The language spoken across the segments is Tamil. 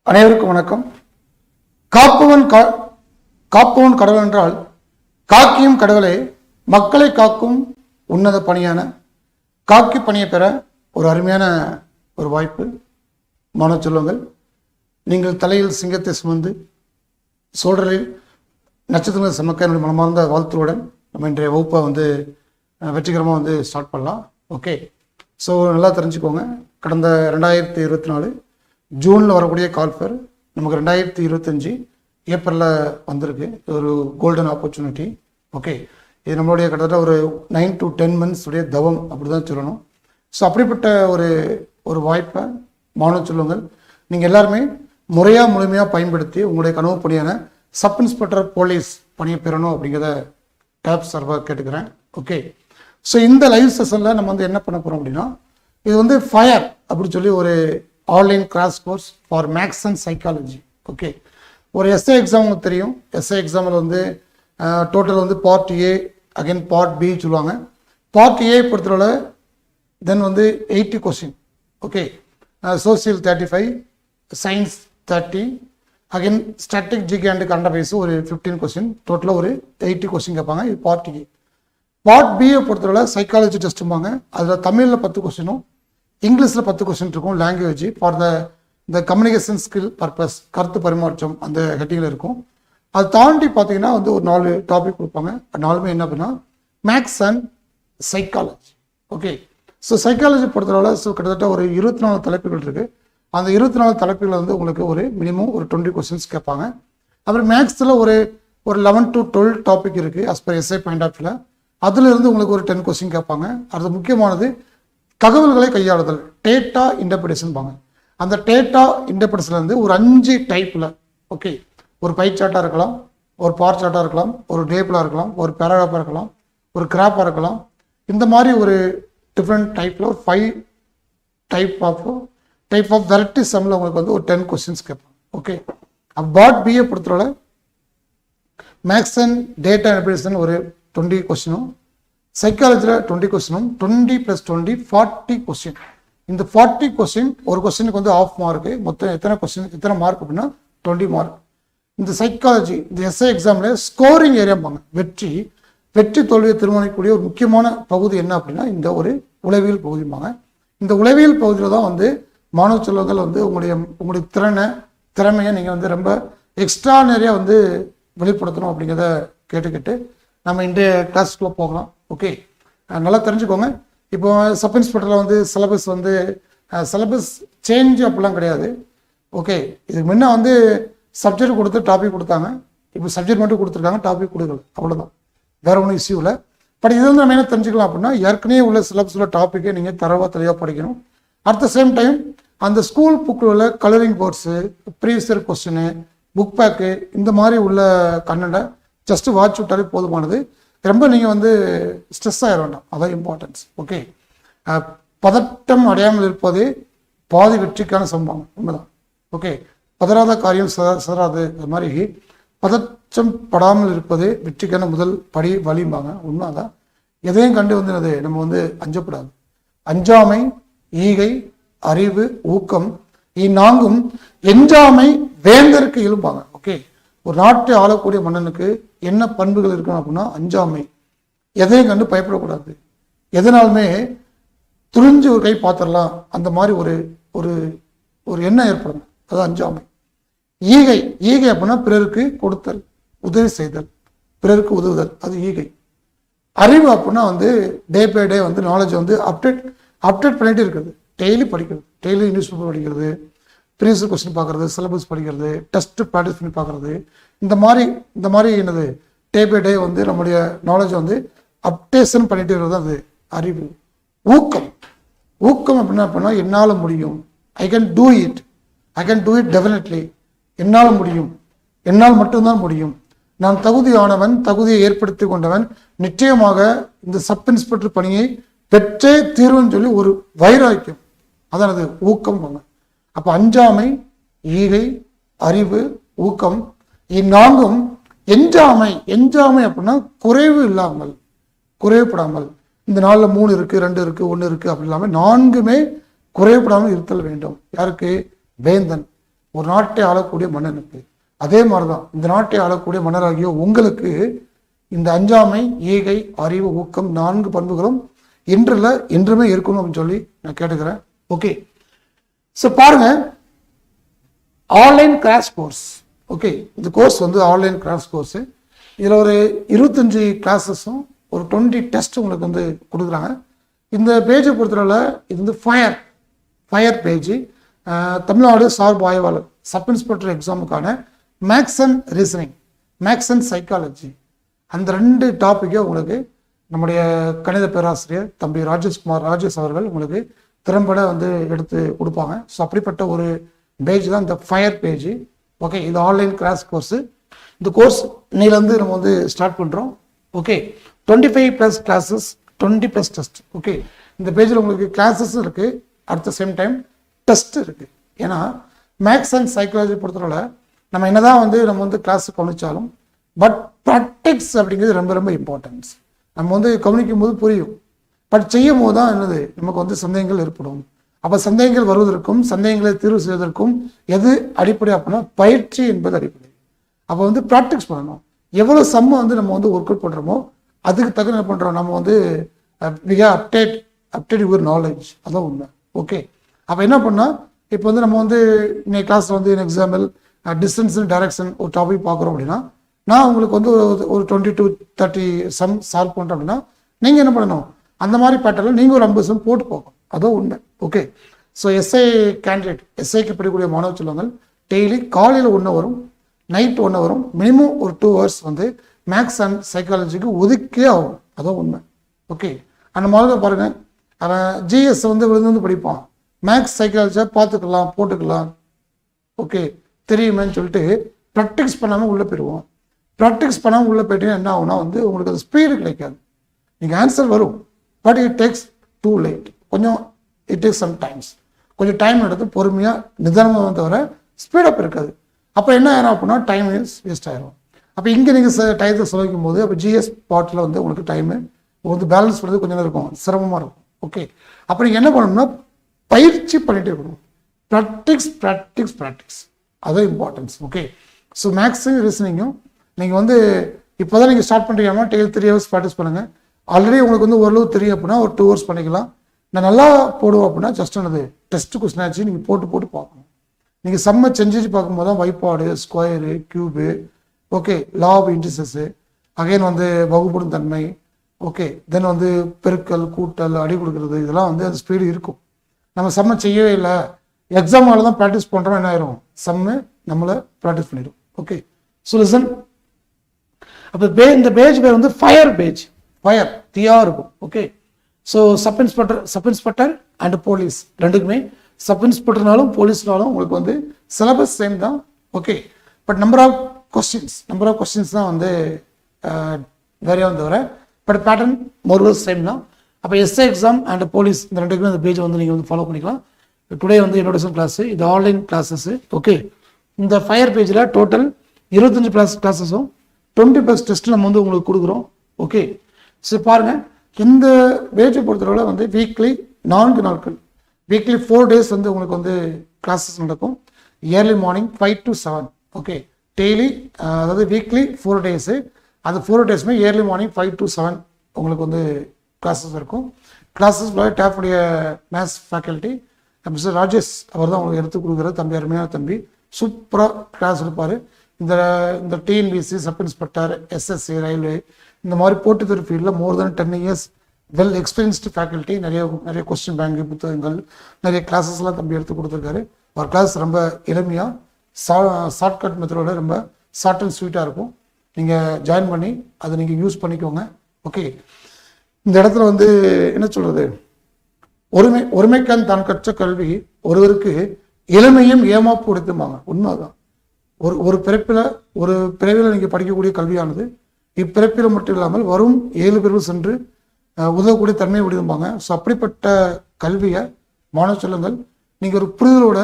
அனைவருக்கும் வணக்கம். காப்பவன் கடவுள் என்றால் காக்கியும் கடவுளே, மக்களை காக்கும் உன்னத பணியான காக்கி பணியை பெற ஒரு அருமையான ஒரு வாய்ப்பு. மாணவ செல்வங்கள், நீங்கள் தலையில் சிங்கத்தை சுமந்து சோழரில் நட்சத்திரங்கள் சமக்க என்னுடைய மனமார்ந்த வாழ்த்துடன் நம்ம இன்றைய வகுப்பை வெற்றிகரமாக ஸ்டார்ட் பண்ணலாம். ஓகே, ஸோ நல்லா தெரிஞ்சுக்கோங்க. கடந்த 2024 ஜூனில் வரக்கூடிய கால்ஃபேர் நமக்கு 2025 ஏப்ரலில் வந்திருக்கு. ஒரு கோல்டன் ஆப்பர்ச்சுனிட்டி. ஓகே, இது நம்மளுடைய கிட்டத்தட்ட ஒரு 9 to 10 months உடைய தவம் அப்படி தான் சொல்லணும். ஸோ அப்படிப்பட்ட ஒரு வாய்ப்பை மாணவ செல்வங்கள் நீங்கள் எல்லாருமே முழுமையாக பயன்படுத்தி உங்களுடைய கனவு பணியான சப் இன்ஸ்பெக்டர் போலீஸ் பணியை பெறணும் அப்படிங்கிறத டேப் சார்பாக கேட்டுக்கிறேன். ஓகே, ஸோ இந்த லைவ் செஷனில் நம்ம என்ன பண்ண போகிறோம் அப்படின்னா, இது ஃபயர் அப்படின்னு சொல்லி ஒரு online crash course for maths and psychology. Okay, ஒரு எஸ்ஏ எக்ஸாம் உங்களுக்கு தெரியும். எஸ்ஏ எக்ஸாமில் total part A again part B சொல்லுவாங்க. பார்ட் ஏ பொறுத்தவரை then 80 question. Okay, social 35, science 30, again static GK and current affairs ஒரு 15 கொஸ்டின், டோட்டலாக ஒரு 80 கொஸ்டின் கேட்பாங்க. இது பார்ட் ஏ. பார்ட் பியை பொறுத்தவரை சைக்காலஜி டெஸ்ட்டும்பாங்க. அதில் தமிழில் 10 கொஸ்டினும் இங்கிலீஷில் 10 கொஸ்டின் இருக்கும். Language for the communication skill purpose, கருத்து பரிமாற்றம் அந்த ஹெட்டிங்கில் இருக்கும். அது தாண்டி பார்த்தீங்கன்னா ஒரு 4 டாபிக் கொடுப்பாங்க. 4மே என்ன அப்படின்னா maths and psychology. Okay, so psychology பொறுத்தளவில் கிட்டத்தட்ட ஒரு 24 தலைப்புகள் இருக்குது. அந்த 24 தலைப்புகளில் உங்களுக்கு ஒரு மினிமம் ஒரு 20 கொஸ்டின்ஸ் கேட்பாங்க. அப்புறம் மேக்ஸில் ஒரு 11 to 12 டாபிக் இருக்குது as per SI point of வியூவில். அதுலேருந்து உங்களுக்கு ஒரு 10 கொஸ்டின் கேட்பாங்க. அது முக்கியமானது தகவல்களை கையாளுதல், டேட்டா இன்டர்பிரேஷன் பாங்க. அந்த டேட்டா இன்டர்பிரேஷன்லேருந்து ஒரு 5 டைப்பில். ஓகே, ஒரு பை சார்ட்டாக இருக்கலாம், ஒரு பார் சார்ட்டாக இருக்கலாம், ஒரு டேபிளாக இருக்கலாம், ஒரு பேராகிராஃபாக இருக்கலாம், ஒரு கிராஃபாக இருக்கலாம். இந்த மாதிரி ஒரு டிஃப்ரெண்ட் டைப்பில் ஒரு 5 டைப் ஆஃப் வெரைட்டி சம்மில் உங்களுக்கு ஒரு 10 கொஸ்டின்ஸ் கேட்பாங்க. ஓகே, பார்ட் பிஏ பொறுத்தவரை மேக்ஸ் அண்ட் டேட்டா இன்டர்பிரேஷன் ஒரு 20 கொஸ்டினும், சைக்காலஜியில் 20 கொஸ்டினும், 20 + 20 40 கொஸ்டின். இந்த 40 கொஸ்டின் ஒரு கொஸ்டினுக்கு ஆஃப் மார்க்கு. மொத்தம் எத்தனை மார்க் அப்படின்னா 20 மார்க். இந்த சைக்காலஜி இந்த எஸ்ஐ எக்ஸாமில் ஸ்கோரிங் ஏரியாம்பாங்க. வெற்றி தோல்வியை தீர்மானிக்கக்கூடிய ஒரு முக்கியமான பகுதி என்ன அப்படின்னா இந்த ஒரு உளவியல் பகுதிம்பாங்க. இந்த உளவியல் பகுதியில் தான் மாணவ செல்வங்கள் உங்களுடைய திறமையை நீங்கள் ரொம்ப எக்ஸ்ட்ரானரியாக வெளிப்படுத்தணும் அப்படிங்கிறத கேட்டுக்கிட்டு நம்ம இன்றைய கிளாஸ்க்குள்ளே போகலாம். ஓகே, நல்லா தெரிஞ்சுக்கோங்க. இப்போ சப் இன்ஸ்பெக்டரில் சிலபஸ் சேஞ்ச் அப்படிலாம் கிடையாது. ஓகே, இதுக்கு முன்ன சப்ஜெக்ட் கொடுத்து டாபிக் கொடுத்தாங்க. இப்போ சப்ஜெக்ட் மட்டும் கொடுத்துருக்காங்க, டாபிக் கொடுக்கல, அவ்வளோதான். வேற ஒன்றும் இஷ்யூ இல்லை. பட் இது நம்ம என்ன தெரிஞ்சுக்கலாம் அப்படின்னா, ஏற்கனவே உள்ள சிலபஸில் டாப்பிக்கை நீங்கள் தெளிவாக படிக்கணும். அட் த சேம் டைம் அந்த ஸ்கூல் புக்கில் உள்ள colouring boards, previous year question, book bag, இந்த மாதிரி உள்ள கண்டென்ட்டை ஜஸ்ட் வாட்ச் விட்டாலே போதுமானது. ரொம்ப நீங்கள் ஸ்ட்ரெஸ் ஆகிட வேண்டாம், அதான் இம்பார்ட்டன்ஸ். ஓகே, பதட்டம் அடையாமல் இருப்பதே பாதி வெற்றிக்கான சம்பவம், உண்மைதான். ஓகே, பதறாத காரியம் சிதறாது. அது மாதிரி பதற்றம் படாமல் இருப்பதே வெற்றிக்கான முதல் படி வழிம்பாங்க. உண்மைதான். எதையும் கண்டு நம்ம அஞ்சப்படாது. அஞ்சாமை, ஈகை, அறிவு, ஊக்கம் இந்நான்கும் எஞ்சாமை வேந்தருக்கு இயல்பாங்க. ஓகே, ஒரு நாட்டை ஆளக்கூடிய மன்னனுக்கு என்ன பண்புகள் இருக்கணும் அப்படின்னா அஞ்சாமை. எதையும் கண்டு பயப்படக்கூடாது. எதனாலுமே துணிஞ்சு ஒரு கை பார்த்துடலாம், அந்த மாதிரி ஒரு எண்ணம் ஏற்படும். அது அஞ்சாமை. ஈகை அப்படின்னா பிறருக்கு கொடுத்தல், உதவி செய்தல், பிறருக்கு உதவுதல், அது ஈகை. அறிவு அப்படின்னா day by day knowledge update பண்ணிட்டு இருக்கிறது. டெய்லி படிக்கிறது, டெய்லி நியூஸ் பேப்பர் படிக்கிறது, ப்ரீவியஸ் கொஸ்டின் பார்க்கறது, சிலபஸ் படிக்கிறது, டெஸ்ட் ப்ராக்டிஸ் பண்ணி பார்க்கறது. இந்த மாதிரி என்னது டே பை டே நம்முடைய நாலேஜ் அப்டேஷன் பண்ணிட்டு இருக்கிறது அது அறிவு. ஊக்கம் அப்படின்னா என்னால் முடியும், I can do it definitely. என்னால் முடியும், என்னால் மட்டும்தான் முடியும், நான் தகுதியானவன், தகுதியை ஏற்படுத்தி கொண்டவன், நிச்சயமாக இந்த சப் இன்ஸ்பெக்டர் பணியை பெற்றே தீர்வுன்னு சொல்லி ஒரு வைராக்கியம், அதான் அது ஊக்கம். அப்போ அஞ்சாமை, ஈகை, அறிவு, ஊக்கம் இந்நான்கும் எஞ்சாமை அப்படின்னா குறைவுபடாமல். இந்த நாளில் 3 இருக்கு, 2 இருக்கு, 1 இருக்கு அப்படி இல்லாமல் 4மே குறைவுபடாமல் இருத்தல் வேண்டும். யாருக்கு? வேந்தன். ஒரு நாட்டை ஆளக்கூடிய மன்னனுக்கு. அதே மாதிரிதான் இந்த நாட்டை ஆளக்கூடிய மன்னராகிய உங்களுக்கு இந்த அஞ்சாமை, ஈகை, அறிவு, ஊக்கம் 4 பண்புகளும் இன்றில் என்றுமே இருக்கணும் அப்படின்னு சொல்லி நான் கேட்டுக்கிறேன். ஓகே, ஸோ பாருங்க, ஆன்லைன் கிராஷ் கோர்ஸ். ஓகே, இந்த கோர்ஸ் வந்து ஆன்லைன் கிராஷ் கோர்ஸு. இதில் ஒரு 25 கிளாஸஸும் ஒரு 20 டெஸ்ட் உங்களுக்கு வந்து கொடுக்குறாங்க. இந்த பேஜை பொறுத்தவரை இது வந்து ஃபயர் பேஜ். தமிழ்நாடு சார்பு ஆய்வாளர் சப் இன்ஸ்பெக்டர் எக்ஸாமுக்கான maths and reasoning, maths and psychology, அந்த 2 டாப்பிக்கை உங்களுக்கு நம்முடைய கணித பேராசிரியர் தம்பி ராஜேஷ் அவர்கள் உங்களுக்கு திறம்பட வந்து எடுத்து கொடுப்பாங்க. ஸோ அப்படிப்பட்ட ஒரு பேஜ் தான் இந்த ஃபயர் பேஜ். ஓகே, இது ஆன்லைன் கிளாஸ் கோர்ஸு. இந்த கோர்ஸ் இன்னையிலேருந்து நம்ம வந்து ஸ்டார்ட் பண்ணுறோம். Okay, 25+ classes, 20+ test. ஓகே, இந்த பேஜில் உங்களுக்கு கிளாஸஸும் இருக்குது, at the same time test இருக்குது. ஏன்னா மேக்ஸ் அண்ட் சைக்காலஜி பொறுத்தவரை நம்ம என்னதான் வந்து நம்ம வந்து கிளாஸ் கவனிச்சாலும் பட் ப்ராக்டிக்ஸ் அப்படிங்கிறது ரொம்ப ரொம்ப இம்பார்ட்டன்ஸ். நம்ம வந்து கவனிக்கும் போது புரியும், பட் செய்யும் போது தான் என்னது நமக்கு வந்து சந்தேகங்கள் ஏற்படும். அப்போ சந்தேகங்கள் வருவதற்கும் சந்தேகங்களை தீர்வு செய்வதற்கும் எது அடிப்படை அப்படின்னா பயிற்சி என்பது அடிப்படை. அப்போ வந்து ப்ராக்டிக்ஸ் பண்ணணும். எவ்வளோ சம்மை வந்து நம்ம வந்து ஒர்க் அவுட் பண்ணுறோமோ அதுக்கு தகுந்த என்ன பண்ணுறோம், நம்ம வந்து மிக அப்டேட் யுவர் நாலேஜ், அதான் உண்மை. ஓகே, அப்போ என்ன பண்ணால் இப்போ வந்து நம்ம வந்து இன்னைக்கு கிளாஸில் வந்து எக்ஸாம்பிள் டிஸ்டன்ஸ் அண்ட் டைரக்ஷன் ஒரு டாபிக் பார்க்குறோம் அப்படின்னா, நான் உங்களுக்கு வந்து ஒரு 20 to 30 சம் சால்வ் பண்ணுறேன் அப்படின்னா நீங்கள் என்ன பண்ணணும், அந்த மாதிரி பேட்டர்னில் நீங்கள் ஒரு 50 சம் போட்டு போகணும், அதுவும் உண்மை. ஓகே, ஸோ எஸ்ஐக்கு படிக்கக்கூடிய மாணவ செல்வங்கள் டெய்லி காலையில் 1 hour நைட் 1 hour மினிமம் ஒரு 2 hours வந்து மேக்ஸ் அண்ட் சைக்காலஜிக்கு ஒதுக்கே ஆகும், அதுவும் உண்மை. ஓகே, அந்த மாதிரி பாருங்கள், அவன் ஜிஎஸ் வந்து விழுந்து படிப்பான், மேக்ஸ் சைக்காலஜியாக பார்த்துக்கலாம் போட்டுக்கலாம், ஓகே தெரியுமேன்னு சொல்லிட்டு ப்ராக்டிக்ஸ் பண்ணாமல் உள்ளே போயிடுவோம். ப்ராக்டிக்ஸ் பண்ணாமல் உள்ளே போயிட்டீங்கன்னா என்ன ஆகுனா வந்து உங்களுக்கு அது ஸ்பீடு கிடைக்காது. நீங்கள் ஆன்சர் வரும், but it takes too late. கொஞ்சம் இட் டேக்ஸ் சம் டைம்ஸ், கொஞ்சம் டைம் எடுத்து பொறுமையாக நிதானமாக தவிர ஸ்பீடப் இருக்காது. அப்போ என்ன ஆயிரும் அப்படின்னா டைம் வேஸ்ட் ஆயிரும். அப்போ இங்கே நீங்கள் டயத்தை செலவிக்கும் போது அப்போ ஜிஎஸ் பார்ட்டில் வந்து உங்களுக்கு டைமு வந்து பேலன்ஸ் பண்ணுறது கொஞ்சம் இருக்கும், சிரமமாக இருக்கும். ஓகே, அப்போ நீங்கள் என்ன பண்ணணும்னா பயிற்சி பண்ணிகிட்டே இருக்கணும். ப்ராக்டிக்ஸ் அதுவும் இம்பார்ட்டன்ஸ். ஓகே, ஸோ மேக்ஸும் ரீசனிங்கும் நீங்கள் வந்து இப்போ தான் நீங்கள் ஸ்டார்ட் பண்ணுறீங்கன்னா டெய்லி 3 hours ப்ராக்டிஸ் பண்ணுங்கள். ஆல்ரெடி உங்களுக்கு வந்து ஓரளவு தெரியும் அப்படின்னா ஒரு 2 hours பண்ணிக்கலாம். நான் நல்லா போடுவோம் அப்படின்னா ஜஸ்ட் என்னது டெஸ்ட் கொஸ்டின் ஆச்சு நீங்கள் போட்டு பார்க்கணும். நீங்கள் செம்ம செஞ்சு பார்க்கும்போது தான் வைப்பாடு, square, cube, okay law of indices, again வந்து வகுப்படும் தன்மை, ஓகே தென் வந்து பெருக்கல், கூட்டல், அடி கொடுக்குறது, இதெல்லாம் வந்து அந்த ஸ்பீடு இருக்கும். நம்ம செம்ம செய்யவே இல்லை, எக்ஸாமால தான் ப்ராக்டிஸ் பண்ணுறோம், என்ன ஆயிரும் செம்ம நம்மளை ப்ராக்டிஸ் பண்ணிடும். Okay, so listen. அப்போ இந்த பேஜ் பேர் வந்து ஃபயர் பேஜ், ஃபயர் தீயாக இருக்கும். Okay, so sub inspector and police ரெண்டுக்குமே, சப் இன்ஸ்பெக்டர்னாலும் போலீஸ்னாலும் உங்களுக்கு வந்து சிலபஸ் சேம் தான். Okay, but number of questions தான் வந்து வேறையாக தவிர பட் பேட்டர்ன் மோர்வெல் சேம் தான். அப்போ எஸ்ஏ எக்ஸாம் அண்ட் போலீஸ் இந்த ரெண்டுக்குமே அந்த பேஜை வந்து நீங்கள் வந்து ஃபாலோ பண்ணிக்கலாம். டுடே வந்து இன்ட்ரோடக்ஷன் கிளாஸு, இது ஆன்லைன் கிளாஸஸ். ஓகே, இந்த ஃபயர் பேஜில் டோட்டல் 25+ கிளாஸஸும் 20+ டெஸ்ட் நம்ம வந்து உங்களுக்கு கொடுக்குறோம். ஓகே, சரி பாருங்கள், இந்த பேஜை பொறுத்தவரை வந்து வீக்லி 4 நாட்கள், வீக்லி 4 days வந்து உங்களுக்கு வந்து கிளாஸஸ் நடக்கும். Early morning 5 to 7. Okay, daily அதாவது வீக்லி 4 days, அது 4 days இயர்லி மார்னிங் 5 to 7 உங்களுக்கு வந்து கிளாஸஸ் இருக்கும். கிளாஸஸ் டேப்புடைய மேத்ஸ் ஃபேக்கல்ட்டி மிஸ்டர் ராஜேஷ் அவர் தான் உங்களுக்கு எடுத்து கொடுக்குற தம்பி, அருமையான தம்பி, சூப்பராக கிளாஸ் எடுப்பார். இந்த TNPSC, sub inspector, SSC, railway இந்த மாதிரி போட்டித் தேர்வு ஃபீல்டில் more than 10 years well experienced faculty, நிறைய கொஸ்டின் பேங்க் புத்தகங்கள், நிறைய கிளாஸஸ்லாம் தம்பி எடுத்து கொடுத்துருக்காரு. அவர் கிளாஸ் ரொம்ப எளிமையாக ஷார்ட்கட் மெத்தடோட ரொம்ப ஷார்ட் அண்ட் ஸ்வீட்டாக இருக்கும். நீங்கள் ஜாயின் பண்ணி அதை நீங்கள் யூஸ் பண்ணிக்கோங்க. ஓகே, இந்த இடத்துல வந்து என்ன சொல்கிறது, ஒருமைக்கான் தான் கற்ற கல்வி ஒருவருக்கு எளிமையும் ஏமாப்பு கொடுத்துமாங்க. உண்மைதான். ஒரு பிறப்பில் நீங்கள் படிக்கக்கூடிய கல்வியானது இப்பிறப்பில் மட்டும் இல்லாமல் வரும் 7 பிறவில் சென்று உதவக்கூடிய தன்மையை விடுவாங்க. ஸோ அப்படிப்பட்ட கல்வியை மாணவ செல்லுங்கள் நீங்கள் ஒரு புரிதலோட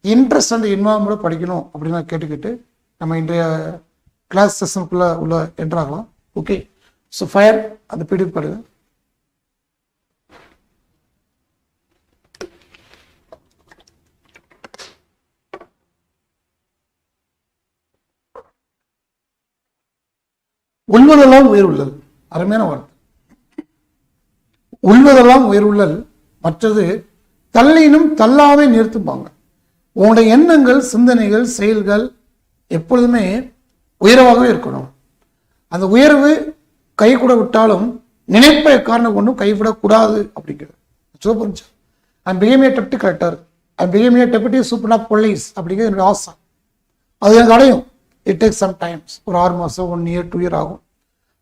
இன்ட்ரெஸ்ட் அண்ட் இன்வால்மெண்டோட படிக்கணும் அப்படின்னு நான் கேட்டுக்கிட்டு நம்ம இன்றைய கிளாஸ் செஷனுக்குள்ளே உள்ள என்ட்ராகலாம். ஓகே, ஸோ ஃபயர் அந்த பிடிஎஃப் பாருங்க. உள்வதெல்லாம் உயிர் உள்ளல், அருமையான வார்த்தை. உள்வதெல்லாம் உயிர் உள்ளல், மற்றது தள்ளினும் தள்ளாமை நிறுத்துப்பாங்க. உங்களுடைய எண்ணங்கள், சிந்தனைகள், செயல்கள் எப்பொழுதுமே உயர்வாகவே இருக்கணும். அந்த உயர்வு கை கூட விட்டாலும் நினைப்பை காரணம் கொண்டும் கைவிடக்கூடாது அப்படிங்கிறது. புரிஞ்சு I'm become a deputy collector, I'm become a deputy super of police அப்படிங்கிறது என்னுடைய ஆசை. அது எனக்கு அடையும். இட் டேக்ஸ் சம் டைம்ஸ், ஒரு 6 மாதம், 1 இயர், 2 இயர் ஆகும்.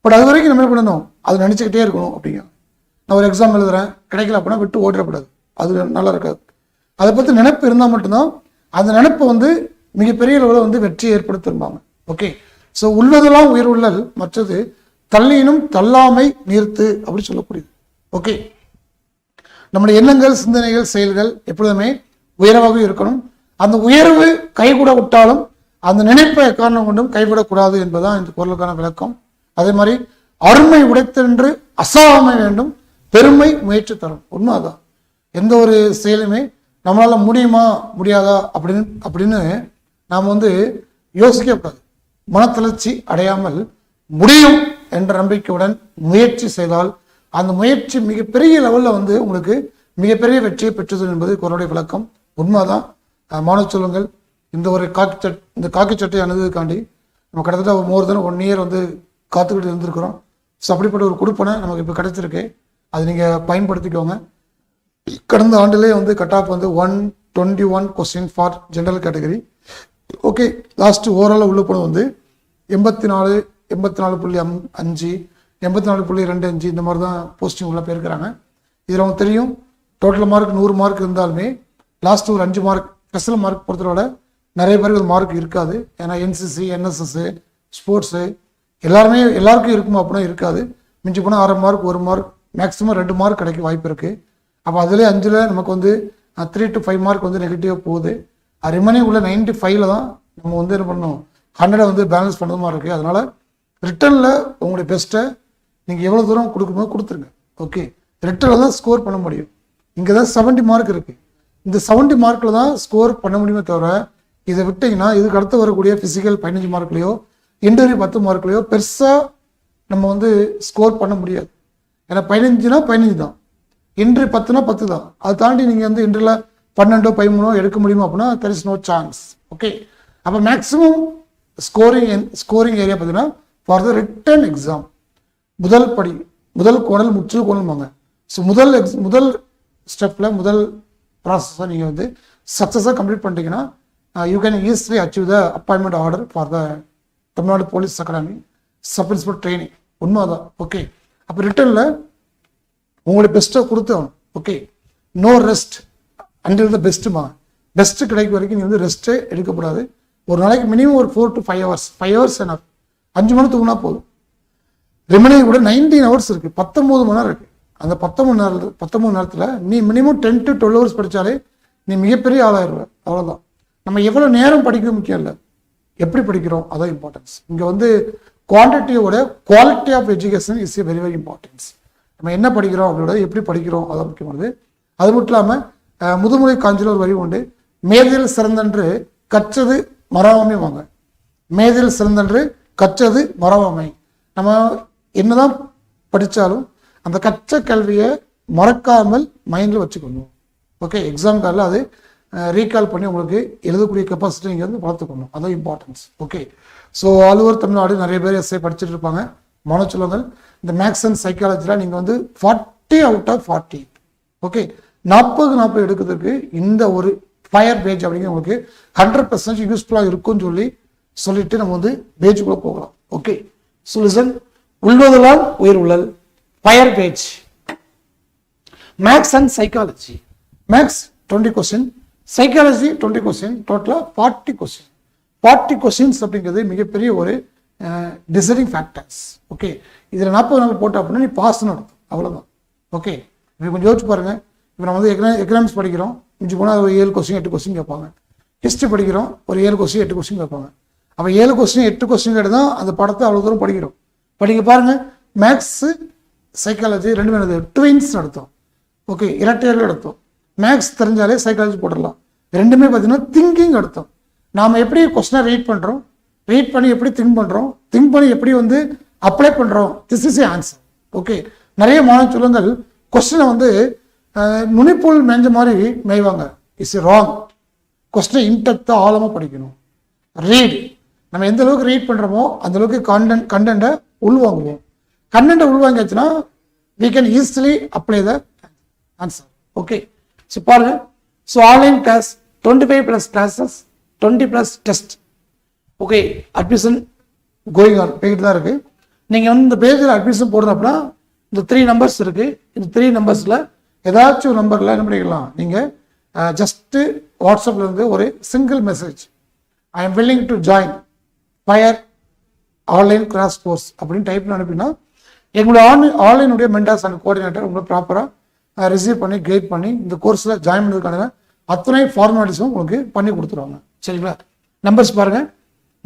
பட் அது வரைக்கும் நம்ம என்ன பண்ணணும், அது நினச்சிக்கிட்டே இருக்கணும். அப்படிங்க நான் ஒரு எக்ஸாம் எழுதுறேன், கிடைக்கல அப்படின்னா விட்டு ஓடிடக்கூடாது, அது நல்லா இருக்காது. அதை பற்றி நினைப்பு இருந்தால் மட்டும்தான் அந்த நினைப்பை மிகப்பெரிய அளவில் வெற்றியை ஏற்படுத்திருப்பாங்க. ஓகே, ஸோ உள்ளதெல்லாம் உயிர் உள்ளல், மற்றது தள்ளினும் தள்ளாமை நிறுத்து அப்படி சொல்லக்கூடியது. ஓகே, நம்முடைய எண்ணங்கள், சிந்தனைகள், செயல்கள் எப்பொழுதுமே உயர்வாக இருக்கணும். அந்த உயர்வு கைகூட விட்டாலும் அந்த நினைப்பை காரணம் கொண்டும் கைவிடக்கூடாது என்பதுதான் இந்த பொருளுக்கான விளக்கம். அதே மாதிரி அருமை உடைத்தென்று அசாமை வேண்டும், பெருமை முயற்சி தரும். உண்மைதான். எந்த ஒரு செயலுமே நம்மளால முடியுமா முடியாதா அப்படின்னு நாம் யோசிக்கக்கூடாது. மனத்தளர்ச்சி அடையாமல் முடியும் என்ற நம்பிக்கையுடன் முயற்சி செய்தால் அந்த முயற்சி மிகப்பெரிய லெவலில் உங்களுக்கு மிகப்பெரிய வெற்றியை பெற்றது என்பது குறளுடைய விளக்கம். உண்மைதான். மாணவ சொல்லுங்கள், இந்த ஒரு காக்கி சட்டை அணுதுக்காண்டி நம்ம கிட்டத்தட்ட மோர் தென் 1 இயர் காத்துக்கிட்டு இருந்திருக்கிறோம். ஸோ அப்படிப்பட்ட ஒரு கொடுப்பனை நமக்கு இப்போ கிடைச்சிருக்கு. அதை நீங்கள் பயன்படுத்திக்கோங்க. கடந்த ஆண்டிலே cut off 121 question for general category. Okay, last overall உள்ள போனது 84, 84.5, 84.25 இந்த மாதிரி தான் போஸ்டிங் உள்ள போயிருக்கிறாங்க. இதில் அவங்க தெரியும் டோட்டல் மார்க் 100 மார்க் இருந்தாலுமே லாஸ்ட் ஒரு 5 மார்க் ஸ்பெஷல் மார்க் பொறுத்தவரை நிறைய பேருக்கு மார்க் இருக்காது. ஏன்னா என்சிசி, என்எஸ்எஸ், ஸ்போர்ட்ஸு எல்லாருக்கும் இருக்குமா அப்படின்னா இருக்காது. மிஞ்சி போனால் 6 மார்க், 1 மார்க், மேக்ஸிமம் 2 மார்க் கிடைக்க வாய்ப்பு இருக்குது. அப்போ அதில் 5ல் நமக்கு 3 to 5 மார்க் நெகட்டிவாக போகுது. ரிமைனிங் உள்ள 95ல் தான் நம்ம என்ன பண்ணணும், 100 பேலன்ஸ் பண்ணுற மாதிரி இருக்குது. அதனால் ரிட்டனில் உங்களுடைய பெஸ்ட்டை நீங்கள் எவ்வளோ தூரம் கொடுக்கும்போது கொடுத்துருங்க. ஓகே, ரிட்டனில் தான் ஸ்கோர் பண்ண முடியும். இங்கே தான் 70 மார்க் இருக்குது. இந்த 70 மார்க்கில் தான் ஸ்கோர் பண்ண முடியுமே தவிர இதை விட்டிங்கன்னா இதுக்கு அடுத்து வரக்கூடிய ஃபிசிக்கல் 15 மார்க்லையோ இன்டர்வியூ 10 மார்க்லையோ பெருசாக நம்ம ஸ்கோர் பண்ண முடியாது. ஏன்னா 15னா 15 தான், இன்ட்ரி 10னா 10 தான். அதை தாண்டி நீங்கள் இன்ட்ரியில் 12, 13 எடுக்க முடியுமா அப்படின்னா there is no chance. Okay, அப்போ மேக்ஸிமம் ஸ்கோரிங் ஏரியா பார்த்தீங்கன்னா ஃபார் த ரிட்டன் எக்ஸாம் முதல் கோணல் முற்று கோணல்வாங்க. ஸோ முதல் ஸ்டெப்பில் முதல் ப்ராசஸை நீங்கள் சக்ஸஸாக கம்ப்ளீட் பண்ணிட்டீங்கன்னா you can easily achieve the appointment order for the Tamil Nadu police academy sub inspector training. உண்மைதான். ஓகே, அப்போ ரிட்டனில் உங்களுடைய பெஸ்ட்டை கொடுத்தாகணும். Okay, no rest until the பெஸ்ட்டுமா. பெஸ்ட்டு கிடைக்க வரைக்கும் நீங்கள் ரெஸ்ட்டே எடுக்கக்கூடாது. ஒரு நாளைக்கு மினிமம் ஒரு 4 to 5 hours. 5 hours என்ன, 5 மணி தூங்கினா போதும். ரிமைனிங் கூட 19 hours இருக்குது, 19 மணி நேரம் இருக்குது. அந்த 19 நேரத்தில் நீ மினிமம் 10 to 12 hours படித்தாலே நீ மிகப்பெரிய ஆளாயிருவ. அவ்வளோதான். நம்ம எவ்வளோ நேரம் படிக்கிறது முக்கியம் இல்லை, எப்படி படிக்கிறோம் அதான் இம்பார்ட்டன்ஸ். இங்கே குவான்டிட்டியோட quality of education is very very importance. நம்ம என்ன படிக்கிறோம் அப்படியோட எப்படி படிக்கிறோம் அதான் முக்கியமானது. அது மட்டும் இல்லாமல் முதுமொழி காஞ்சியில் ஒரு வரி உண்டு, மேதில் சிறந்தன்று கற்றது மறவாமை வாங்க. மேதில் சிறந்தன்று கற்றது மறவாமை. நம்ம என்னதான் படித்தாலும் அந்த கற்ற கல்வியை மறக்காமல் மைண்டில் வச்சுக்கணும். ஓகே, எக்ஸாம் காலில் அது ரீகால் பண்ணி உங்களுக்கு எழுதக்கூடிய கெப்பாசிட்டி நீங்கள் வளர்த்துக்கணும். அதான் importance. Okay, so all over Tamil Nadu நிறைய பேர் எஸ்ஐ படிச்சுட்டு இருப்பாங்க. மாணவ சொல்லுங்கள், இந்த மேக்ஸ் அண்ட் சைக்காலஜியில் நீங்கள் 40 out of 40. ஓகே, 40 எடுக்கிறதுக்கு இந்த ஒரு ஃபயர் பேஜ் அப்படிங்கிற உங்களுக்கு 100% யூஸ்ஃபுல்லாக இருக்கும்னு சொல்லிட்டு நம்ம பேஜுக்குள்ளே போகலாம். ஓகே, ஸோ லிசன், உள்ளதெல்லாம் உயிர் உள்ளல், fire page, maths and psychology. Maths 20 question, psychology 20 question, டோட்டலாக 40 கொஸ்டின். 40 கொஸ்டின்ஸ் அப்படிங்கிறது மிகப்பெரிய ஒரு டிசைடிங் ஃபேக்டர்ஸ். ஓகே, இதில் 40 போட்டோம் அப்படின்னா நீ பாஸ்ன்னு அர்த்தம். அவ்வளோதான். ஓகே, இப்போ கொஞ்சம் யோசிச்சு பாருங்கள். இப்போ நம்ம எக்கனாமிக்ஸ் படிக்கிறோம், மிஞ்சி போனால் ஒரு 7 கொஸ்டின் 8 கொஸ்டின் கேட்பாங்க. ஹிஸ்ட்ரி படிக்கிறோம், ஒரு 7 கொஸ்டின் 8 கொஸ்டின் கேட்பாங்க. அப்போ 7 கொஸ்டின் 8 கொஸ்டின் கேட்டு தான் அந்த படத்தை அவ்வளோ தூரம் படிக்கிறோம். படிக்க பாருங்கள், மேக்ஸு சைக்காலஜி ரெண்டுமே ட்வின்ஸ் நடத்தும். ஓகே, இரட்டையர்கள் நடத்தும். மேக்ஸ் தெரிஞ்சாலே சைக்காலஜி போட்டுடலாம். ரெண்டுமே பார்த்தீங்கன்னா திங்கிங் அர்த்தம். நாம் எப்படி கொஸ்டினை ரீட் பண்ணுறோம், ரீட் பண்ணி எப்படி திங்க் பண்ணுறோம், திங்க் பண்ணி எப்படி அப்ளை பண்ணுறோம். This is A answer. Okay, நிறைய மாணவ சொல்லுங்கள் கொஸ்டினை வந்து நுனிப்போல் மேஞ்ச மாதிரி மேய்வாங்க. It's wrong. கொஸ்டினை இன்டெப்த்தாக ஆழமாக படிக்கணும். ரீட், நம்ம எந்த அளவுக்கு ரீட் பண்ணுறோமோ அந்த அளவுக்கு கண்டென்ட்டை உள்வாங்குவோம். கண்டென்ட்டை உள்வாங்கியாச்சுன்னா we can easily apply the answer. Okay, so பாருங்க. So online class 25 plus classes, 20 plus test. Okay, admission going on போயிட்டு தான் இருக்கு. நீங்கள் வந்து இந்த பேஜில் அட்மிஷன் போடுறது அப்படின்னா இந்த 3 நம்பர்ஸ் இருக்கு. இந்த 3 நம்பர்ஸில் ஏதாச்சும் நம்பரில் என்ன பண்ணிக்கலாம், நீங்கள் ஜஸ்ட்டு வாட்ஸ்அப்பில் இருந்து ஒரு single message, I am willing to join fire online class course அப்படின்னு டைப் அனுப்பினா எங்களுடைய ஆன்லைனுடைய மென்டார்ஸ் அண்ட் கோஆர்டினேட்டர் உங்களை ப்ராப்பராக ரிசீவ் பண்ணி கைட் பண்ணி இந்த கோர்ஸில் ஜாயின் பண்ணுறதுக்கான அத்தனை ஃபார்மாலிட்டிஸும் உங்களுக்கு பண்ணி கொடுத்துருவாங்க. சரிங்களா? நம்பர்ஸ் பாருங்கள்,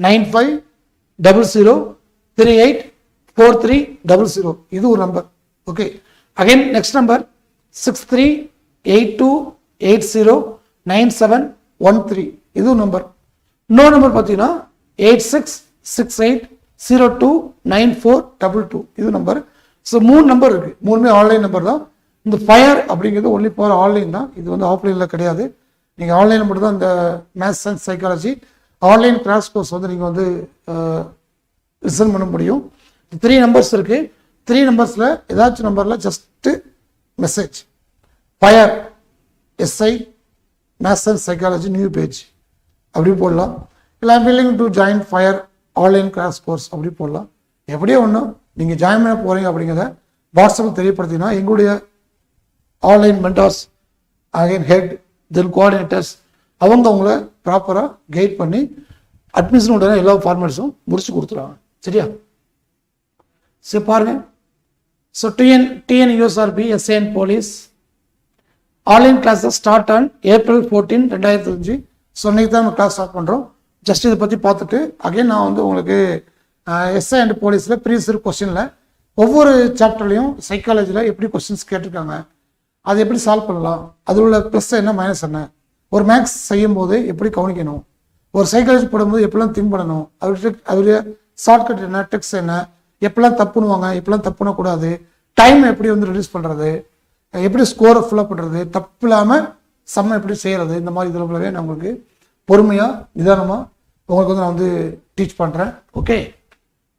9500384300 இது ஒரு number. Okay, again next number 6382809713 இது ஒரு நம்பர். இன்னொரு நம்பர் பார்த்தீங்கன்னா 8668029422 இது நம்பர். ஸோ 3 நம்பர் இருக்கு. 3மே ஆன்லைன் நம்பர் தான். இந்த ஃபயர் அப்படிங்கிறது ஒன்லி ஃபார் ஆன்லைன் தான். இது வந்து ஆஃப்லைனில் கிடையாது. நீங்கள் ஆன்லைனில் மட்டும் தான் இந்த maths and psychology online class course வந்து நீங்கள் வந்து லிசன் பண்ண முடியும். 3 நம்பர்ஸ் இருக்கு. 3 நம்பர்ஸில் ஏதாச்சும் நம்பரில் just message fire SI maths and psychology new page அப்படி போடலாம். இல்லை willing to join fire online class course அப்படி போடலாம். எப்படியோ ஒன்று நீங்கள் ஜாயின் பண்ண போகிறீங்க அப்படிங்கிறத வாட்ஸ்அப்பில் தெரியப்படுத்தினா எங்களுடைய online mentors again head then coordinators அவங்க உங்களை ப்ராப்பராக கைட் பண்ணி அட்மிஷன் உடனே எல்லா ஃபார்மாலிட்டிஸும் முடிச்சு கொடுத்துருவாங்க. சரியா? சரி பாருங்க. So TNUSRB SAN police online classes start on April 14, 2005. So இன்னைக்கு தான் நம்ம கிளாஸ் ஸ்டார்ட் பண்ணுறோம். ஜஸ்ட் இதை பற்றி பார்த்துட்டு அகைன் நான் வந்து உங்களுக்கு எஸ்ஐ அண்ட் போலீஸில் ப்ரீவியஸ் கொஸ்டினில் ஒவ்வொரு சாப்டர்லையும் சைக்காலஜியில் எப்படி கொஸ்டின்ஸ் கேட்டிருக்காங்க, அதை எப்படி சால்வ் பண்ணலாம், அதில் உள்ள ப்ளஸ் என்ன மைனஸ் என்ன, ஒரு மேக்ஸ் செய்யும் போது எப்படி கவனிக்கணும், ஒரு சைக்காலஜி போடும்போது எப்படிலாம் திங்க் பண்ணணும், அவருடைய ஷார்ட்கட் என்ன, ட்ரிக்ஸ் என்ன, எப்படிலாம் தப்புனுவாங்க, எப்படிலாம் தப்பு பண்ணக்கூடாது, டைம் எப்படி வந்து ரிடியூஸ் பண்ணுறது, எப்படி ஸ்கோரை ஃபுல்லாக பண்ணுறது, தப்பு இல்லாமல் சம்ம எப்படி செய்கிறது, இந்த மாதிரி இதில் உள்ளவே நான் உங்களுக்கு பொறுமையாக நிதானமாக உங்களுக்கு வந்து நான் வந்து டீச் பண்ணுறேன். ஓகே,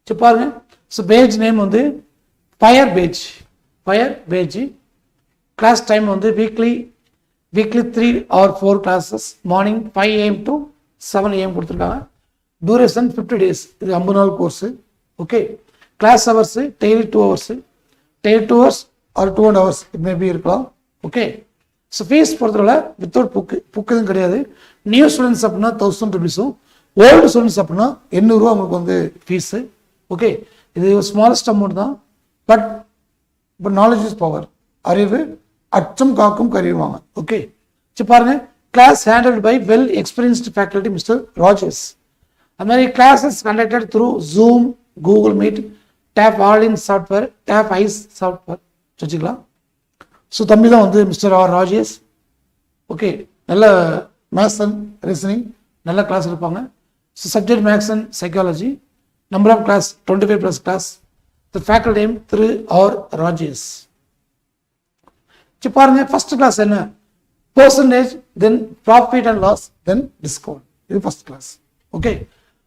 சரி பாருங்க. ஸோ பேஜ் நேம் வந்து ஃபயர் பேஜ். கிளாஸ் டைம் வந்து weekly 3 or 4 classes, morning 5 AM to 7 AM கொடுத்துருக்காங்க. Duration 50 days. இது 50 நாள் course. Okay, class hours daily 2 hours, daily 2 hours or 2.5 hours இது மேபி இருக்கலாம். ஓகே, ஸோ ஃபீஸ் பொறுத்தவரை வித்தவுட் புக்கு எதுவும் கிடையாது. நியூ ஸ்டூடெண்ட்ஸ் அப்படின்னா 1000 rupees, ஓல்டு ஸ்டூடெண்ட்ஸ் அப்படின்னா 800 ரூபா உங்களுக்கு வந்து ஃபீஸு. ஓகே, இது ஸ்மாலஸ்ட் அமௌண்ட் தான். But knowledge is power. அறிவு அச்சம் காக்கும் கருவிவாங்க. ஓகே, சரி பாருங்க. Class handled by well experienced faculty mister Rajesh. அது மாதிரி classes conducted through Zoom, Google Meet, tap online software, tap eyes software வச்சுக்கலாம். ஸோ தம்பி தான் வந்து மிஸ்டர் ஆர் ராஜேஷ். ஓகே, நல்ல மேத்ஸ் அண்ட் ரீசனிங் நல்ல கிளாஸ் இருப்பாங்க. So subject maths and psychology. Number of class 25 plus class. The faculty name திரு ஆர் ராஜேஷ். சரி பாருங்க, ஃபர்ஸ்ட் கிளாஸ் என்ன, percentage, then profit and loss, then discount. இது first class. Okay,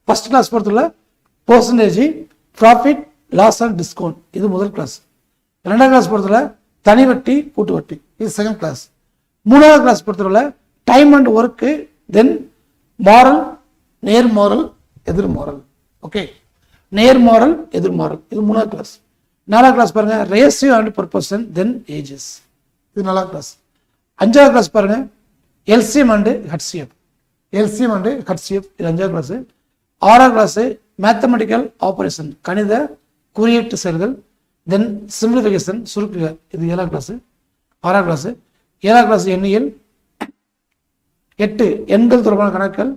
first class பொறுத்தவரை percentage, profit, loss and discount இது முதல் கிளாஸ். 2ஆம் கிளாஸ் பொறுத்தவரை தனி வட்டி, கூட்டு வட்டி இது செகண்ட் கிளாஸ். 3ஆவது கிளாஸ் பொறுத்தவரை டைம் அண்ட் ஒர்க்கு, தென் மாரல், நேர்மாரல், எதிர்மாரல். ஓகே, நேர்மாரல், எதிர்மாரல் இது 3ஆவது கிளாஸ். 4ஆவது கிளாஸ் பாருங்க ratio and proportion, then ages இது 4ஆவது கிளாஸ். 5ஆவது கிளாஸ் பாருங்க எல்சிஎம் அண்ட் ஹெச்சிஎஃப், இது 5ஆவது கிளாஸ். 6ஆவது கிளாஸ் மேத்தமெட்டிக்கல் ஆபரேஷன், கணித குறியீட்டு செயல்கள், தென் சிம்பிளிஃபிகேஷன், சுருக்குக இது 7ஆவது கிளாஸ். 6ஆவது கிளாஸ். 7ஆவது கிளாஸ் எண்ணியல், 8 எண்கள் தொடர்பான கணக்குகள்,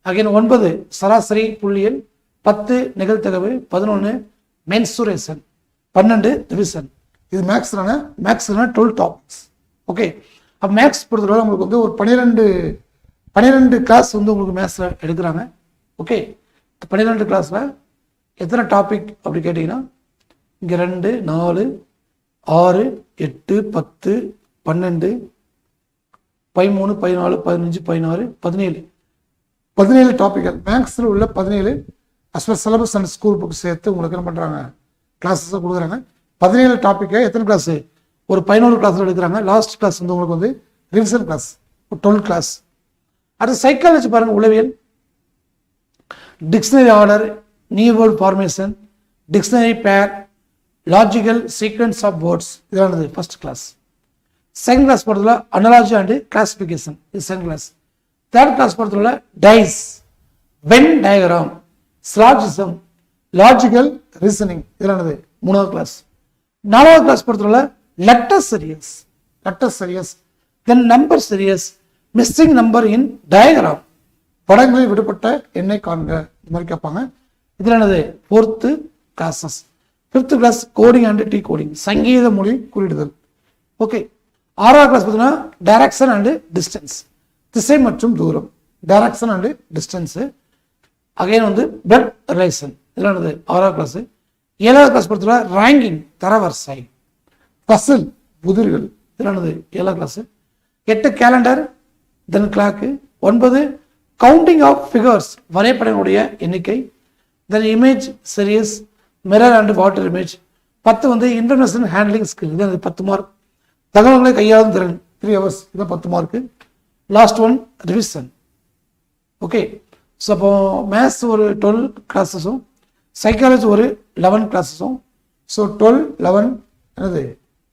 அகைன் 9 சராசரி புள்ளியல், 10 நிகழ்தகவு, 11 மென்சுரேஷன், 12 டிவிஷன். இது மேக்ஸ்னால 12 டாபிக்ஸ். ஓகே, அப்போ மேக்ஸ் பொறுத்தவரை உங்களுக்கு வந்து ஒரு 12 கிளாஸ் வந்து உங்களுக்கு மேத்ஸில் எடுக்கிறாங்க. ஓகே, 12 கிளாஸில் எத்தனை டாபிக் அப்படி கேட்டிங்கன்னா இங்கே 2 4 6 8 10 12 13 14 15 16 17 டாபிக்கள் மேக்ஸில் உள்ள 17 as well syllabus and school book சேர்த்து உங்களுக்கு என்ன பண்ணுறாங்க கிளாஸஸை கொடுக்குறாங்க. 17 டாப்பிக்கை எத்தனை கிளாஸு ஒரு 11 கிளாஸில் எடுக்கிறாங்க. லாஸ்ட் கிளாஸ் வந்து உங்களுக்கு வந்து ரிவிஷன் கிளாஸ் 12 கிளாஸ். அடுத்து சைக்காலஜி பாருங்கள், உளவியல், dictionary order, new word formation, dictionary pair, logical sequence of words, இதானது ஃபர்ஸ்ட் கிளாஸ். செகண்ட் கிளாஸ் பொறுத்தவரை அனாலஜி அண்ட் கிளாசிஃபிகேஷன், இது செகண்ட் கிளாஸ். தேர்ட் கிளாஸ் பொறுத்தவரை dice, Venn diagram, syllogism, logical reasoning, இதானது மூணாவது கிளாஸ். நாலாவது கிளாஸ் பொறுத்தவரை letter series, then number series, missing number in diagram, படங்களில் விடுபட்ட எண்ணை காண்க, இந்த மாதிரி கேட்பாங்க. இதில் என்னது fourth classes. Fifth class coding and decoding, சங்கீத மொழி குறியிடுதல். ஓகே. ஆறாவது கிளாஸ் பார்த்தீங்கன்னா டைரக்ஷன் அண்ட் டிஸ்டன்ஸ், திசை மற்றும் தூரம், டைரக்ஷன் அண்ட் டிஸ்டன்ஸு. அகைன் வந்து பிளட் ரிலேஷன், இதெல்லாம் என்னது ஆறாவது கிளாஸு. ஏழாவது கிளாஸ் பொறுத்தவரை ரேங்கிங், தரவரிசை, பசில், புதிர்கள், இதெல்லாம் என்னது ஏழாவது class. 8 calendar, then clock. 9 counting of figures, வரைபடங்களுடைய எண்ணிக்கை, then image series, mirror and water image. 10 வந்து இன்ஃபர்மேஷன் ஹேண்ட்லிங் ஸ்கில், இது 10 மார்க். தகவல்களை கையாளும் திறன் 3 hours, இது 10 mark. Last one revision. Okay. So அப்போ மேத்ஸ் ஒரு 12 கிளாஸஸும், சைக்காலஜி ஒரு 11 கிளாஸஸும். ஸோ 12 11 என்னது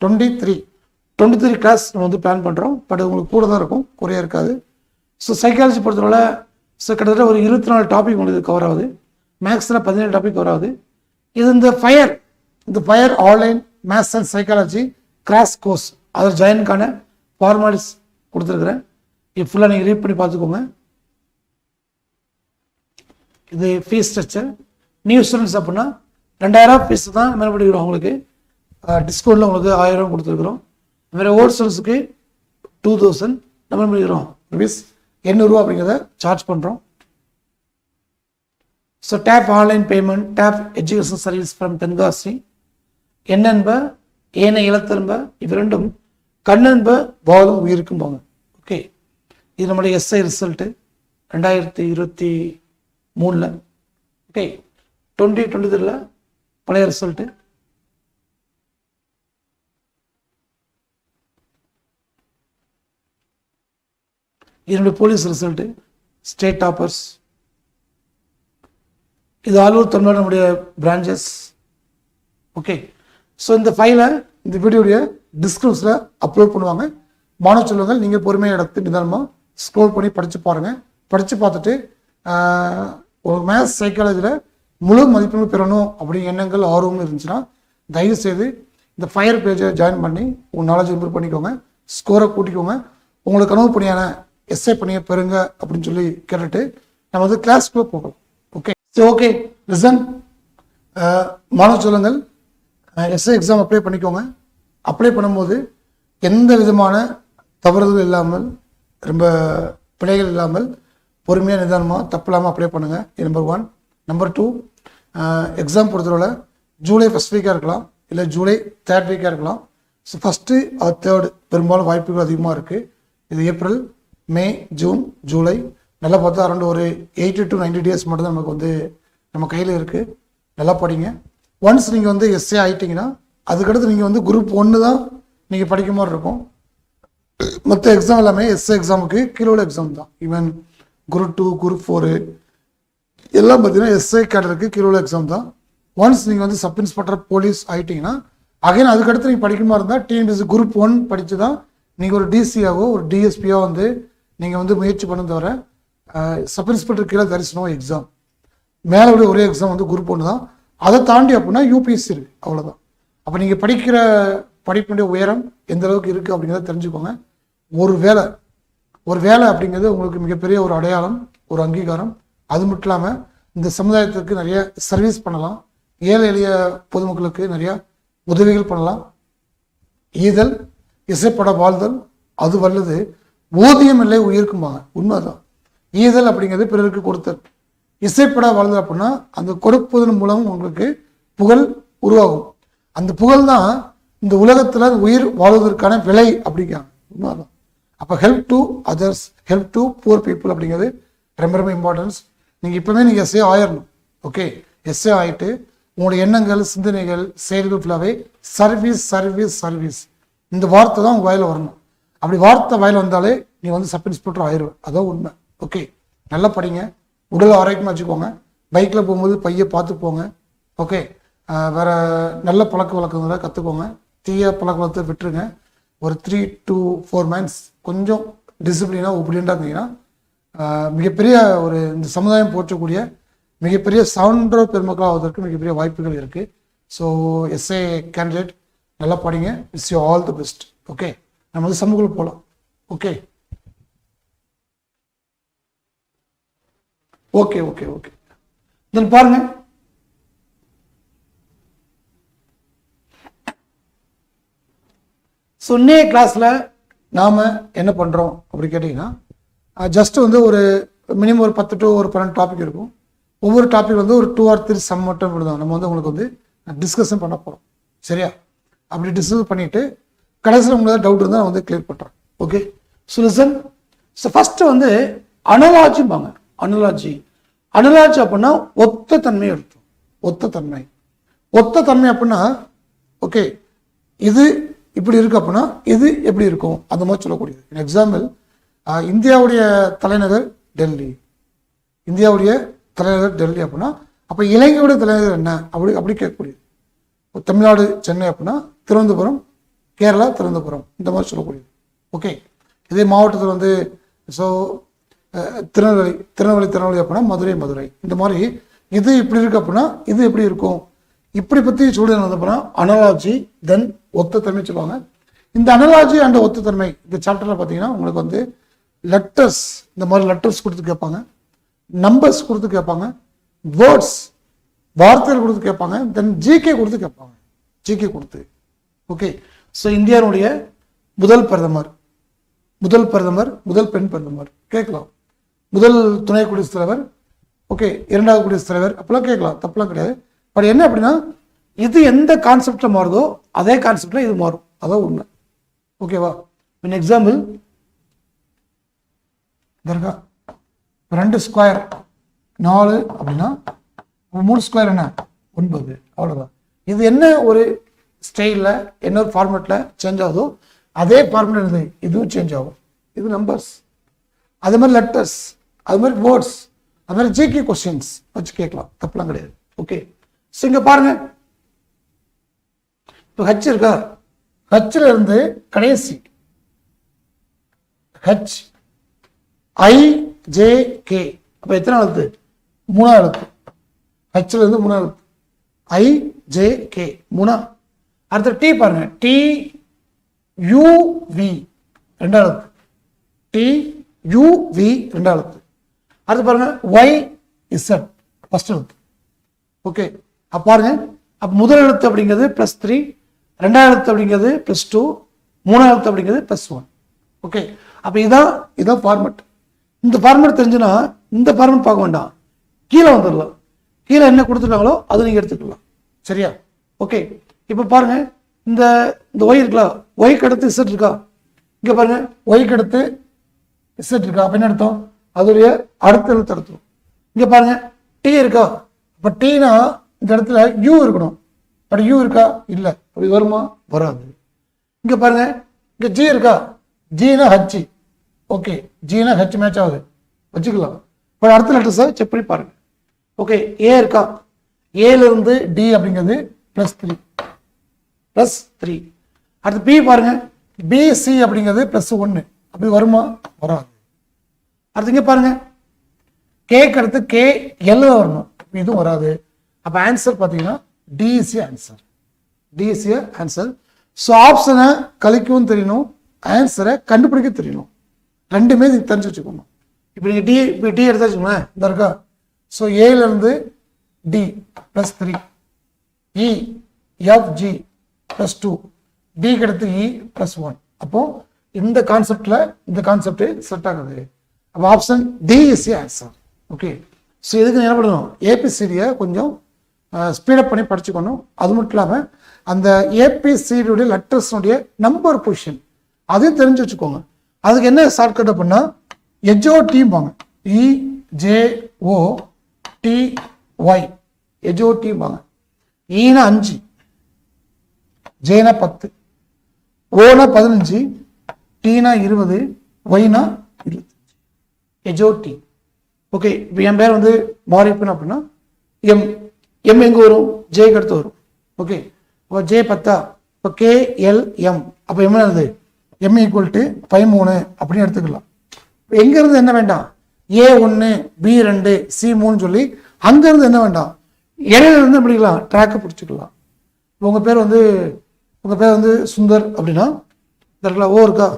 23 கிளாஸ் நம்ம வந்து பிளான் பண்ணுறோம். பட் உங்களுக்கு கூட தான் இருக்கும், குறையாக இருக்காது. ஸோ சைக்காலஜி பொறுத்தவரை ஸோ கிட்டத்தட்ட ஒரு 24 டாபிக் உங்களுக்கு கவர் ஆகுது. மேக்ஸில் 17 டாபிக் கவர் ஆகுது. இது இந்த fire online maths and psychology crash course, அதில் ஜாயின்கான ஃபார்மாலிட்டிஸ் கொடுத்துருக்குறேன். இது ஃபுல்லாக நீங்கள் ரீட் பண்ணி பார்த்துக்கோங்க. இது ஃபீஸ் ஸ்ட்ரக்சர். நியூ ஸ்டூடெண்ட்ஸ் அப்படின்னா 2000 ஃபீஸ் தான் மேலே படிக்கிறோம். அவங்களுக்கு டிஸ்கவுண்ட்டில் உங்களுக்கு 1000 கொடுத்துருக்குறோம். வேறு ஓல்ட் ஸ்டூடெண்ட்ஸுக்கு 2000 நம்ம படிக்கிறோம் ருபீஸ் 800 அப்படிங்கிறத சார்ஜ் பண்ணுறோம். So tap online payment, tap education service from Tenkasi. என்னென்ப ஏனை இழத்தென்ப இவ் ரெண்டும் கண்ணென்ப வாழும் உயிருக்கும் போங்க. ஓகே. இது நம்மளுடைய எஸ்ஐ ரிசல்ட்டு 2023. ஓகே. 2023 பழைய ரிசல்ட்டு. இதனுடைய போலீஸ் ரிசல்ட்டு, ஸ்டேட் டாப்பர்ஸ். இது ஆல் ஓவர் தமிழ்நாடு நம்முடைய பிரான்ச்சஸ். ஓகே. ஸோ இந்த ஃபைலை இந்த வீடியோடைய டிஸ்கிரிப்ஷனில் அப்லோட் பண்ணுவாங்க. மாணவ செல்வங்கள் நீங்கள் பொறுமையாக எடுத்து நிதானமாக ஸ்க்ரோல் பண்ணி படித்து பாருங்கள். படித்து பார்த்துட்டு ஒரு மேத்ஸ் சைக்காலஜியில் முழு மதிப்பெண்கள் பெறணும் அப்படிங்கிற எண்ணங்கள் ஆர்வம் இருந்துச்சுன்னா தயவுசெய்து இந்த ஃபயர் பேஜை ஜாயின் பண்ணி உங்கள் நாலேஜ் இம்ப்ரூவ் பண்ணிக்கோங்க, ஸ்கோரை கூட்டிக்கோங்க. உங்களுக்கு கனவு பணியான எஸ்ஐ பணியை பெறுங்க அப்படின்னு சொல்லி கேட்டுட்டு நம்ம வந்து கிளாஸ்க்குள்ளே போகலாம். ஓகே. ஸோ ஓகே லிசன், மாணவ செல்வங்கள் எஸ்ஐ எக்ஸாம் அப்ளை பண்ணிக்கோங்க. அப்ளை பண்ணும்போது எந்த விதமான தவறுதல் இல்லாமல், ரொம்ப பிழைகள் இல்லாமல், பொறுமையாக நிதானமாக தப்பு இல்லாமல் அப்ளை பண்ணுங்கள். நம்பர் 1. நம்பர் 2, எக்ஸாம் பொறுத்தவரை ஜூலை ஃபஸ்ட் வீக்காக இருக்கலாம், இல்லை ஜூலை 3rd வீக்காக இருக்கலாம். ஸோ ஃபஸ்ட்டு ஆர் 3rd பெரும்பாலும் வாய்ப்புகள் அதிகமாக இருக்குது. இது ஏப்ரல், மே, ஜூன், ஜூலை, நல்லா பார்த்தா அரௌண்ட் ஒரு 80 to 90 days மட்டும்தான் நமக்கு வந்து நம்ம கையில் இருக்குது. நல்லா படிங்க. ஒன்ஸ் நீங்கள் வந்து எஸ்ஏ ஆகிட்டிங்கன்னா அதுக்கடுத்து நீங்கள் வந்து குரூப் 1 தான் நீங்கள் படிக்க மாதிரி இருக்கும். மற்ற எக்ஸாம் எல்லாமே எஸ்ஏ எக்ஸாமுக்கு கீழே உள்ள எக்ஸாம் தான். ஈவன் குரூப் 2, குரூப் 4 எல்லாம் பார்த்தீங்கன்னா எஸ்ஐ கேடருக்கு கீழே உள்ள எக்ஸாம் தான். ஒன்ஸ் நீங்கள் வந்து சப் இன்ஸ்பெக்டர் போலீஸ் ஆகிட்டிங்கன்னா அகைன் அதுக்கடுத்து நீங்கள் படிக்க மாதிரி இருந்தால் டிஎன்பிஎஸ்சி குரூப் 1 படித்து தான் நீங்கள் ஒரு டிசியாவோ ஒரு டிஎஸ்பியோ வந்து நீங்கள் வந்து முயற்சி பண்ண தவிர சப் இன்ஸ்பெக்டர் கீழே தரிசனம் எக்ஸாம் மேலே உள்ள ஒரே எக்ஸாம் வந்து குரூப் 1 தான். அதை தாண்டி அப்படின்னா யூபிஎஸ்சி இருக்குது, அவ்வளோதான். அப்போ நீங்கள் படிக்கிற படிப்பினுடைய உயரம் எந்த அளவுக்கு இருக்குது அப்படிங்கிறத தெரிஞ்சுக்கோங்க. ஒரு வேலை அப்படிங்கிறது உங்களுக்கு மிகப்பெரிய ஒரு அடையாளம், ஒரு அங்கீகாரம். அது மட்டும் இல்லாமல் இந்த சமுதாயத்துக்கு நிறைய சர்வீஸ் பண்ணலாம், ஏழை எளிய பொதுமக்களுக்கு நிறையா உதவிகள் பண்ணலாம். ஈதல் இசைப்பட வாழ்தல் அது வல்லது, ஊதியம் இல்லை உயிருக்கும்பாங்க. உண்மைதான். ஈதல் அப்படிங்கிறது பிறருக்கு கொடுத்தல், இசைப்பட வாழ்ந்து அப்படின்னா அந்த கொடுப்பதன் மூலம் உங்களுக்கு புகழ் உருவாகும். அந்த புகழ் தான் இந்த உலகத்தில் உயிர் வாழ்வதற்கான விலை அப்படிங்கிறாங்க. உண்மைதான். அப்போ help to others, help to poor people அப்படிங்கிறது ரொம்ப ரொம்ப இம்பார்ட்டன்ஸ். நீங்கள் இப்போவே நீங்கள் எஸ்ஏ ஆயிடணும். ஓகே, எஸ்ஏ ஆகிட்டு உங்களுடைய எண்ணங்கள், சிந்தனைகள், செயல்கள் ஃபுல்லாகவே சர்வீஸ் சர்வீஸ் சர்வீஸ் இந்த வார்த்தை தான் உங்கள் வாயில் வரணும். அப்படி வார்த்தை வாயில் வந்தாலே நீ வந்து சப் இன்ஸ்பெக்டர் ஆயிடுவேன். அதான் உண்மை. ஓகே, நல்லா படிங்க, உடல் ஆரோக்கியமாக வச்சுக்கோங்க, பைக்கில் போகும்போது பையை பார்த்து போங்க. ஓகே, வேறு நல்ல பழக்க வழக்கங்களை கற்றுக்கோங்க, தீய பழக்க வழக்கத்தை விட்டுருங்க. ஒரு 3 to 4 months கொஞ்சம் டிசிப்ளினாக ஒப்பீனியண்டாக இருந்தீங்கன்னா மிகப்பெரிய ஒரு இந்த சமுதாயம் போற்றக்கூடிய மிகப்பெரிய சான்ற பெருமக்களாக ஆவதற்கு மிகப்பெரிய வாய்ப்புகள் இருக்குது. ஸோ எஸ்ஏ கேண்டிடேட் நல்லா படிங்க. It's you all the best. Okay, நம்ம வந்து சமூகத்தில் போகலாம். Okay okay okay okay then பாருங்க, ஸோ இன்னைய கிளாஸில் நாம் என்ன பண்ணுறோம் அப்படி கேட்டிங்கன்னா, ஜஸ்ட் வந்து ஒரு மினிமம் ஒரு 10 to 12 டாபிக் இருக்கும். ஒவ்வொரு டாபிக் வந்து ஒரு 2 or 3 சம் மட்டும் தான் நம்ம வந்து உங்களுக்கு வந்து டிஸ்கஷன் பண்ண போகிறோம். சரியா? அப்படி டிஸ்கஸ் பண்ணிவிட்டு கடைசியில் உங்களுக்கு டவுட் இருந்தால் நான் வந்து கிளியர் பண்ணுறேன். Okay, so listen. So first வந்து அனலாஜிம்பாங்க. அனலாஜி அப்படின்னா ஒத்த தன்மை எடுத்தோம். ஒத்த தன்மை அப்படின்னா ஓகே, இது இப்படி இருக்கு அப்படின்னா இது எப்படி இருக்கும் அந்த மாதிரி சொல்லக்கூடியது. எக்ஸாம்பிள், இந்தியாவுடைய தலைநகர் டெல்லி. அப்படின்னா அப்போ இலங்கையோட தலைநகர் என்ன அப்படி கேட்கக்கூடியது. தமிழ்நாடு சென்னை அப்படின்னா திருவனந்தபுரம், கேரளா திருவனந்தபுரம் இந்த மாதிரி சொல்லக்கூடியது. ஓகே, இதே மாவட்டத்தில் வந்து ஸோ திருநெல்வேலி அப்படின்னா மதுரை இந்த மாதிரி இது இப்படி இருக்கு அப்படின்னா இது எப்படி இருக்கும் இப்படி பற்றி சொல்லுறது அப்படின்னா அனலாஜி, தென் ஒத்த தன்மை சொல்லுவாங்க. இந்த அனலாஜி அண்ட் ஒத்த தன்மை இந்த சாப்டரில் பார்த்தீங்கன்னா உங்களுக்கு வந்து லெட்டர்ஸ், இந்த மாதிரி லெட்டர்ஸ் கொடுத்து கேட்பாங்க, நம்பர்ஸ் கொடுத்து கேட்பாங்க, வேர்ட்ஸ் வார்த்தைகள் கொடுத்து கேட்பாங்க, தென் ஜிகே கொடுத்து கேட்பாங்க. ஓகே, ஸோ இந்தியாவுடைய முதல் பிரதமர், முதல் பெண் பிரதமர் கேட்கலாம், முதல் துணை குடியரசுத் தலைவர், ஓகே, இரண்டாவது குடியரசுத் தலைவர் அப்பெல்லாம் கேட்கலாம், தப்பெல்லாம் கிடையாது. பட் என்ன அப்படின்னா இது எந்த கான்செப்டில் மாறுதோ அதே கான்செப்டில் இது மாறும். அதான் உண்மை. ஓகேவா? மீன் எக்ஸாம்பிள், தர்கா 2 ஸ்கொயர் 4 அப்படின்னா 3 ஸ்கொயர் என்ன 9, அவ்வளோதான். இது என்ன ஒரு ஸ்டைலில் என்ன ஒரு ஃபார்மேட்டில் சேஞ்ச் ஆகுதோ அதே ஃபார்மேட் இருக்குது, இதுவும் சேஞ்ச் ஆகும். இது நம்பர்ஸ், அது மாதிரி லெட்டர்ஸ், அது மாதிரி வேர்ட்ஸ், அது மாதிரி ஜிகே கொஸ்டின்ஸ் வச்சு கேட்கலாம், தப்பெல்லாம் கிடையாது. ஓகே, ஸோ இங்கே பாருங்க, இப்போ ஹச் இருக்கா, ஹச்சில் இருந்து கடைசி ஹச் IJK அப்போ எத்தனை எழுத்து? 3 எழுத்து. ஹச்சில் இருந்து 3 எழுத்து, IJK 3. அடுத்த டி பாருங்க, TUV 2 எழுத்து, TUV 2 எழுத்து. அடுத்து பாருங்க YZ ஃபர்ஸ்ட் எழுத்து. ஓகே, அப்போ பாருங்க, அப்போ முதல் எழுத்து அப்படிங்கிறது +3, 2ஆவது எழுத்து அப்படிங்கிறது +2, 3ஆவது எழுத்து அப்படிங்கிறது +1. ஓகே, அப்போ இதான் ஃபார்மெட். இந்த ஃபார்மெட் தெரிஞ்சுன்னா இந்த ஃபார்மெட் பார்க்க வேண்டாம், கீழே வந்துடலாம். கீழே என்ன கொடுத்துருக்காங்களோ அதை நீங்கள் எடுத்துக்கலாம். சரியா? ஓகே, இப்போ பாருங்க, இந்த ஒய் இருக்கலாம், ஒய்க்கு அடுத்து இசட் இருக்கா, இங்கே பாருங்க ஒய்க்கு அடுத்து இசட் இருக்கா, அப்போ என்ன அர்த்தம்? அதோடைய அடுத்த எழுத்து எடுத்துரும். இங்கே பாருங்க டி இருக்கா, இப்போ டீனா இந்த இடத்துல யூ இருக்கணும், பட் யூ இருக்கா? இல்லை. அப்படி வருமா? வராது. இங்கே பாருங்க, இங்கே ஜி இருக்கா, ஜினா ஹச். ஓகே, ஜினா ஹச் மேட்ச் ஆகுது, வச்சுக்கலாம். பட் அடுத்த லெட்டர்ஸை செக் பண்ணி பாருங்க. ஓகே, ஏ இருக்கா, ஏலேருந்து டி அப்படிங்கிறது +3. அடுத்து பி பாருங்க, பிசி அப்படிங்கிறது +1. அப்படி வருமா? வராது. அடுத்து இங்கே பாருங்க, கேக்கு அடுத்து கே எல் வரணும், இதுவும் வராது. அப்போ ஆன்சர் பார்த்தீங்கன்னா டிசி ஆன்சர். ஸோ ஆப்ஷனை கழிக்கவும் தெரியணும், ஆன்சரை கண்டுபிடிக்க தெரியணும், ரெண்டுமே நீங்கள் தெரிஞ்சு வச்சுக்கணும். இப்போ நீங்கள் டி எடுத்தா வச்சுக்கோங்களேன், இந்த இருக்கா. ஸோ ஏலேருந்து டி +3, EFG +2, டிக்கு அடுத்து E +1. அப்போ இந்த கான்செப்ட் செட் ஆகுது. அப்போ option D is the answer. Okay, so இதுக்கு என்ன பண்ணணும், ஏபிசிடியை கொஞ்சம் ஸ்பீடப் பண்ணி படிச்சுக்கணும். அது மட்டும் இல்லாமல் அந்த ஏபிசிடியுடைய லெட்டர்ஸ்னுடைய நம்பர் பொசிஷன் அதையும் தெரிஞ்சு வச்சுக்கோங்க. அதுக்கு என்ன ஷார்ட்கட் அப்படின்னா எஜோடிம்பாங்க, EJOTY, எஜோடிம்பாங்க. ஈனா 5, ஜேனா 10, ஓனா 15, டீனா 20, ஒய்னா 25, எஜோடி. ஓகே, இப்போ என் பேர் வந்து மாறிப்பேன் அப்படின்னா எம் எங்கே வரும், ஜேக்கு அடுத்து வரும். ஓகே, இப்போ ஜே 10, இப்போ KLM, அப்போ எம் என்னது, M = 13 அப்படின்னு எடுத்துக்கலாம். எங்கேருந்து என்ன வேண்டாம், A1 B2 C3 சொல்லி அங்கேருந்து என்ன வேண்டாம், இடையில இருந்து படிக்கலாம், ட்ராக்கை பிடிச்சிக்கலாம். உங்கள் பேர் வந்து சுந்தர் அப்படின்னா ஓ இருக்கா,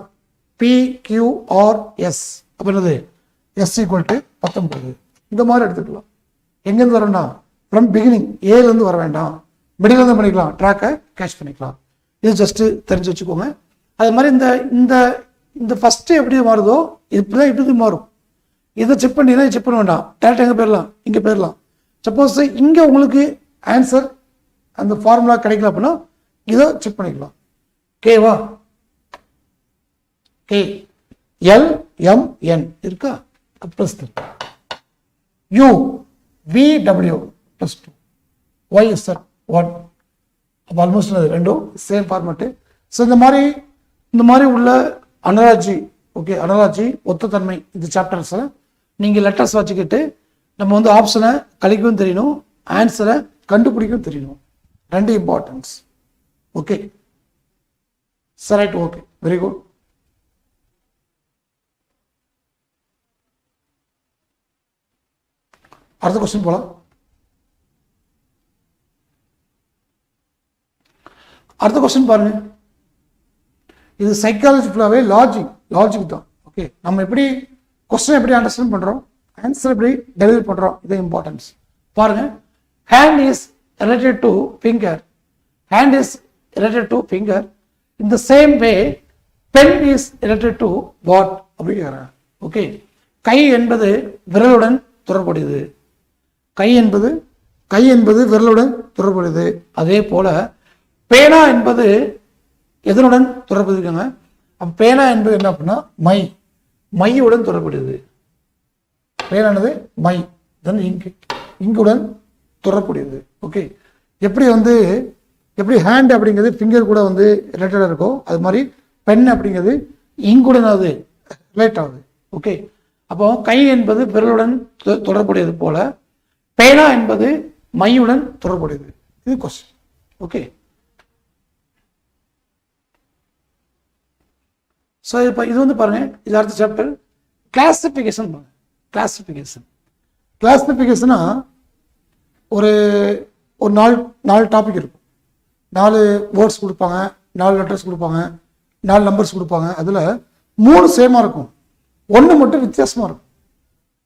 PQRS அப்படின்னது S = 19, இந்த மாதிரி எடுத்துக்கலாம். எங்கேருந்து வரேன்னா ஃப்ரம் பிகினிங் ஏலேருந்து வர வேண்டாம், மிடிலேருந்து பண்ணிக்கலாம், ட்ராக்கை கேட்ச் பண்ணிக்கலாம். இது ஜஸ்ட்டு தெரிஞ்சு வச்சுக்கோங்க. அது மாதிரி இந்த இந்த இந்த ஃபஸ்ட்டு எப்படி மாறுதோ இப்படி மாறும். இதை செக் பண்ணினா செக் பண்ண வேண்டாம், டேரக்டாக எங்கே போயிடலாம், இங்கே போயிடலாம். சப்போஸ் இங்கே உங்களுக்கு ஆன்சர் அந்த ஃபார்முலா கிடைக்கல அப்படின்னா இதை செக் பண்ணிக்கலாம். கேவா, KLMN இருக்கா, +3, UVW +2, YZ1. அப்போ ஆல்மோஸ்ட் ரெண்டும் சேம் ஃபார்மேட்டு. ஸோ இந்த மாதிரி உள்ள அனலாஜி, ஓகே, அனலாஜி ஒத்த தன்மை, இந்த சாப்டர்ஸில் நீங்கள் லெட்டர்ஸ் வச்சுக்கிட்டு நம்ம வந்து ஆப்ஷனை கழிக்கவும் தெரியணும், ஆன்சரை கண்டுபிடிக்கவும் தெரியணும். ரெண்டு importance. Okay sir, right, okay, very good. அடுத்த கொஸ்டின் போலாம். அடுத்த கொஸ்டின் பாருங்க. இது சைக்காலஜி ஃபுல்லாகவே லாஜிக் தான். ஓகே, நம்ம எப்படி கொஸ்டின் எப்படி அண்டர்ஸ்டாண்ட் பண்ணுறோம், ஆன்சர் எப்படி டெலிவரி பண்ணுறோம், இது இம்பார்ட்டன்ஸ். பாருங்க, hand is related to finger, hand is related to finger, in the same way pen is related to what அப்படி கேட்குறேன். ஓகே, கை என்பது விரலுடன் தொடர்புடையது, கை என்பது விரலுடன் தொடர்புடையது. அதே போல பேனா என்பது எதனுடன் தொடர்பு இருக்காங்க, அப்போ பேனா என்பது என்ன அப்படின்னா மையுடன் தொடர்புடையது. பேனானது மை, தென் இங்குடன் தொடர்புடையது. ஓகே, எப்படி ஹேண்ட் அப்படிங்கிறது ஃபிங்கர் கூட வந்து ரிலேட்டடாக இருக்கோ, அது மாதிரி பென் அப்படிங்கிறது இங்குடன் அது ரிலேட் ஆகுது. ஓகே, அப்போ கை என்பது விரலுடன் தொடர்புடையது போல பேனா என்பது மையுடன் தொடர்புடையது. இது கொஸ்டின். ஓகே, ஸோ இப்போ இது வந்து பாருங்க, இது அடுத்த சாப்டர் கிளாசிஃபிகேஷன். கிளாசிஃபிகேஷனா ஒரு 4 டாபிக் இருக்கும், 4 வேர்ட்ஸ் கொடுப்பாங்க, 4 லெட்டர்ஸ் கொடுப்பாங்க, 4 நம்பர்ஸ் கொடுப்பாங்க. அதில் 3 சேமாக இருக்கும், 1 மட்டும் வித்தியாசமாக இருக்கும்.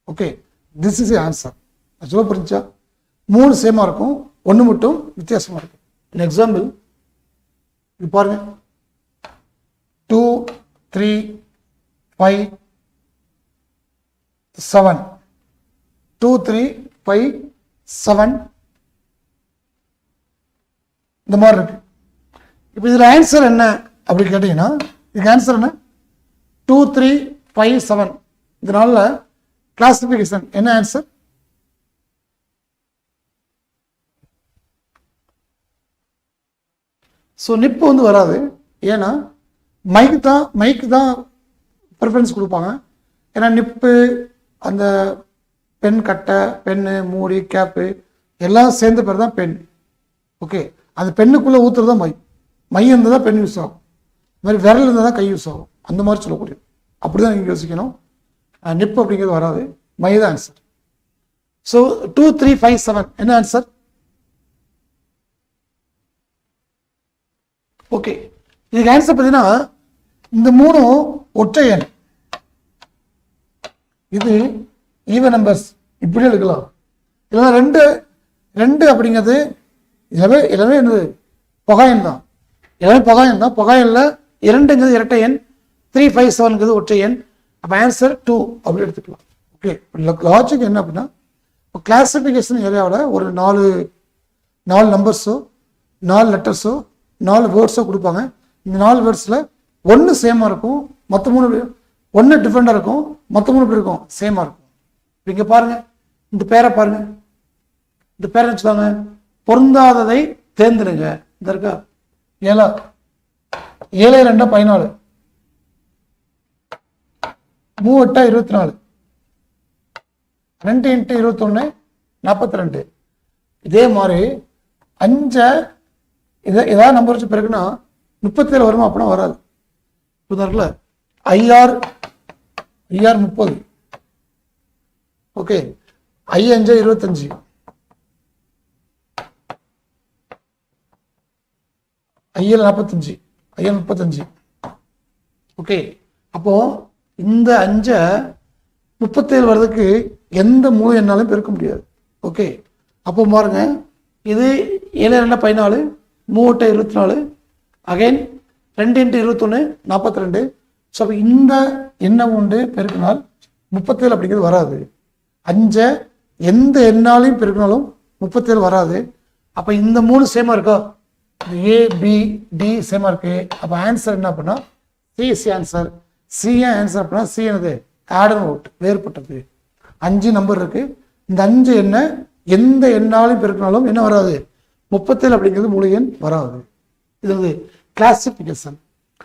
Okay, this is answer. சொல்ல புரிஞ்சா, 3 சேமாக இருக்கும், 1 மட்டும் வித்தியாசமாக இருக்கும். எக்ஸாம்பிள் இது பாருங்க, 2 3 5 7, 2 3 5 7 இந்த மாதிரி இருக்கு. இப்போ இதில் ஆன்சர் என்ன அப்படி கேட்டீங்கன்னா, இதுக்கு ஆன்சர் என்ன, 2 3 5 7. இதனால கிளாசிஃபிகேஷன் என்ன ஆன்சர், ஸோ நிப்பு வந்து வராது. ஏன்னா மைக்கு தான் ப்ரிஃபரன்ஸ் கொடுப்பாங்க. ஏன்னா நிப்பு, அந்த பென் கட்டை, பென்னு, மூடி, கேப்பு எல்லாம் சேர்ந்த பேர் தான் பென். ஓகே, அந்த பெண்ணுக்குள்ளே ஊற்றுறது தான் மை இருந்தால் தான் பென் யூஸ் ஆகும், இது மாதிரி விரல் இருந்தால் தான் கை யூஸ் ஆகும், அந்த மாதிரி சொல்லக்கூடியது. அப்படி தான் நீங்கள் யோசிக்கணும். நிப்பு அப்படிங்கிறது வராது, மை தான் ஆன்சர். ஸோ 2 3 5 7 என்ன ஆன்சர்? ஓகே, இதுக்கு ஆன்சர் பார்த்தீங்கன்னா இந்த 3 ஒற்றை எண், இது ஈவன் நம்பர்ஸ், இப்படி எடுக்கலாம். இல்லைன்னா 2 அப்படிங்கிறது எல்லாமே என்னது பகாயன் தான், எல்லாமே பகாயன் தான். பகாயனில் 2ங்கிறது இரட்டை எண், 3 5 7ங்கிறது ஒற்றை எண். அப்போ ஆன்சர் 2 அப்படி எடுத்துக்கலாம். ஓகே, லாஜிக் என்ன அப்படின்னா, இப்போ கிளாசிஃபிகேஷன் ஏரியாவில் ஒரு நாலு நம்பர்ஸோ 4 லெட்டர்ஸோ 4 வேர்ட்ஸோ கொடுப்பாங்க. இந்த 4 வேர்ட்ஸில் ஒன்று சேமாக இருக்கும், மற்ற 3 ஒன்று டிஃப்ரெண்டாக இருக்கும், மற்ற 3 எப்படி இருக்கும், சேமாக இருக்கும். இப்போ இங்கே பாருங்கள், இந்த பேரை பாருங்கள், இந்த பேரை வச்சுக்காங்க, பொருந்தாததை தேர்ந்தெடுங்க. இந்த இருக்கா 7 7 2 14 3 8 24 2 × 21 42. இதே மாதிரி 5 ஏதாவது நம்பர் வச்சு பிறகுன்னா 37 வருமா? அப்படின்னா வராது. இருக்குல்ல, IR 30, okay, I5 25, IL 45, IL 35, okay. அப்போ இந்த 5 37 வர்றதுக்கு எந்த முழு எண்ணாலும் பெருக்க முடியாது. ஓகே, அப்போ பாருங்க, இது 7 2 14, 3 8 24, அகைன் 2 × 21 42. ஸோ அப்போ இந்த எண்ணம் உண்டு பெருக்கினால் 37 அப்படிங்கிறது வராது. 5 எந்த எண்ணாலையும் பெருக்கினாலும் 37 வராது. அப்போ இந்த 3 சேமாக இருக்கா, A B D சேமாக இருக்கு. அப்போ ஆன்சர் என்ன அப்படின்னா C is answer. C answer அப்படின்னா C என்னது, ஆட் அண்ட் அவுட், வேறுபட்டது. 5 நம்பர் இருக்கு. இந்த 5 என்ன எந்த எண்ணாலையும் பெருக்கினாலும் என்ன வராது, 37 அப்படிங்கிறது முழு எண் வராது. இது வந்து கிளாசிஃபிகேஷன்.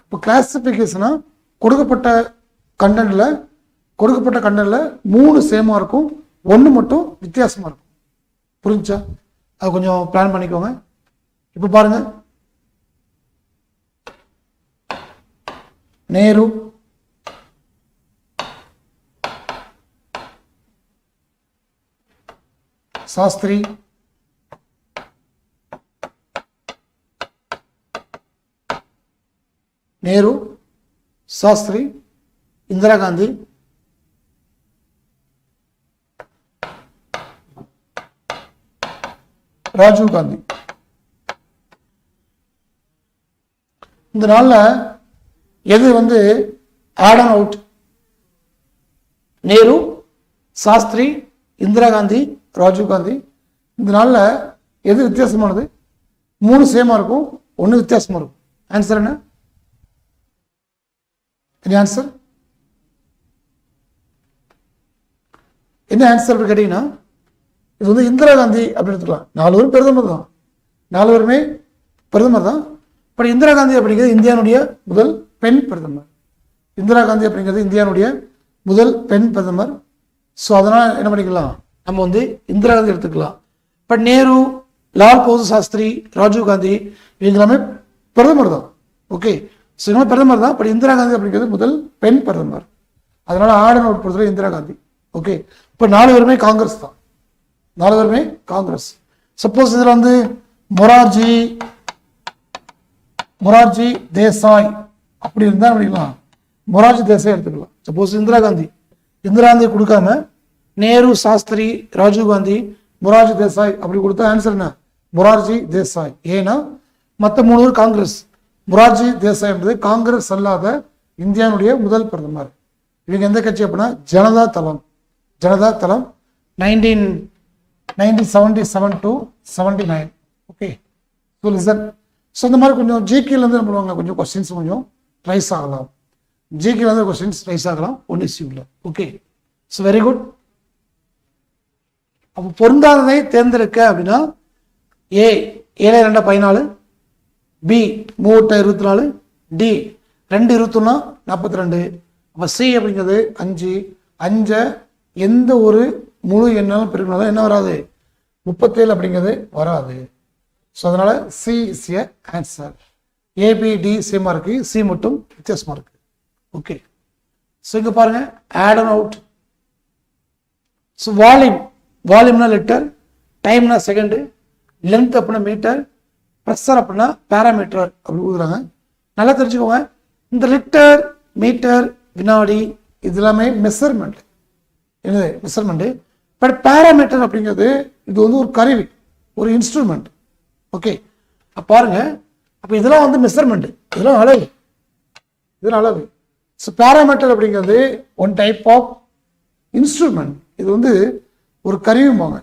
இப்போ கிளாசிஃபிகேஷனா கொடுக்கப்பட்ட கண்டென்ட்ல 3 சேமாக இருக்கும், 1 மட்டும் வித்தியாசமாக இருக்கும். புரிஞ்சா? அது கொஞ்சம் பிளான் பண்ணிக்கோங்க. இப்போ பாருங்க, நேரு, சாஸ்திரி, நேரு, சாஸ்திரி, இந்திரா காந்தி, ராஜீவ் காந்தி. இந்த நாளில் எது வந்து odd and out? Nehru, Shastri, Indira Gandhi, Rajiv Gandhi. இந்த நாளில் எது வித்தியாசமானது? 3 சேமாக இருக்கும், 1 வித்தியாசமாக இருக்கும். ஆன்சர் என்ன? ஆன்சர் என்ன? ஆன்சர் அப்படி கேட்டீங்கன்னா, இது வந்து இந்திரா காந்தி அப்படின்னு எடுத்துக்கலாம். 4 பேரும் பிரதமர் தான், 4 பேருமே பிரதமர் தான். பட் இந்திரா காந்தி அப்படிங்கிறது இந்தியாவுடைய முதல் பெண் பிரதமர். இந்திரா காந்தி அப்படிங்கிறது இந்தியாவுடைய முதல் பெண் பிரதமர். ஸோ அதனால் என்ன பண்ணிக்கலாம், நம்ம வந்து இந்திரா காந்தி எடுத்துக்கலாம். பட் நேரு, லால் பகதூர் சாஸ்திரி, ராஜீவ் காந்தி இவங்க எல்லாமே பிரதமர் தான். ஓகே, ஸோ இவங்க பிரதமர் தான். பட் இந்திரா காந்தி அப்படிங்கிறது முதல் பெண் பிரதமர். அதனால ஆடன் அவுட் பொறுத்தவரை இந்திரா காந்தி. ஓகே, இப்போ 4 பேருமே காங்கிரஸ் தான், 4 பேருமே காங்கிரஸ். சப்போஸ் இதில் வந்து மொரார்ஜி தேசாய் அப்படி இருந்தால் பண்ணிக்கலாம், மொரார்ஜி தேசாய் எடுத்துக்கலாம். சப்போஸ் இந்திரா காந்தி கொடுக்காம நேரு, சாஸ்திரி, ராஜீவ் காந்தி, மொரார்ஜி தேசாய் அப்படி கொடுத்தா ஆன்சர் என்ன? மொரார்ஜி தேசாய். ஏன்னா மற்ற 3 பேர் காங்கிரஸ். மொரார்ஜி தேசாய் என்பது காங்கிரஸ் அல்லாத இந்தியாவுடைய முதல் பிரதமர். இவங்க எந்த கட்சி அப்படின்னா ஜனதா தளம். 1977 to 79. Okay, so listen. So இந்த மாதிரி கொஞ்சம் ஜிகேலேருந்து என்ன பண்ணுவாங்க, கொஞ்சம் கொஸ்டின்ஸ் கொஞ்சம் ரைஸ் ஆகலாம். ஜிகேலேருந்து கொஸ்டின்ஸ் ரைஸ் ஆகலாம், ஒன்றும் இஷ்யூ இல்லை. Okay, so very good. அப்போ பொருந்தாததை தேர்ந்தெடுக்க அப்படின்னா A 7 2 14, B 3 8 24, D 2 21 42. அப்போ C அப்படிங்கிறது 5. 5 எந்த ஒரு முழு எண்ணாலும் பெருக்கினாலும் என்ன வராது, 37 அப்படிங்கிறது வராது. ஸோ அதனால C is A answer. ABD சேமாக இருக்கு, C மட்டும் வித்தியாசமாக இருக்கு. ஓகே, ஸோ இங்கே பாருங்க, ஆட் அண்ட் அவுட். ஸோ வால்யூம்னா லிட்டர், டைம்னா செகண்டு, லென்த் அப்படின்னா மீட்டர், ப்ரெஷர் அப்படின்னா பேராமீட்டர் அப்படி கொடுக்குறாங்க. நல்லா தெரிஞ்சுக்கோங்க, இந்த லிட்டர், மீட்டர், வினாடி இது எல்லாமே மெஷர்மெண்ட். என்னது மெஷர்மெண்ட்டு. பட் பேராமீட்டர் அப்படிங்கிறது இது வந்து ஒரு கருவி, ஒரு இன்ஸ்ட்ருமெண்ட். ஓகே, பாருங்க, அப்போ இதெல்லாம் வந்து மெஷர்மெண்ட், இதெல்லாம் அளவு, இதெல்லாம் அளவு. ஸோ பேராமீட்டர் அப்படிங்கிறது ஒன் டைப் ஆஃப் இன்ஸ்ட்ருமெண்ட். இது வந்து ஒரு கருவிம்பாங்க.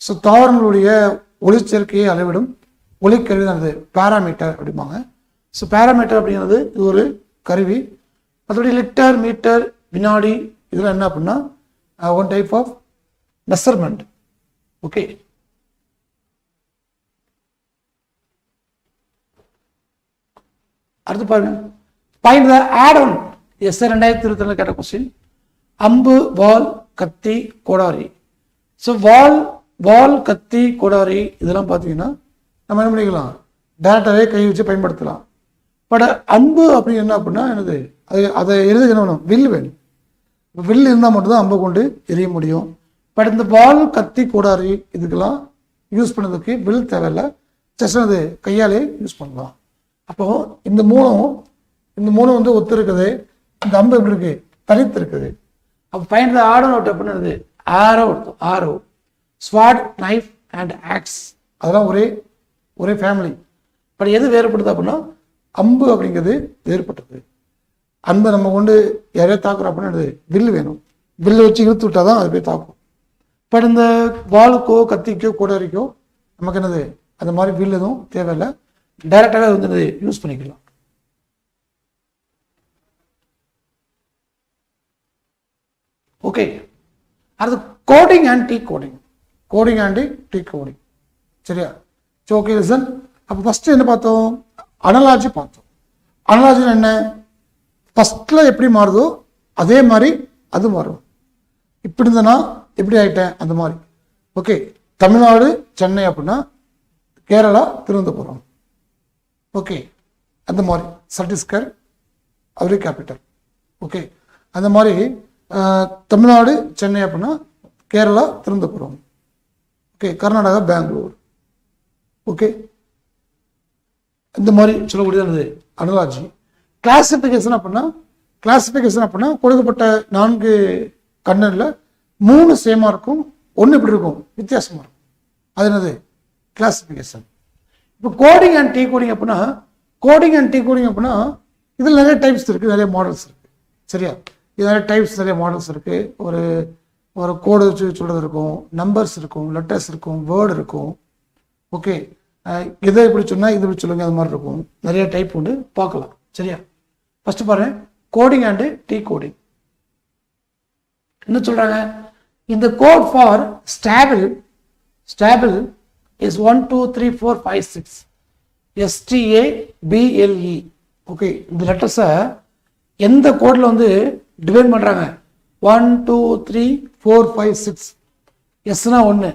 ஸோ தாவரங்களுடைய ஒளிச்சேர்க்கையை அளவிடும் ஒளிக்கருவி தான் அது பேராமீட்டர் அப்படிம்பாங்க. ஸோ பேராமீட்டர் அப்படிங்கிறது இது ஒரு கருவி. அதோடைய லிட்டர், மீட்டர், வினாடி இதெல்லாம் என்ன அப்படின்னா one type of measurement. Okay, அடுத்து பாருங்க, find the odd one. S 2022 கேட்ட கொஸ்டின். அம்பு, வால், கத்தி, கோடாரி. ஸோ வால், கத்தி, கோடாரி இதெல்லாம் பார்த்தீங்கன்னா நம்ம என்ன பண்ணிக்கலாம், டேரக்டாகவே கை வச்சு பயன்படுத்தலாம். பட் அம்பு அப்படின்னு என்ன அப்படின்னா என்னது, அதை எழுதுக்கு என்ன வேணும், வில் வேணும். வில் இருந்தால் மட்டும்தான் அம்பை கொண்டு எரிய முடியும். பட் இந்த வால், கத்தி, கோடாரி இதுக்கெல்லாம் யூஸ் பண்ணதுக்கு வில் தேவையில்லை, ஜஸ்ட் அது கையாலே யூஸ் பண்ணலாம். அப்போ இந்த மூணும் வந்து ஒத்து இருக்குது. இந்த அம்பு எப்படி இருக்கு, தனித்து இருக்குது. அப்போ ஃபைண்ட் த ஆர்டர் அவுட் அப்படின்றது ஆரோ, ஸ்வாட், நைஃப் அண்ட் ஆக்ஸ் அதெல்லாம் ஒரே ஃபேமிலி. பட் எது வேறுபடுது அப்படின்னா அம்பு அப்படிங்கிறது வேறுபட்டது. அன்பை நம்ம கொண்டு யாரையோ தாக்குறோம் அப்படின்னா வில்லு வேணும், வில்லு வச்சு இழுத்து விட்டா தான் அது போய் தாக்கும். பட் இந்த வாளுக்கோ, கத்திக்கோ, கோடாரிக்கோ நமக்கு என்னது அந்த மாதிரி வில் எதுவும் தேவையில்லை, டைரக்டாகவே வந்து யூஸ் பண்ணிக்கலாம். ஓகே, அடுத்து கோடிங் அண்ட் டீ கோடிங். சரியா? So okay listen. அப்போ ஃபஸ்ட்டு என்ன பார்த்தோம், அனலாஜி பார்த்தோம். அனலாஜி என்ன, ஃபஸ்ட்டில் எப்படி மாறுதோ அதே மாதிரி அது மாறும். இப்படி இருந்தேன்னா எப்படி ஆகிட்டேன் அந்த மாதிரி. ஓகே, தமிழ்நாடு சென்னை அப்படின்னா கேரளா திருவனந்தபுரம். ஓகே, அந்த மாதிரி சத்தீஸ்கர் அவரே கேபிட்டல். ஓகே, அந்த மாதிரி தமிழ்நாடு சென்னை அப்படின்னா கேரளா திருவனந்தபுரம். ஓகே, கர்நாடகா பெங்களூர். ஓகே, இந்த மாதிரி சொல்லக்கூடியது அனலாஜி. கிளாசிஃபிகேஷன் அப்படின்னா கொடுக்கப்பட்ட 4 கண்டனில் 3 சேமாக இருக்கும், 1 இப்படி இருக்கும், வித்தியாசமாக இருக்கும். அது என்னது கிளாசிஃபிகேஷன். இப்போ கோடிங் அண்ட் டீ கோடிங் அப்படின்னா இதில் நிறைய டைப்ஸ் இருக்குது, நிறைய மாடல்ஸ் இருக்குது. சரியா? இது நிறைய டைப்ஸ், நிறைய மாடல்ஸ் இருக்குது. ஒரு கோடு வச்சு சொல்கிறது இருக்கும், நம்பர்ஸ் இருக்கும், லெட்டர்ஸ் இருக்கும், வேர்டு இருக்கும். ஓகே, இதை இப்படி சொன்னால் இது இப்படி சொல்லுங்க, அது மாதிரி இருக்கும். நிறைய டைப் உண்டு, பார்க்கலாம். சரியா? ஃபர்ஸ்ட் பாருங்க, கோடிங் அண்டு டீ கோடிங் என்ன சொல்றாங்க. இந்த code for stable is 1 2 3 4 5 6 STABLE. Okay, இந்த லெட்டர்ஸை எந்த கோடில் வந்து டிவைட் பண்ணுறாங்க, 1 2 3 4 5 6. எஸ்னா 1,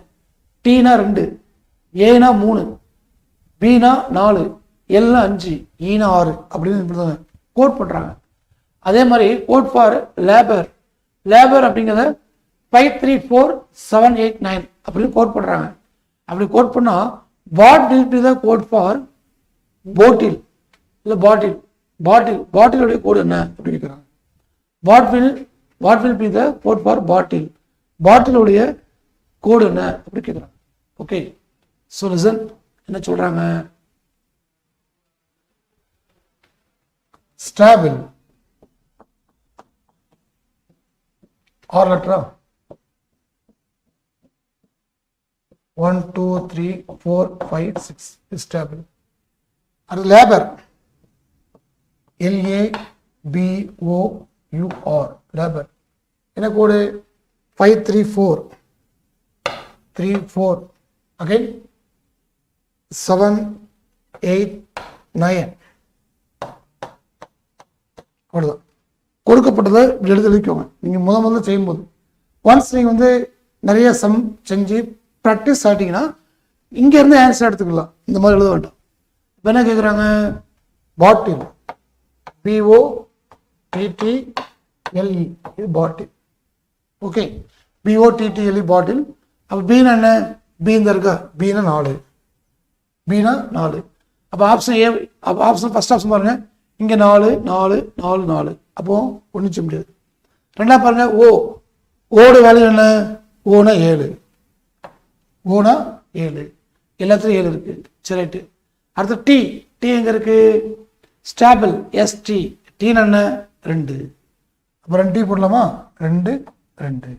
டீனா 2, ஏனா 3, பீனா 4, எல்னா 5, ஈனா 6 அப்படின்னு கோட் பண்ணுறாங்க. அதே மாதிரி கோட் ஃபார் லேபர் அப்படிங்கிறத 5 3 4 7 8 9 அப்படின்னு கோட் பண்ணுறாங்க. அப்படி கோட் பண்ணால் what will be the code for bottle இல்லை பாட்டிலுடைய கோடு என்ன அப்படின்னு கேட்குறாங்க. What will be the code for பாட்டிலுடைய கோடு என்ன அப்படி கேட்குறாங்க. ஓகே, ஸோ லிசன் என்ன சொல்றாங்க. ஸ்டாபிள் ஆர் லெட்டரா 1 2 3 4 5 6 ஸ்டாபிள். அது லேபர் LABOUR லேபர். என்ன கோடு 5 3 4 3 4 again 7 8 9 அவ்வளோதான். கொடுக்கப்பட்டதை எழுதிக்கோங்க. நீங்கள் முதல்ல செய்யும்போது ஒன்ஸ் நீங்கள் வந்து நிறைய சம் செஞ்சு ப்ராக்டிஸ் ஆகிட்டீங்கன்னா இங்கேருந்து ஆன்சர் எடுத்துக்கலாம். இந்த மாதிரி எழுத வேண்டாம். இப்போ என்ன கேட்குறாங்க, பாட்டில் BOTTLE இது பாட்டில். ஓகே, BOTTLE பாட்டில். அப்போ பீனா என்ன, பீன் இருக்கா, பீனா 4. அப்போ ஆப்ஷன் ஏ, அப்போ ஆப்ஷன் ஃபர்ஸ்ட் ஆப்ஷன் பாருங்க, இங்கே 4 4 4 4. அப்போ ஒன்றும் செய்ய முடியாது. ரெண்டாவது பாருங்க, ஓட வேல்யூ என்ன, ஓனா 7, எல்லாத்துலையும் 7 இருக்கு. சரி ரைட்டு. அடுத்து டி எங்க இருக்கு, ஸ்டாபிள் ST, டீன் என்ன 2. அப்போ 2 டீ போடலாமா, 2 2.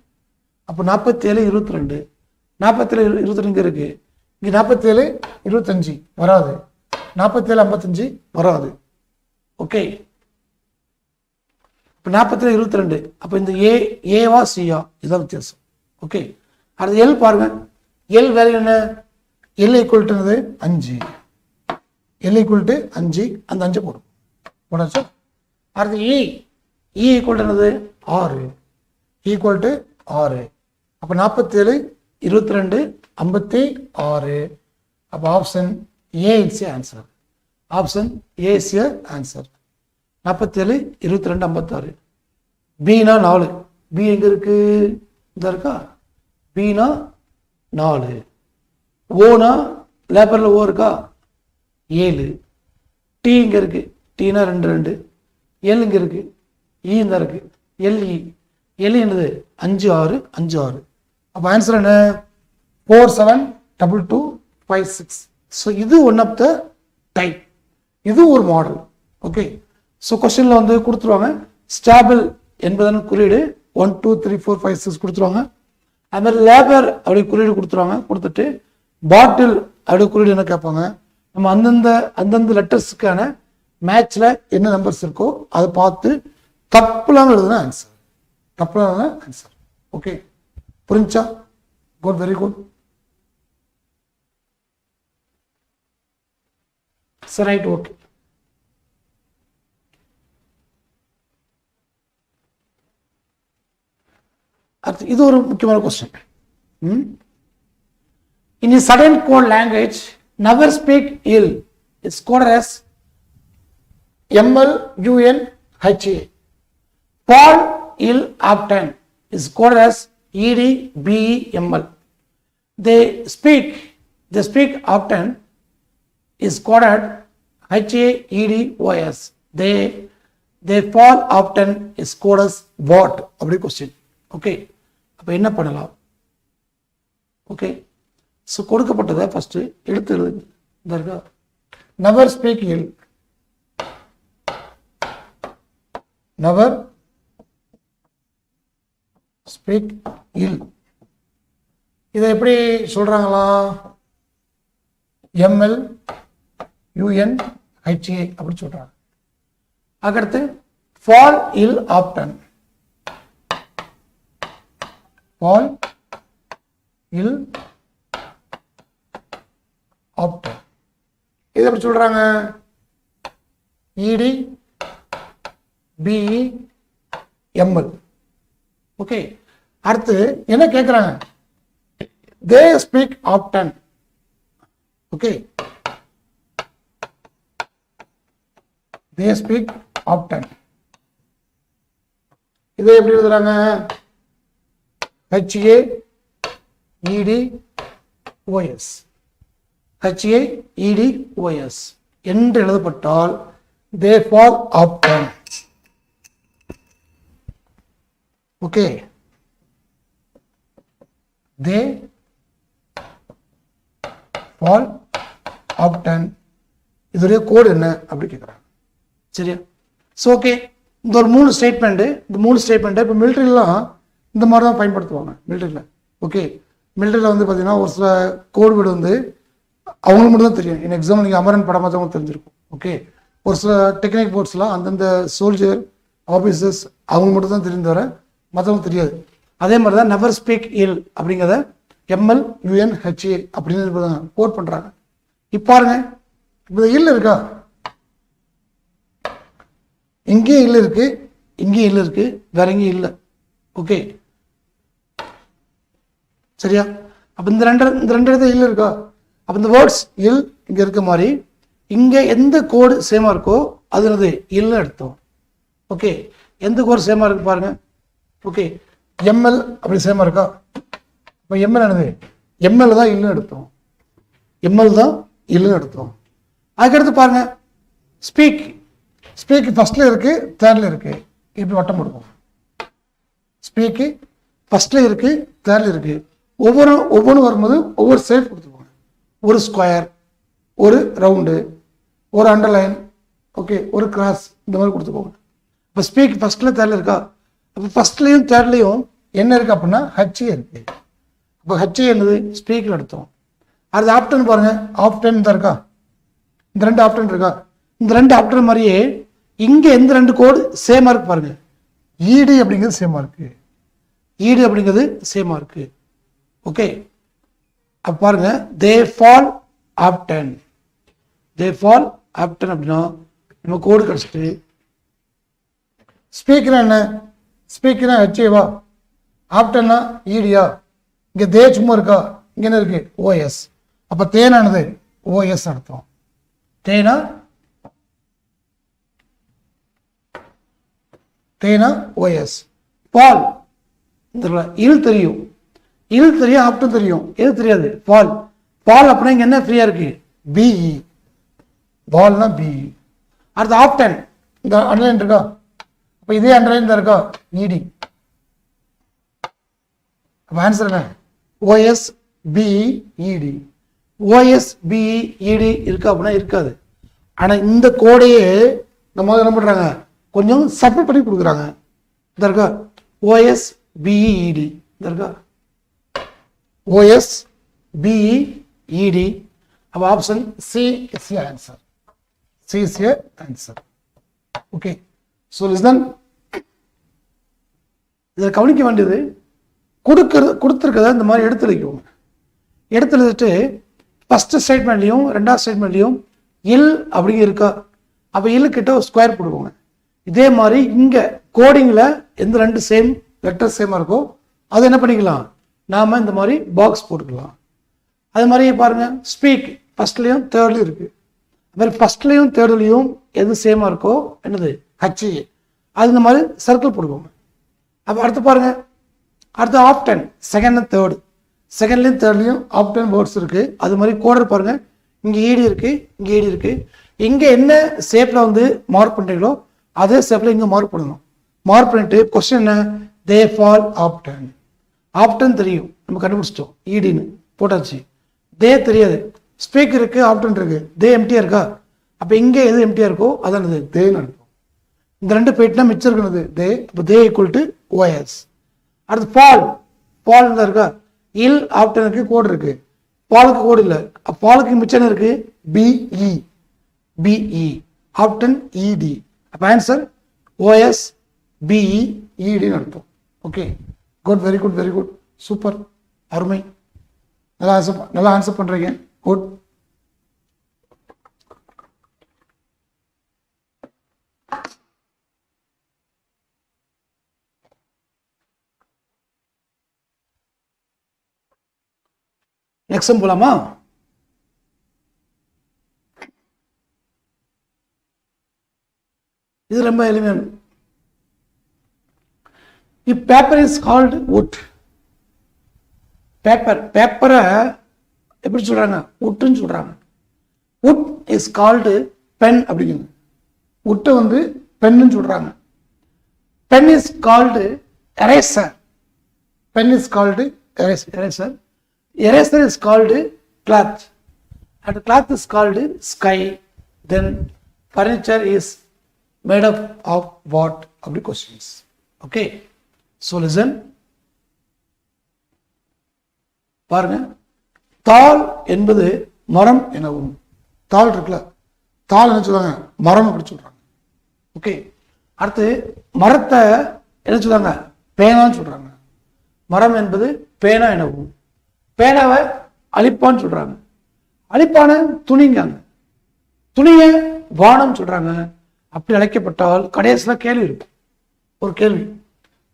அப்போ 47 22, 47 22 இருக்கு. இங்கே 47 25 வராது, 47 55 வராது. ஓகே, இப்போ 47 22. அப்போ இந்த ஏவா சியா இதுதான் வித்தியாசம். ஓகே, அடுத்து எல் பாருங்க. எல் வேல்யூ என்ன? L equal to 5. L equal to 5, அந்த 5 போடும் போடாச்சா. அடுத்து E equal to 6, equal to 6. அப்போ 47 22 56. அப்போ option A it's answer. Option A is answer. 47 22 56. பீனா 4. பி எங்க இருக்கு? இந்த இருக்கா? பீனா 4. ஓனா லேப்பரில் ஓ இருக்கா? 7. டி இங்கே இருக்கு, டீனா 2 2. எல் இங்கே இருக்கு, இ இந்த இருக்கு, எல்இ எல் என்னது? 5 6 5 6. அப்போ ஆன்சர் என்ன? 4 7 2 2 5 6. ஸோ இது ஒன் ஆஃப் த டைப், இது ஒரு மாடல். ஓகே, ஸோ கொஸ்டினில் வந்து கொடுத்துருவாங்க ஸ்டாபிள் என்பதன் குறியீடு 1 2 3 4 5 6 கொடுத்துருவாங்க. அது மாதிரி லேபர் அப்படி குறியீடு கொடுத்துருவாங்க. கொடுத்துட்டு பாட்டில் அப்படி குறியீடு என்ன கேட்பாங்க, நம்ம அந்தந்த லெட்டர்ஸுக்கான மேட்ச்ல என்ன நம்பர்ஸ் இருக்கோ அதை பார்த்து தப்புலாம் எழுதுனா ஆன்சர், தப்புலாம் ஆன்சர். ஓகே, புரிஞ்சா? Good, very good. சரி, ரைட், ஓகே. அடுத்து இது ஒரு முக்கியமான question. In certain code language never speak ill is coded as MLUNHA. Fall ill often is coded as EDBEML. They speak often is coded HAEDOS. They fall often is coded as what? அப்படி கொஸ்டின். ஓகே, அப்போ என்ன பண்ணலாம்? ஓகே, ஸோ கொடுக்கப்பட்டதை ஃபர்ஸ்ட் எடுத்து எழுதுங்க. இந்த இருக்கா? நெவர் ஸ்பீக் இல், நெவர் ஸ்பீக் இல். இதை எப்படி சொல்றாங்களா? MLUNHA அப்படி சொல்றாங்க. அதுக்கடுத்து ஃபால் இல் ஆப்டன், ஃபால் இல் ஆப்டன். இது எப்படி சொல்றாங்க? EDBEML. ஓகே, அடுத்து என்ன கேட்குறாங்க? They speak option. Okay, they speak option. இதை எப்படி எழுதுறாங்க? HAEDOS, HAEDOS என்று எழுதப்பட்டால் they fall often. Okay, they fall often. இதோடைய கோட் என்ன அப்படி கேட்குறாங்க. சரியா? ஸோ ஓகே, இந்த ஒரு 3 ஸ்டேட்மெண்ட், இந்த 3 ஸ்டேட்மெண்ட்டை இப்போ மிலிட்ரிலாம் இந்த மாதிரி தான் பயன்படுத்துவாங்க மிலிட்ரியில். ஓகே, மிலிட்ரியில் வந்து பார்த்தீங்கன்னா ஒரு சில கோடு வேர்டு வந்து அவங்களுக்கு மட்டும் தான் தெரியும். இந்த எக்ஸாம்பிள் நீங்கள் அமரன் படமாக தான் தெரிஞ்சிருக்கும். ஓகே, ஒரு சில டெக்னிக் போர்ட்ஸ்லாம் அந்தந்த சோல்ஜர் ஆஃபீஸர்ஸ் அவங்க மட்டும் தான் தெரிந்து வர, மற்றவங்க தெரியாது. அதே மாதிரி தான் நெவர் ஸ்பீக் இல் அப்படிங்கிறத MLUNHA அப்படின்னு கோட் பண்ணுறாங்க. இப்போ பாருங்க, இப்போ இல் இருக்கா? இங்கேயும் இல்லை இருக்கு, இங்கேயும் இல்லை இருக்கு, வேற எங்கேயும் இல்லை. ஓகே, சரியா? அப்போ இந்த ரெண்டு இடத்துல இல்லை இருக்கா? அப்போ இந்த வேர்ட்ஸ் இல் இங்கே இருக்க மாதிரி இங்கே எந்த கோடு சேமாக இருக்கோ அது என்னது? இல்லைன்னு எடுத்தோம். ஓகே, எந்த கோடு சேமாக இருக்கு பாருங்க. ஓகே, ML அப்படி சேமாக இருக்கா? இப்போ ML என்னது? ML தான் இல்லைன்னு எடுத்தோம், ML தான் இல்லைன்னு எடுத்தோம். அதுக்கடுத்து பாருங்க, ஸ்பீக் ஃபர்ஸ்ட்ல இருக்கு, தேர்ட்ல இருக்கு. இப்படி வட்டம் போடுவோம். ஸ்பீக்கு ஃபர்ஸ்ட்ல இருக்கு, தேர்ட்ல இருக்கு. ஒவ்வொன்றும் வரும்போது ஒவ்வொரு சைட் கொடுத்துருவாங்க. ஒரு ஸ்கொயர், ஒரு ரவுண்டு, ஒரு அண்டர்லைன், ஓகே, ஒரு கிராஸ், இந்த மாதிரி கொடுத்துக்கோங்க. இப்போ ஸ்பீக் ஃபர்ஸ்ட்ல தேர்ட்ல இருக்கா? அப்போ ஃபர்ஸ்ட்லையும் தேர்ட்லையும் என்ன இருக்கு அப்படின்னா ஹச்ஏ இருக்கு. இப்போ ஹச்ஏ என்னது ஸ்பீக்கர் எடுத்தோம். அது ஆப்டன் பாருங்க, ஆப்டன் தான் இருக்கா, இந்த 2 ஆப்டன் இருக்கா, இந்த 2 ஆப்டன் மாதிரியே இங்க எந்த 2 கோடு சேமா இருக்கு பாருங்க. இடி அப்படிங்கிறது சேமா இருக்கு, இடி அப்படிங்கிறது சேமா இருக்கு. ஓகே, அப்ப பாருங்க they fall option, they fall option அப்படின்னா நம்ம கோடு கிடைச்சிட்டு ஸ்பீக்கர் என்ன, ஸ்பீக்கர் ஹெச்ஏவா, ஆப்டன்னா இடியா, இங்க தே சும்மா இருக்கா, இங்க என்ன இருக்கு ஓஎஸ். அப்ப தேனானது ஓஎஸ் அர்த்தம். தேனா தேனா ஓஎஸ். பால் இல் தெரியும், இல் தெரியும், ஆப்டன் தெரியும், எது தெரியாது பால். பால் அப்படின்னா இங்க என்ன ஃப்ரீயா இருக்கு பிஇ, பால்னா பிஇ. அடுத்து ஆப்டன் இந்த அண்டர்லைன் இருக்கா, அப்ப இதே அண்டர்லைன் தான் இருக்கா இடி. அப்ப ஆன்சர் என்ன ஓஎஸ் பிஇ இடி. ஓஎஸ் பிஇ இடி இருக்கா அப்படின்னா இருக்காது. ஆனா இந்த கோடையே நம்ம என்ன பண்றாங்க கொஞ்சம் சப்போர்ட் பண்ணி கொடுக்குறாங்க. இந்த இருக்கா ஓஎஸ் பிஇ இடி, இந்த இருக்கா ஓஎஸ் பிஇ இடி. அப்ப option C is the answer, C is the answer. Okay, so listen. இதில் கவனிக்க வேண்டியது கொடுத்துருக்கிறத இந்த மாதிரி எடுத்து வைக்கணும். எடுத்து எழுதிட்டு ஃபர்ஸ்ட் ஸ்டேட்மெண்ட்லையும் 2வது ஸ்டேட்மெண்ட்லையும் இல் அப்படிங்க இருக்கா, அப்போ இல்லுக்கிட்ட ஒரு ஸ்கொயர் போடுவாங்க. இதே மாதிரி இங்கே கோடிங்கில் எந்த 2 சேம் லெட்டர் சேமாக இருக்கோ அதை என்ன பண்ணிக்கலாம், நாம் இந்த மாதிரி பாக்ஸ் போட்டுக்கலாம். அது மாதிரி பாருங்கள் ஸ்பீக் ஃபர்ஸ்ட்லேயும் 3ர்ட்லையும் இருக்குது. அது மாதிரி ஃபர்ஸ்ட்லேயும் 3ர்ட்லையும் எது சேமாக இருக்கோ என்னது ஹச்ஏ, அது இந்த மாதிரி சர்க்கிள் போடுவோங்க. அப்போ அடுத்து பாருங்க, அடுத்து ஆப்டன் செகண்ட் அண்ட் தேர்டு, செகண்ட்லையும் 3ர்ட்லையும் ஆப்டன் வேர்ட்ஸ் இருக்கு. அது மாதிரி கோடர் பாருங்க, இங்கே ஈடி இருக்கு, இங்கே ஈடி இருக்கு. இங்கே என்ன ஷேப்பில் வந்து மார்க் பண்ணுறீங்களோ அதே ஷேப்பில் இங்கே மார்க் பண்ணணும். மார்க் பண்ணிட்டு கொஸ்டின் என்ன, தே ஃபால் ஆப்டன். ஆப்டன் தெரியும், நம்ம கண்டுபிடிச்சிட்டோம் ஈடின்னு போட்டாச்சு. தே தெரியாது, ஸ்பீக் இருக்கு, ஆப்டன் இருக்கு, தே எம்டியா இருக்கா, அப்போ இங்கே எது எம்டியா இருக்கோ அதான் தேன்னு அர்த்தம். இந்த 2 போயிட்டுனா மிச்சம் இருக்கிறது தே, இப்போ தே ஈக்குவல் டு ஓஎஸ். அடுத்து பால், பால் தான் இருக்கா, இல் ஆப்டனுக்கு கோடு இருக்கு, பாலுக்கு கோடு இல்லை, பாலுக்கு மிச்சம் இருக்கு பிஇ, பிஇ ஆப்டன் இடி. அப்போ ஆன்சர் ஓஎஸ் பிஇ இடின்னு அர்த்தம். Okay, good, very good, very good, super, அருமை, நல்லா ஆன்சர் பண்றீங்க, குட். நெக்ஸ்ட் போலாமா? இது ரொம்ப எளிமையான. Paper is called would. பேப்பரை எப்படி சொல்றாங்க, வுட்னு சொல்றாங்க. வுட் இஸ் கால்டு பென் அப்படிங்கிறது. வுட்டை வந்து பென்னு சொல்றாங்க. Pen is called eraser. Pen is called eraser. Eraser is called cloth, and cloth is called sky. Then furniture is made up of what? Of the questions. Okay, so listen. பாருங்க, தாள் என்பது மரம் எனவும். தாள் இருக்குல்ல, தாள் என்ன சொல்றாங்க, மரம் அப்படி சொல்றாங்க. ஓகே, அடுத்து மரத்தை என்ன சொல்றாங்க, பேனான்னு சொல்றாங்க. மரம் என்பது பேனா எனவும். பேனாவை அழிப்பான்னு சொல்றாங்க. அழிப்பான துணிங்காங்க. துணிய வானம் சொல்றாங்க. அப்படி அழைக்கப்பட்டால் கடைசியில் கேள்வி இருக்கும். ஒரு கேள்வி,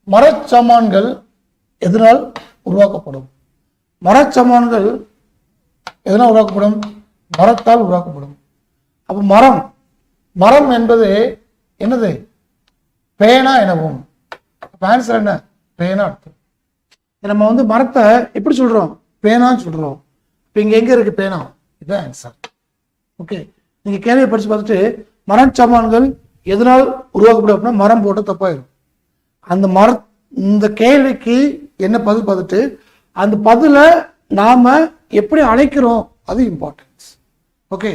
மரச்சாமான்கள் எதனால் உருவாக்கப்படும்? மரச்சாமான்கள் எதனால் உருவாக்கப்படும்? மரத்தால் உருவாக்கப்படும். அப்ப மரம், மரம் என்பது என்னது, பேனா எனவும். ஆன்சர் என்ன, பேனா அர்த்தம். நம்ம வந்து மரத்தை எப்படி சொல்றோம், பேனான்னு சொல்றோம். இப்போ இங்க எங்க இருக்கு பேனா, இதுதான் ஆன்சர். ஓகே, நீங்க கேள்வியை படிச்சு பார்த்துட்டு மரச்சாமான்கள் எதனால் உருவாக்கப்படும் அப்படின்னா மரம் போட்டு தப்பாயிடும். அந்த இந்த கேள்விக்கு என்ன பதில் பார்த்துட்டு அந்த பதிலை நாம எப்படி அழைக்கிறோம் அது இம்பார்ட்டன்ஸ். ஓகே,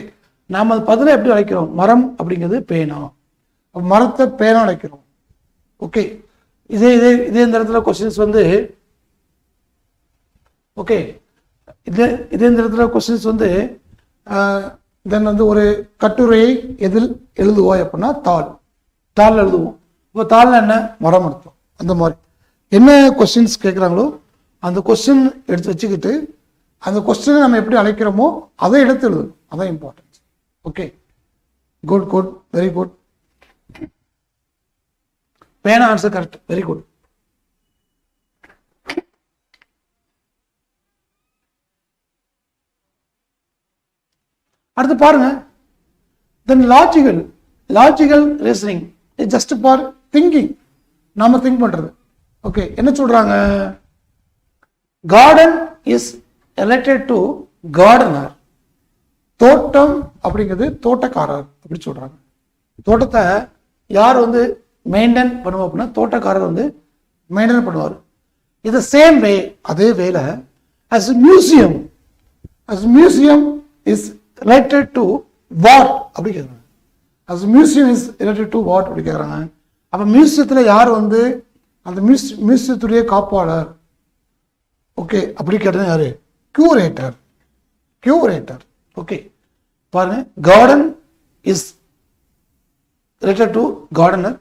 நாம அந்த பதிலை எப்படி அழைக்கிறோம், மரம் அப்படிங்கிறது பேனா, மரத்தை பேனா அழைக்கிறோம். ஓகே, இதே இதே இதே இந்த இடத்துல கொஸ்டின்ஸ் வந்து ஓகே, இதே இதே இந்த இடத்துல கொஸ்டின்ஸ் வந்து தென் வந்து ஒரு கட்டுரையை எதில் எழுதுவோம் அப்படின்னா தாள் எழுதுவோம். இப்போ தாள்னா என்ன, மரம் அர்த்தம். அந்த மாதிரி என்ன கொஸ்டின்ஸ் கேட்குறாங்களோ அந்த கொஸ்டின் எடுத்து வச்சுக்கிட்டு அந்த கொஸ்டினை நம்ம எப்படி அழைக்கிறோமோ அதை எடுத்து எழுதணும். அதான் importance. Okay, good good, very good. பேனா ஆன்சர் கரெக்ட், வெரி குட். அடுத்து பாருங்க, then logical reasoning just for thinking, நாம திங்க் பண்றது. ஓகே, என்ன சொல்றாங்க, garden is related to gardener. தோட்டம் அப்படிங்கிறது தோட்டக்காரர் அப்படி சொல்றாங்க. தோட்டத்தை யார் வந்து மெயின்டைன் பண்ணுவோம் அப்படின்னா தோட்டக்காரர் வந்து மெயின்டைன் பண்ணுவார். இது சேம் வே, அதே வேல as museum is related to what அப்படி கேட்குறாங்க. as museum is related to what அப்படி கேட்குறாங்க. அப்போ மியூசியத்தில் யார் வந்து அந்த மியூசியத்துடைய காப்பாளர், ஓகே அப்படி கேட்டது யாரு, கியூரேட்டர். ஓகே பாருங்க, garden is related to gardener.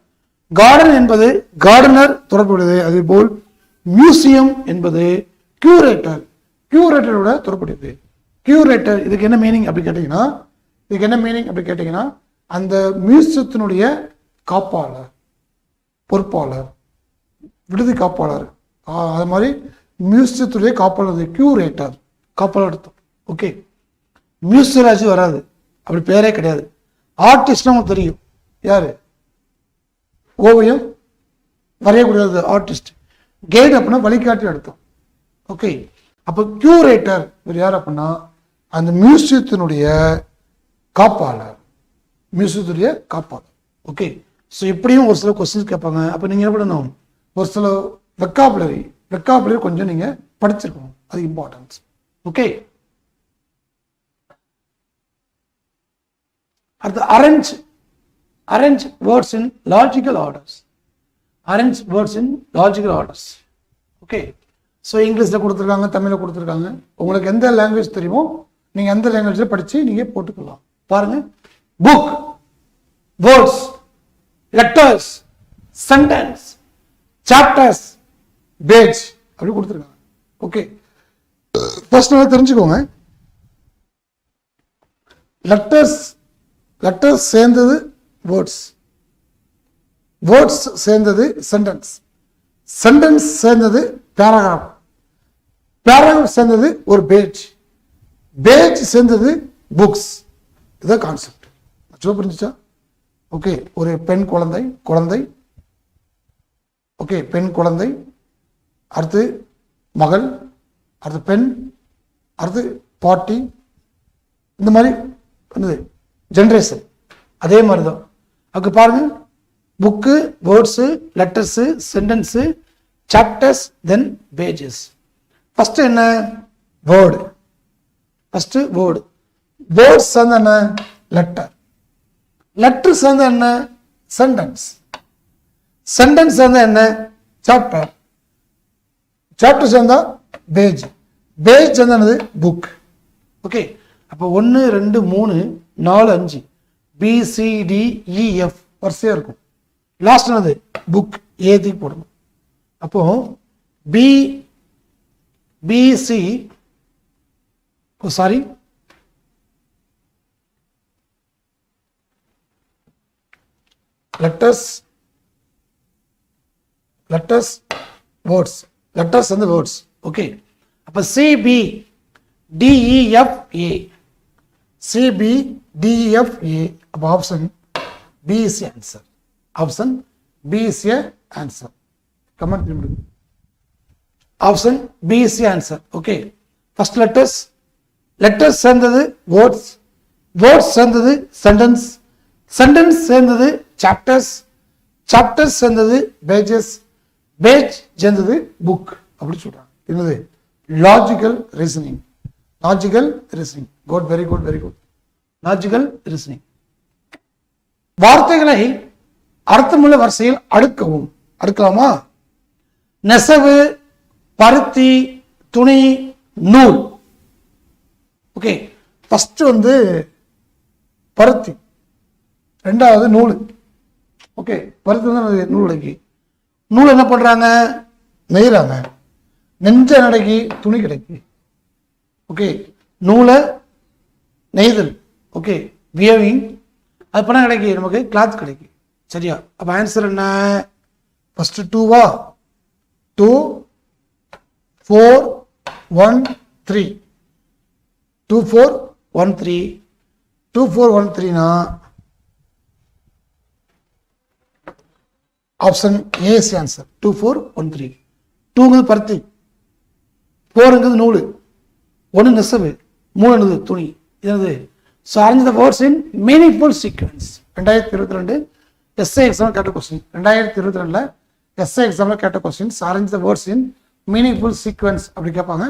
Garden என்பது கார்டனர் தொடர்புடையது. அதே போல் மியூசியம் என்பது கியூரேட்டரோட தொடர்புடையது. கியூரேட்டர் இதுக்கு என்ன மீனிங் அப்படி கேட்டீங்கன்னா அந்த மியூசியத்தினுடைய காப்பாளர், பொறுப்பாளர், விடுதி காப்பாளர். அது மாதிரி மியூசியத்துடைய காப்பாளர் கியூரேட்டர், காப்பாளர் அர்த்தம். ஓகே, மியூசியராஜ் வராது, அப்படி பேரே கிடையாது. ஆர்டிஸ்ட் நமக்கு தெரியும், யாரு, ஓவியம் வரையக்கூடியது ஆர்டிஸ்ட். கைடு அப்படின்னா வழிகாட்டி அர்த்தம். ஓகே, அப்போ கியூரேட்டர் இவர் யார் அப்படின்னா அந்த மியூசியத்தினுடைய காப்பாளர். ஓகே, ஸோ இப்படியும் ஒரு சில கொஸ்டின்ஸ் கேட்பாங்க. அப்போ நீங்கள் என்ன பண்ணணும், ஒரு சில வெக்காபுலரி கொஞ்சம் நீங்கள் படிச்சிருக்கணும், அது இம்பார்ட்டன்ஸ். ஓகே, அடுத்து arrange words in logical orders. Okay, so இங்கிலீஷில் கொடுத்துருக்காங்க, தமிழில் கொடுத்துருக்காங்க. உங்களுக்கு எந்த லாங்குவேஜ் தெரியுமோ நீங்கள் எந்த லாங்குவேஜில் படித்து நீங்கள் போட்டுக்கலாம். பாருங்க, book, words, letters, sentence, chapters, page அப்படி கொடுத்துருக்காங்க. ஓகே, ஃபர்ஸ்ட் நல்லா தெரிஞ்சுக்கோங்க, லெட்டர்ஸ் சேர்ந்தது வேர்ட்ஸ் சேர்ந்தது சென்டென்ஸ் சேர்ந்தது பேராகிராஃப் சேர்ந்தது ஒரு பேஜ் சேர்ந்தது புக்ஸ். இதுதான் கான்செப்ட். புரிஞ்சுச்சா? ஓகே, ஒரு பெண் குழந்தை, ஓகே பெண் குழந்தை, அடுத்து மகள், அடுத்து பெண், அடுத்து பாட்டி, இந்த மாதிரி என்னது ஜென்ரேஷன். அதே மாதிரி தான் அங்கே பாருங்க, book, words, letters, sentence, chapters, then pages. First என்ன, வேர்டு. வேர்ட்ஸ் வந்து என்ன, லெட்டர்ஸ் வந்து என்ன, சென்டென்ஸ் வந்து என்ன, சாப்டர் சேர்ந்தா பேஜ் வந்து என்னது, புக். ஓகே, அப்போ 1 2 3 4 5 BCDEF வரிசையா இருக்கும். லாஸ்ட் என்னது, புக், ஏதி போடணும். அப்போ BC sorry letters words, letters வந்து வேர்ட்ஸ். ஓகே, அப்போ CBDEFA, அப்போ option B is the answer. Option B is the answer. Comment பண்ணுங்க. Option B is the answer. Okay. First letters சேர்ந்தது words சேர்ந்தது sentence சேர்ந்தது chapters சேர்ந்தது pages சேர்ந்தது book அப்படி சொல்றாங்க. என்னது, logical reasoning. Good, very good. Logical reasoning. வார்த்தைகளை அர்த்தமுள்ள வரிசையில் அடுக்கலாமா? நெசவு, பருத்தி, துணி, நூல். ஓகே, ஃபர்ஸ்ட் பருத்தி, ரெண்டாவது நூல். ஓகே, பருத்தி நூல் அடக்கி, நூல் என்ன பண்றாங்க, நெய்றாங்க. நெஞ்ச நடக்கி துணி கிடைக்கு. ஓகே, நூலை நெய்தல். ஓகே, வியவிங். அது பண்ண கிடைக்கி நமக்கு கிளாத் கிடைக்கும். சரியா? அப்ப ஆன்சர் என்ன? ஃபர்ஸ்ட் 2வா, 2 4 1 3, 2 4 1 3, 2 4 1 3னா ஆப்ஷன் ஏ இஸ் ஆன்சர். 2 4 1 3. 2ங்கிறது பருத்தி, 4ங்கிறது நூல், 1 நெசவு, 3 துணி. இது so arrange the words in meaningful sequence. 2022 SA எக்ஸாமில் கேட்ட கொஸ்டின். 2022 எஸ்ஏ எக்ஸாமில் கேட்ட questions arrange the words in meaningful sequence அப்படி கேட்பாங்க.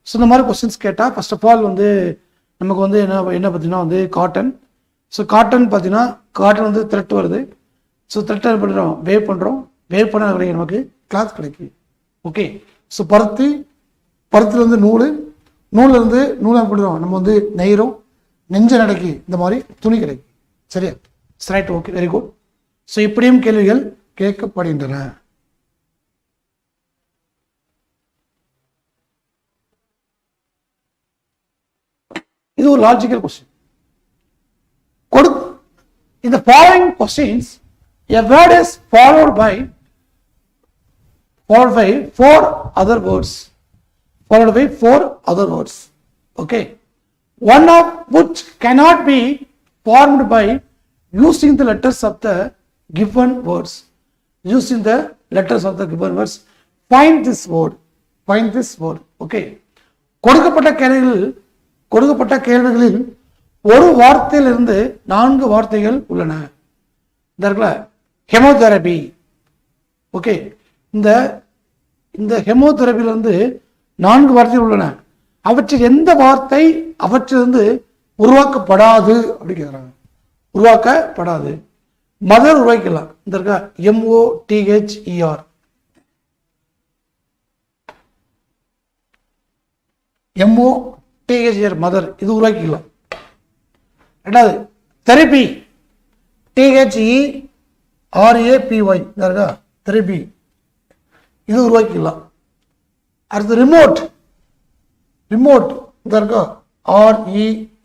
ஸோ இந்த மாதிரி கொஸ்டின்ஸ் கேட்டால் ஃபர்ஸ்ட் ஆஃப் ஆல் நமக்கு என்ன பார்த்தீங்கன்னா காட்டன். ஸோ காட்டன் பார்த்தீங்கன்னா காட்டன் த்ரெட் வருது. ஸோ த்ரெட் என்ன பண்ணுறோம், வேவ் பண்ணுறோம். வேவ் பண்ண கிடைக்கும் நமக்கு கிளாத் கிடைக்கும். ஓகே, ஸோ பருத்திலேருந்து நூல், நூல்லேருந்து நூலை பண்ணுறோம் நம்ம நெய்கிறோம். நெஞ்ச நடக்கி இந்த மாதிரி துணி கிடைக்கும். சரியா? Right. Okay, very good. So இப்படியும் கேள்விகள் கேட்கப்படுகின்றன. இது ஒரு logical question. In the following questions, a word is followed by 4 other words. Followed by 4 other words. Okay. One of which cannot be formed by using the letters of the given words. Using the letters of the given words. Find this word. Find this word. Okay. கொடுக்கப்பட்ட கேள்விகளில் ஒரு வார்த்தையிலிருந்து 4 வார்த்தைகள் உள்ளன. இந்த இருக்குல்ல ஹெமோதெரபி. ஓகே, இந்த ஹெமோதெரபியிலிருந்து 4 வார்த்தைகள் உள்ளன. அவற்றில் எந்த வார்த்தை அவற்றிலிருந்து உருவாக்கப்படாது அப்படி கேட்குறாங்க. உருவாக்கப்படாது. மதர் உருவாக்கலாம். இந்த இருக்கா MOTHER. MOTHER மதர், இது உருவாக்கிக்கலாம். ரெண்டாவது தெரபி, THERAPY இருக்கா தெரபி, இது உருவாக்கிக்கலாம். அடுத்து ரிமோட் இந்த இருக்கா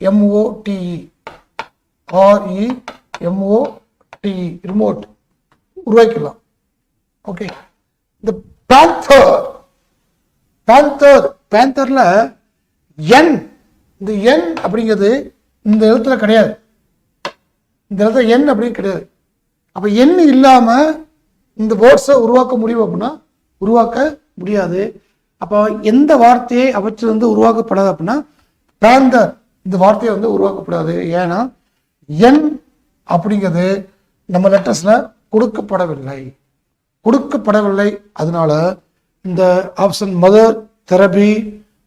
REMOTE ரிமோட் உருவாக்கிக்கலாம். ஓகே, இந்த பேந்தர்ல இந்த என் அப்படிங்கிறது இந்த எழுத்துல கிடையாது. இந்த எழுத்துல என் அப்படின்னு கிடையாது. அப்ப என் இல்லாம இந்த வேர்ட்ஸை உருவாக்க முடியும் அப்படின்னா உருவாக்க முடியாது. அப்போ எந்த வார்த்தையை அவற்றிலிருந்து உருவாக்கப்படாது அப்படின்னா பேந்தர் இந்த வார்த்தையை உருவாக்கப்படாது. ஏன்னா என் அப்படிங்கிறது நம்ம லெட்டர்ஸ்ல கொடுக்கப்படவில்லை. அதனால இந்த ஆப்ஷன் மதர், தெரபி,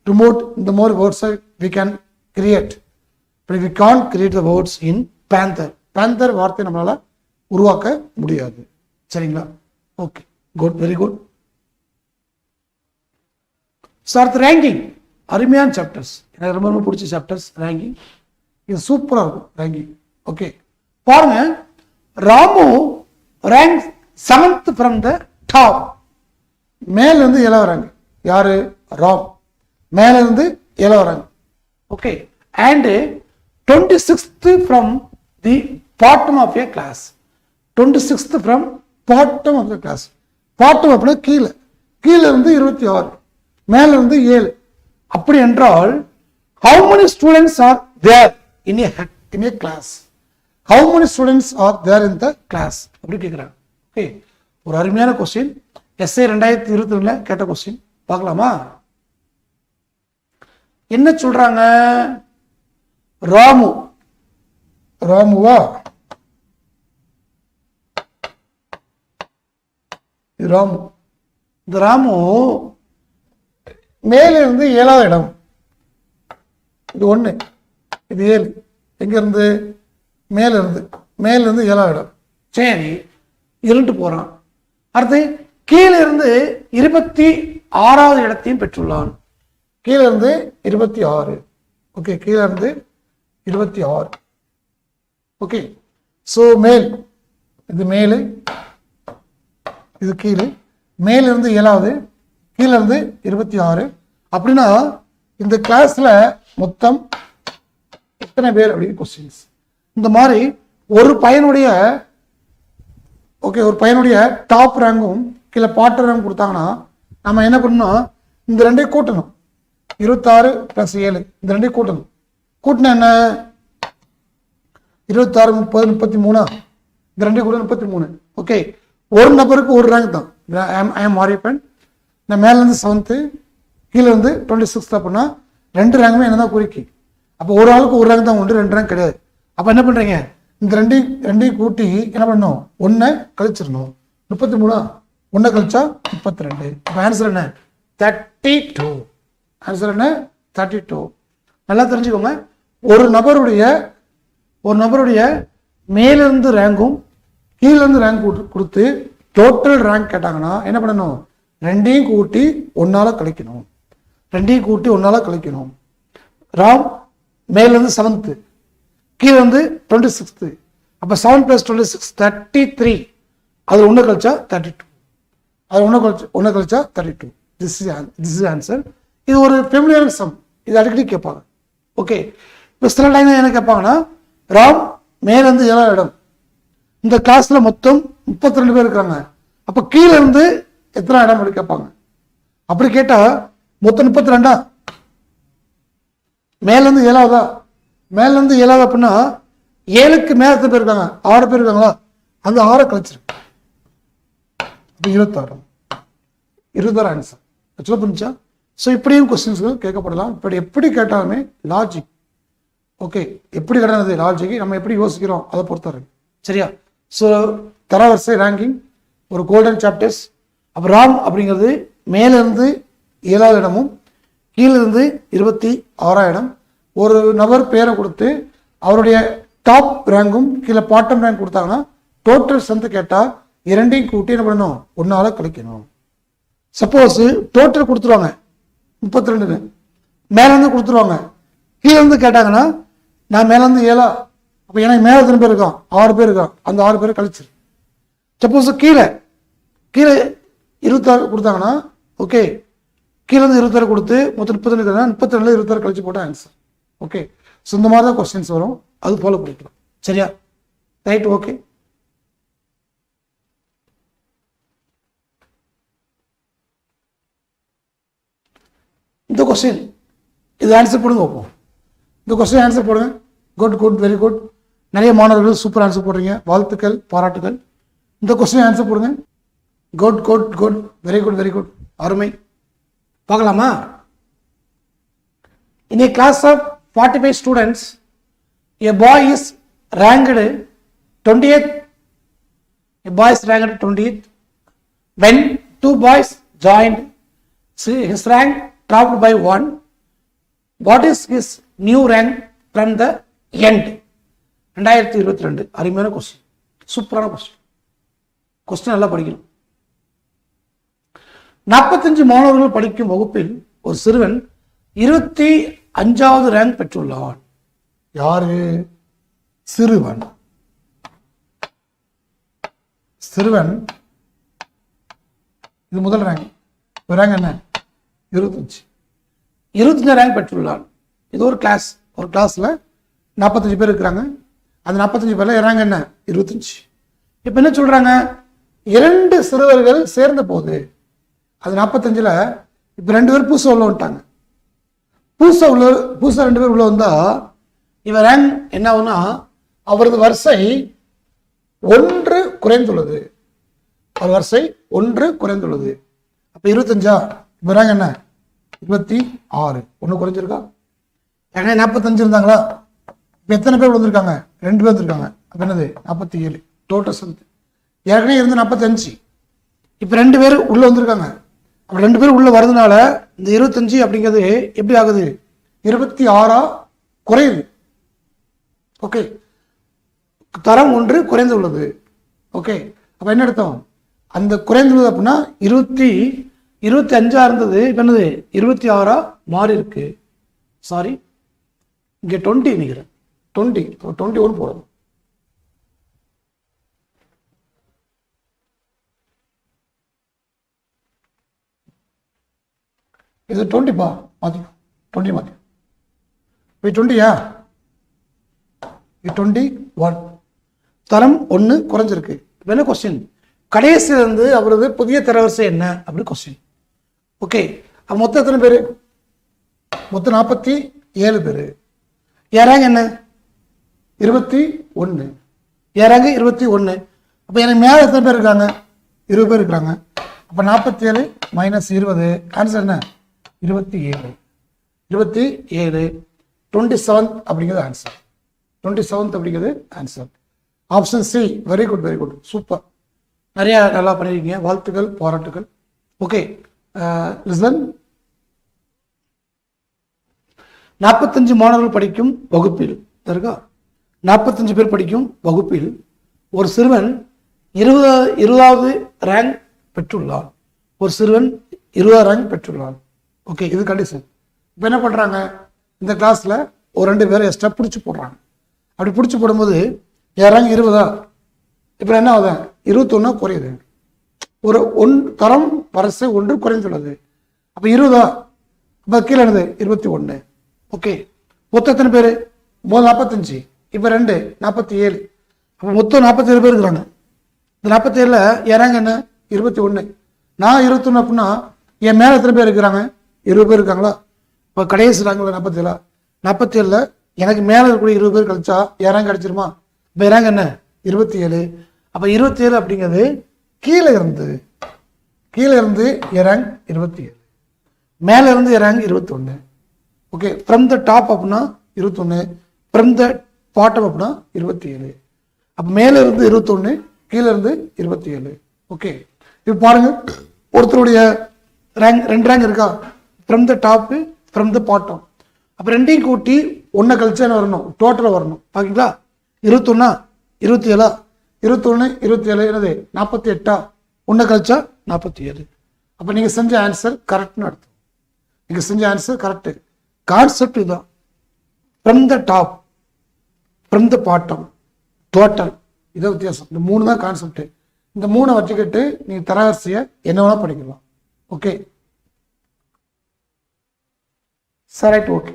ரிமோட் இந்த மாதிரி வேர்ட்ஸை we can create, but we can't create the words in panther வார்த்தை நம்மளால உருவாக்க முடியாது. சரிங்களா? Okay, good, very good. Sir ranking அருமையான சாப்டர்ஸ், எனக்கு ரொம்ப பிடிச்ச சாப்டர்ஸ். ரேங்கிங் இது சூப்பராக இருக்கும். ரேங்கிங் ஓகே, பாருங்க. Ramu rank 7th from the top. மேலிருந்து 7 வராங்க. யாரு? ராம். மேலிருந்து 7 வராங்க. Okay, and 26th from the bottom of a class. 26th from bottom of the class. bottom அப்படின்னா கீழே இருந்து 26, மேல இருந்து 7. அப்படி என்றால் how many students are there in a class? How many students are there in the class? அப்படி கேட்குறாங்க. ஓகே, ஒரு அருமையான கொஸ்டின். எஸ்ஏ 2022 கேட்ட கொஸ்டின். பார்க்கலாமா? என்ன சொல்றாங்க? ராமுவா ராமு. இந்த ராமு மேல இருந்து 7வது இடம். இது 1, இது 7. எங்க இருந்து? மேல இருந்து 7வது இடம். சரி, 2 போறான். அடுத்து கீழிருந்து 26வது இடத்தையும் பெற்றுள்ளான். கீழிருந்து 26. ஓகே, கீழிருந்து 26. ஓகே, ஸோ மேல், இது மேலு, இது கீழே, மேலிருந்து 7வது, கீழிருந்து 26. அப்படின்னா இந்த கிளாஸ்ல மொத்தம் எத்தனை பேர் அப்படின்னு கொஸ்டின்ஸ். இந்த மாதிரி ஒரு பையனுடைய டாப் ரேங்கும் கீழே பாட்டு ரேங்க் கொடுத்தாங்கன்னா நம்ம என்ன பண்ணணும், இந்த ரெண்டையும் கூட்டணும். 26 + 7 இந்த ரெண்டையும் கூட்டணும். கூட்டினா என்ன, 26 30 33, இந்த ரெண்டையும் கூட 33. ஓகே, ஒரு நபருக்கு ஒரு ரேங்க் தான். ஐ எம் மாரியப்பன், நான் மேலேருந்து 7th, கீழே இருந்து 26 அப்படின்னா 2 ரேங்குமே என்ன தான் குறிக்கி. அப்போ ஒரு ஆளுக்கு ஒரு ரேங்க் தான் உண்டு, 2 ரேங்க் கிடையாது. அப்போ என்ன பண்ணுறீங்க, இந்த ரெண்டையும் கூட்டி என்ன பண்ணணும், 1 கழிச்சிடணும். 33 1 கழிச்சா 32. அப்போ ஆன்சர் என்ன, 32. ஆன்சர் என்ன, 32. நல்லா தெரிஞ்சுக்கோங்க, ஒரு நபருடைய மேலிருந்து ரேங்கும் கீழிருந்து ரேங்க் கொடுத்து டோட்டல் ரேங்க் கேட்டாங்கன்னா என்ன பண்ணணும், ரெண்டையும் கூட்டி 1ஆல கழிக்கணும். ராம் மேலிருந்து 7th, கீழே வந்து 26. அப்போ 7 + 26 33. அது 1 கழிச்சா 32. அது 1 கழிச்சா 32. This is answer. இது ஒரு ஃபெமிலியர் சம், இது அடிக்கடி கேட்பாங்க. ஓகே, இப்போ சில டைம் என்ன கேட்பாங்கன்னா, ராம் மேலிருந்து 7வது இடம், இந்த கிளாஸ்ல மொத்தம் 32 பேர் இருக்காங்க, அப்போ கீழே இருந்து எத்தனை இடம் அப்படி கேட்பாங்க. அப்படி கேட்டா மொத்தம் 32. மேலிருந்து 7வதா, மேலிருந்து 7வது அப்படின்னா 7க்கு மேல எத்தனை பேர் இருக்காங்க, 6 பேர் இருக்காங்களா, அந்த 6 கழிச்சிரு, 26 ஆன்சர். ஆக்சுவலாக புரிஞ்சா. ஸோ இப்படியும் கொஸ்டின்ஸ்கள் கேட்கப்படலாம். இப்படி எப்படி கேட்டாலுமே லாஜிக், ஓகே, எப்படி கிடையாது லாஜிக், நம்ம எப்படி யோசிக்கிறோம் அதை பொறுத்தவரை. சரியா? ஸோ தரவரிசை ரேங்கிங் ஒரு கோல்டன் சாப்டர்ஸ். அப்போ ராம் அப்படிங்கிறது மேலிருந்து 7வது இடமும் கீழிருந்து 26ஆம் இடம். ஒரு நபர் பேரை கொடுத்து அவருடைய டாப் ரேங்கும் கீழே பாட்டம் ரேங்க் கொடுத்தாங்கன்னா டோட்டல் ஸ்ட்ரென்த் கேட்டால் இரண்டையும் கூட்டி என்ன பண்ணணும், 1ஆல கழிக்கணும். சப்போஸ் டோட்டல் கொடுத்துருவாங்க 32, மேலேருந்து கொடுத்துருவாங்க, கீழேருந்து கேட்டாங்கன்னா நான் மேலேருந்து 7, அப்போ எனக்கு மேலே எத்தனை பேர் இருக்கான், 6 பேர் இருக்கான், அந்த 6 பேரை கழிச்சிரு. சப்போஸ் கீழே 26 கொடுத்தாங்கன்னா ஓகே, கீழேருந்து 26 கொடுத்து மொத்தம் 32, 32 26 கழிச்சு போட்டால் ஆன்சர். ஓகே, ஸோ இந்த மாதிரி தான் கொஸ்டின்ஸ் வரும், அது ஃபாலோ பண்ணிக்கலாம். சரியா? Right, okay. இந்த கொஸ்டின் இது ஆன்சர் போடுங்க வைப்போம். இந்த கொஸ்டின் ஆன்சர் போடுங்க. Good, very good. நிறைய மாணவர்கள் சூப்பர் ஆன்சர் போடுறீங்க, வாழ்த்துக்கள், பாராட்டுகள். இந்த கொஸ்டின் ஆன்சர் போடுங்க. குட், வெரி குட், அருமை. பார்க்கலாமா? In a class of 45 students, a boy is ranked 20th. A boy is ranked 20th. When 2 boys joined, his rank dropped by 1. What is his new rank from the end? 2022. அருமையான கொஸ்டின், சூப்பரான கொஸ்டின் நல்லா படிக்கணும். 45 மாணவர்கள் படிக்கும் வகுப்பில் ஒரு சிறுவன் 25வது ரேங்க் பெற்றுள்ளான். யாரு? சிறுவன். இது முதல் ரேங்க். ரேங்க் என்ன? 25 ரேங்க் பெற்றுள்ளான். இது ஒரு கிளாஸ்ல 45 பேர் இருக்கிறாங்க. அந்த 45 பேர்ல ரேங்க் என்ன? 25. இப்ப என்ன சொல்றாங்க, 2 சிறுவர்கள் சேர்ந்த போது அது 45ல இப்ப 2 பேர் புதுசா உள்ள வந்துட்டாங்க. புதுசா 2 பேர் உள்ள வந்தா இவன் ரேங்க் என்ன ஆகுனா, அவரது வரிசை 1 குறைந்துள்ளது. அவர் வரிசை 1 குறைந்துள்ளது. அப்ப 25 இப்ப ரேங்க் என்ன? 26. 1 குறைஞ்சிருக்கா? ஏன்னா 45 இருந்தாங்களா, இப்ப எத்தனை பேர் வந்திருக்காங்க? 2 பேர் வந்திருக்காங்க. அப்ப என்னது? 47 டோட்டல் ஸ்ட்ரென்த். ஏற்கனவே இருந்து 45, இப்ப 2 பேர் உள்ள வந்திருக்காங்க. அப்ப 2 பேர் உள்ள வரதுனால இந்த 25 அப்படிங்கிறது எப்படி ஆகுது? 26 குறையுது. ஓகே, தரம் 1 குறைந்து உள்ளது. ஓகே, அப்ப என்ன அர்த்தம்? அந்த குறைந்துள்ளது அப்படின்னா 25 இருந்தது, இப்போ என்னது 26 மாறி இருக்கு. சாரி, இங்கே 20 நினைக்கிறேன். 21 போடணும். இது 20பா, மாற்றிக்கும். 20 மாற்றி இப்போ 20யா, இது 21. தரம் 1 குறைஞ்சிருக்கு. இப்போ என்ன கொஸ்டின், கடைசியிலிருந்து அவரது புதிய தரவரிசை என்ன அப்படி கொஸ்டின். ஓகே, அப்போ மொத்தம் எத்தனை பேர்? மொத்தம் 47 பேர். ஏறாங்க என்ன 21, ஏறாங்க 21. அப்போ எனக்கு மேலே எத்தனை பேர் இருக்காங்க? 20 பேர் இருக்கிறாங்க. அப்போ 47 - 20 ஆன்சர் என்ன? 27. 27 அப்படிங்கிறது ஆன்சர். 27 அப்படிங்கிறது answer. Option C. Very good, very good, super. நிறையா நல்லா பண்ணியிருக்கீங்க, வாழ்த்துக்கள், பாராட்டுகள். Okay, listen. 45 மாணவர்கள் படிக்கும் வகுப்பில் இருக்கா, 45 பேர் படிக்கும் வகுப்பில் ஒரு சிறுவன் 20வது ரேங்க் பெற்றுள்ளான். ஒரு சிறுவன் 20வது ரேங்க் பெற்றுள்ளான். ஓகே, இது கண்டிஷன். இப்போ என்ன பண்ணுறாங்க, இந்த கிளாஸில் ஒரு 2 பேரை எக்ஸ்ட்ரா பிடிச்சி போடுறாங்க. அப்படி பிடிச்சி போடும்போது என் ரேங்க் 20. இப்போ என்ன ஆகுது, 21 குறையுது. ஒரு தரம் வரிசை 1 குறைந்துள்ளது. அப்போ 20, அப்போ கீழே என்னது 21. ஓகே, மொத்தம் எத்தனை பேர்? 45, இப்போ 2 47. அப்போ மொத்தம் 47 பேர் இருக்கிறாங்க. இந்த 47ல் என் ரேங்க் என்ன? 21. நான் 21 அப்படின்னா என் மேலே எத்தனை பேர் இருக்கிறாங்க? 20 பேர் இருக்காங்களா? இப்போ கடைசி ரேங்கில் 47. 47ல் எனக்கு மேலே இருக்கக்கூடிய 20 பேர் கழிச்சா என் ரேங்க் கிடச்சிருமா? இப்போ என் ரேங்க் என்ன? 27. அப்போ 27 அப்படிங்கிறது கீழே இருந்து என் ரேங்க் 27, மேலே இருந்து என் rank 21. Okay, from the top அப்படின்னா 21, ஃப்ரம் த பாட்டம் அப்படின்னா 27. அப்போ மேலே இருந்து 21, கீழே இருந்து 27. ஓகே, இப்போ பாருங்க, ஒருத்தருடைய ரேங்க் 2 ரேங்க் இருக்கா, from the top, from the bottom. அப்போ 2ஐயும் கூட்டி 1 கழிச்சா என்ன வரணும்? டோட்டலாக வரணும். பார்க்குங்களா, 21 27, 21 27 என்னது 48, 1 கழிச்சா 47. அப்போ நீங்கள் செஞ்ச ஆன்சர் கரெக்ட்னு அர்த்தம். நீங்கள் செஞ்ச ஆன்சர் கரெக்டு. கான்செப்ட் இதுதான். From the top, from the bottom, total, இதை வித்தியாசம். இந்த 3 தான் கான்செப்ட். இந்த 3 வச்சுக்கிட்டு நீங்கள் தரவரிசையை என்ன வேணால் படிக்கலாம். Okay sir, right. ஓகே,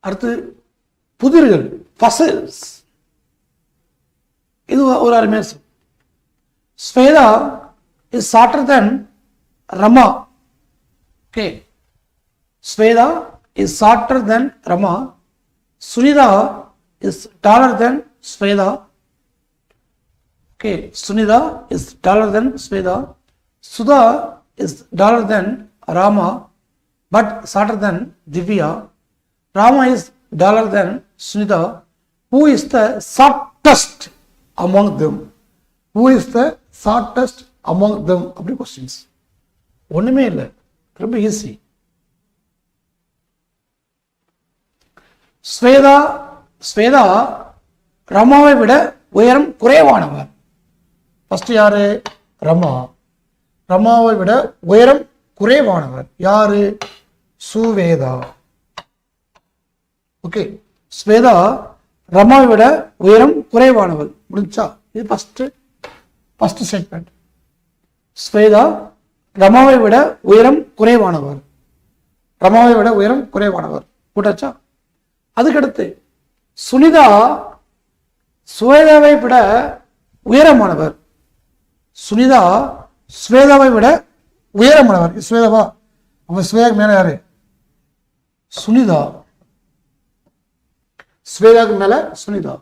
அடுத்து புதிர்கள், ஃபசல்ஸ். இது ஒரு அருமையான சொல். Shweta is shorter than Rama. Okay, Shweta is shorter than Rama. Sunita is taller than Shweta. Okay, Sunita is taller than Shweta. Sudha is taller than Rama but shorter than Divya. Rama is taller than Sunita. Who is the shortest among them? Who is the shortest among them? அப்படி கொஸ்டின்ஸ் ஒன்றுமே இல்லை, ரொம்ப ஈஸி. ஸ்வேதா ரமாவை விட உயரம் குறைவானவர். ஃபர்ஸ்ட் யாரு? ரமாவை விட உயரம் குறைவானவர் யாரு? சுவேதா. ஓகே, ஸ்வேதா ரமாவை விட உயரம் குறைவானவர். முடிஞ்சா? இது ஃபர்ஸ்ட் ஸ்டேட்மெண்ட். ஸ்வேதா ரமாவை விட உயரம் குறைவானவர். போட்டாச்சா? அதுக்கடுத்து சுனிதா ஸ்வேதாவை விட உயரமானவர். ஸ்வேதாவை விட உயரமானவர். ஸ்வேதாவா? அவன் ஸ்வேதாக்கு மேல யாரு? சுனிதா. ஸ்வேதாக்கு மேல சுனிதா.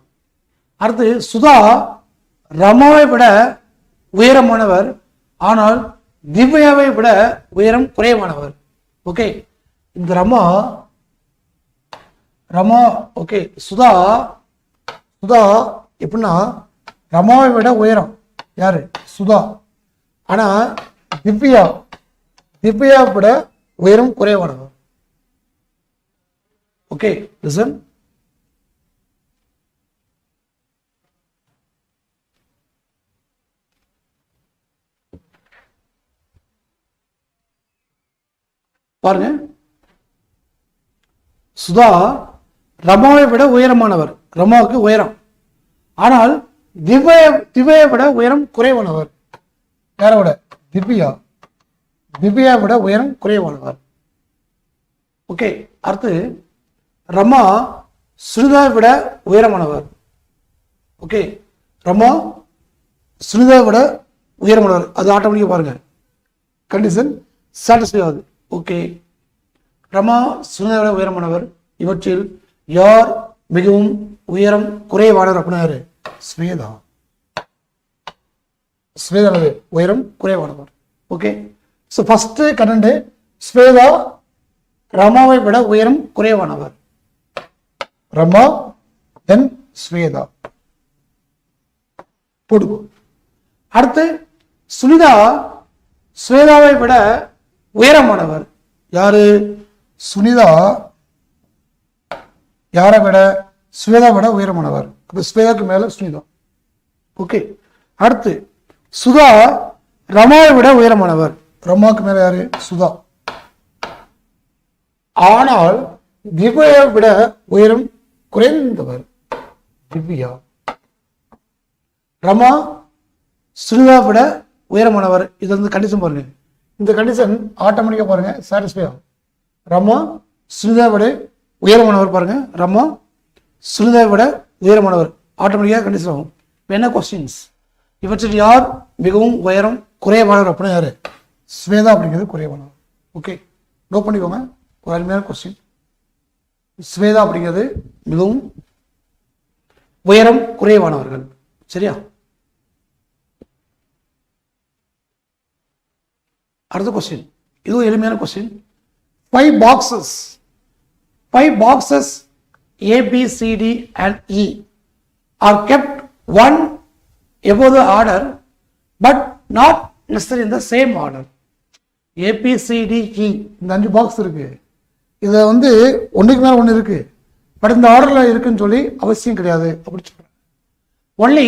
அடுத்து சுதா ரமாவை விட உயரமானவர், ஆனால் திவ்யாவை விட உயரம் குறைவானவர். ஓகே, இந்த ரமா ஓகே, சுதா எப்படின்னா ரமாவை விட உயரம் யாரு? சுதா. ஆனா திவ்யா விட உயரம் குறைவானவர். Okay, listen. பாருங்க, சுதா ரமாவை விட உயரமானவர். ரமாவுக்கு உயரம். ஆனால் திவ்யாவை விட உயரம் குறைவானவர். யாரை விட? திவ்யா விட உயரம் குறைவானவர். ஓகே, அடுத்து ரமா சுனிதாவை விட உயரமானவர். ஓகே, ரமா சுனிதாவை விட உயரமானவர். அது ஆட்டோமேட்டிக்காக பாருங்க, கண்டிஷன் சாட்டிஸ்ஃபை ஆகுது. ஓகே, ரமா சுனிதாவை விட உயரமானவர். இவற்றில் யார் மிகவும் உயரம் குறைவானவர் அப்படின்னாரு? ஸ்வேதா. ஸ்வேதானது உயரம் குறைவானவர். Okay, so first current Shweta ரமாவை விட உயரம் குறைவானவர். ரமா தென் ஸ்வேதா போடு. அடுத்து சுனிதா ஸ்வேதாவை விட உயரமானவர். யாரு? சுனிதா யாரை விட? ஸ்வேதா விட உயரமானவர். அப்ப ஸ்வேதாக்கு மேல சுனிதா. ஓகே, அடுத்து சுதா ரமாவை விட உயரமானவர். ரமாவுக்கு மேல யாரு? சுதா. ஆனால் திவ்யாவை விட உயரம் குறைந்தவர் திவ்யா. ரமா சுனிதா விட உயரமானவர். இது வந்து கண்டிஷன் பாருங்க. இந்த கண்டிஷன் ஆட்டோமேட்டிக்கா பாருங்க சாட்டிஸ்ஃபை ஆகும். ரமா சுனிதா விட உயரமானவர். பாருங்க, ரமா சுனிதா விட உயரமானவர். ஆட்டோமேட்டிக்கா கண்டிஷன் ஆகும். என்ன கொஸ்டின்ஸ்? இவற்றில் யார் மிகவும் உயரம் குறைவானவர் அப்படின்னா யாரு? ஸ்வேதா அப்படிங்கிறது குறைவானவர். ஓகே, நோட் பண்ணிக்கோங்க. ஒரு அருமையான கொஸ்டின். ஸ்வேதா அப்படிங்கிறது மிகவும் உயரம் குறைவானவர்கள். சரியா? அடுத்த கொஸ்டின், இதுவும் எளிமையான question. 5 boxes A, B, C, D and E are kept one above the order but not necessarily in the same order. A, B, C, D, E இந்த 5 பாக்ஸ் இருக்கு. இதை வந்து ஒன்றுக்கு மேலே ஒன்று இருக்கு, பட் இந்த ஆர்டரில் இருக்குன்னு சொல்லி அவசியம் கிடையாது அப்படி சொல்கிறேன். Only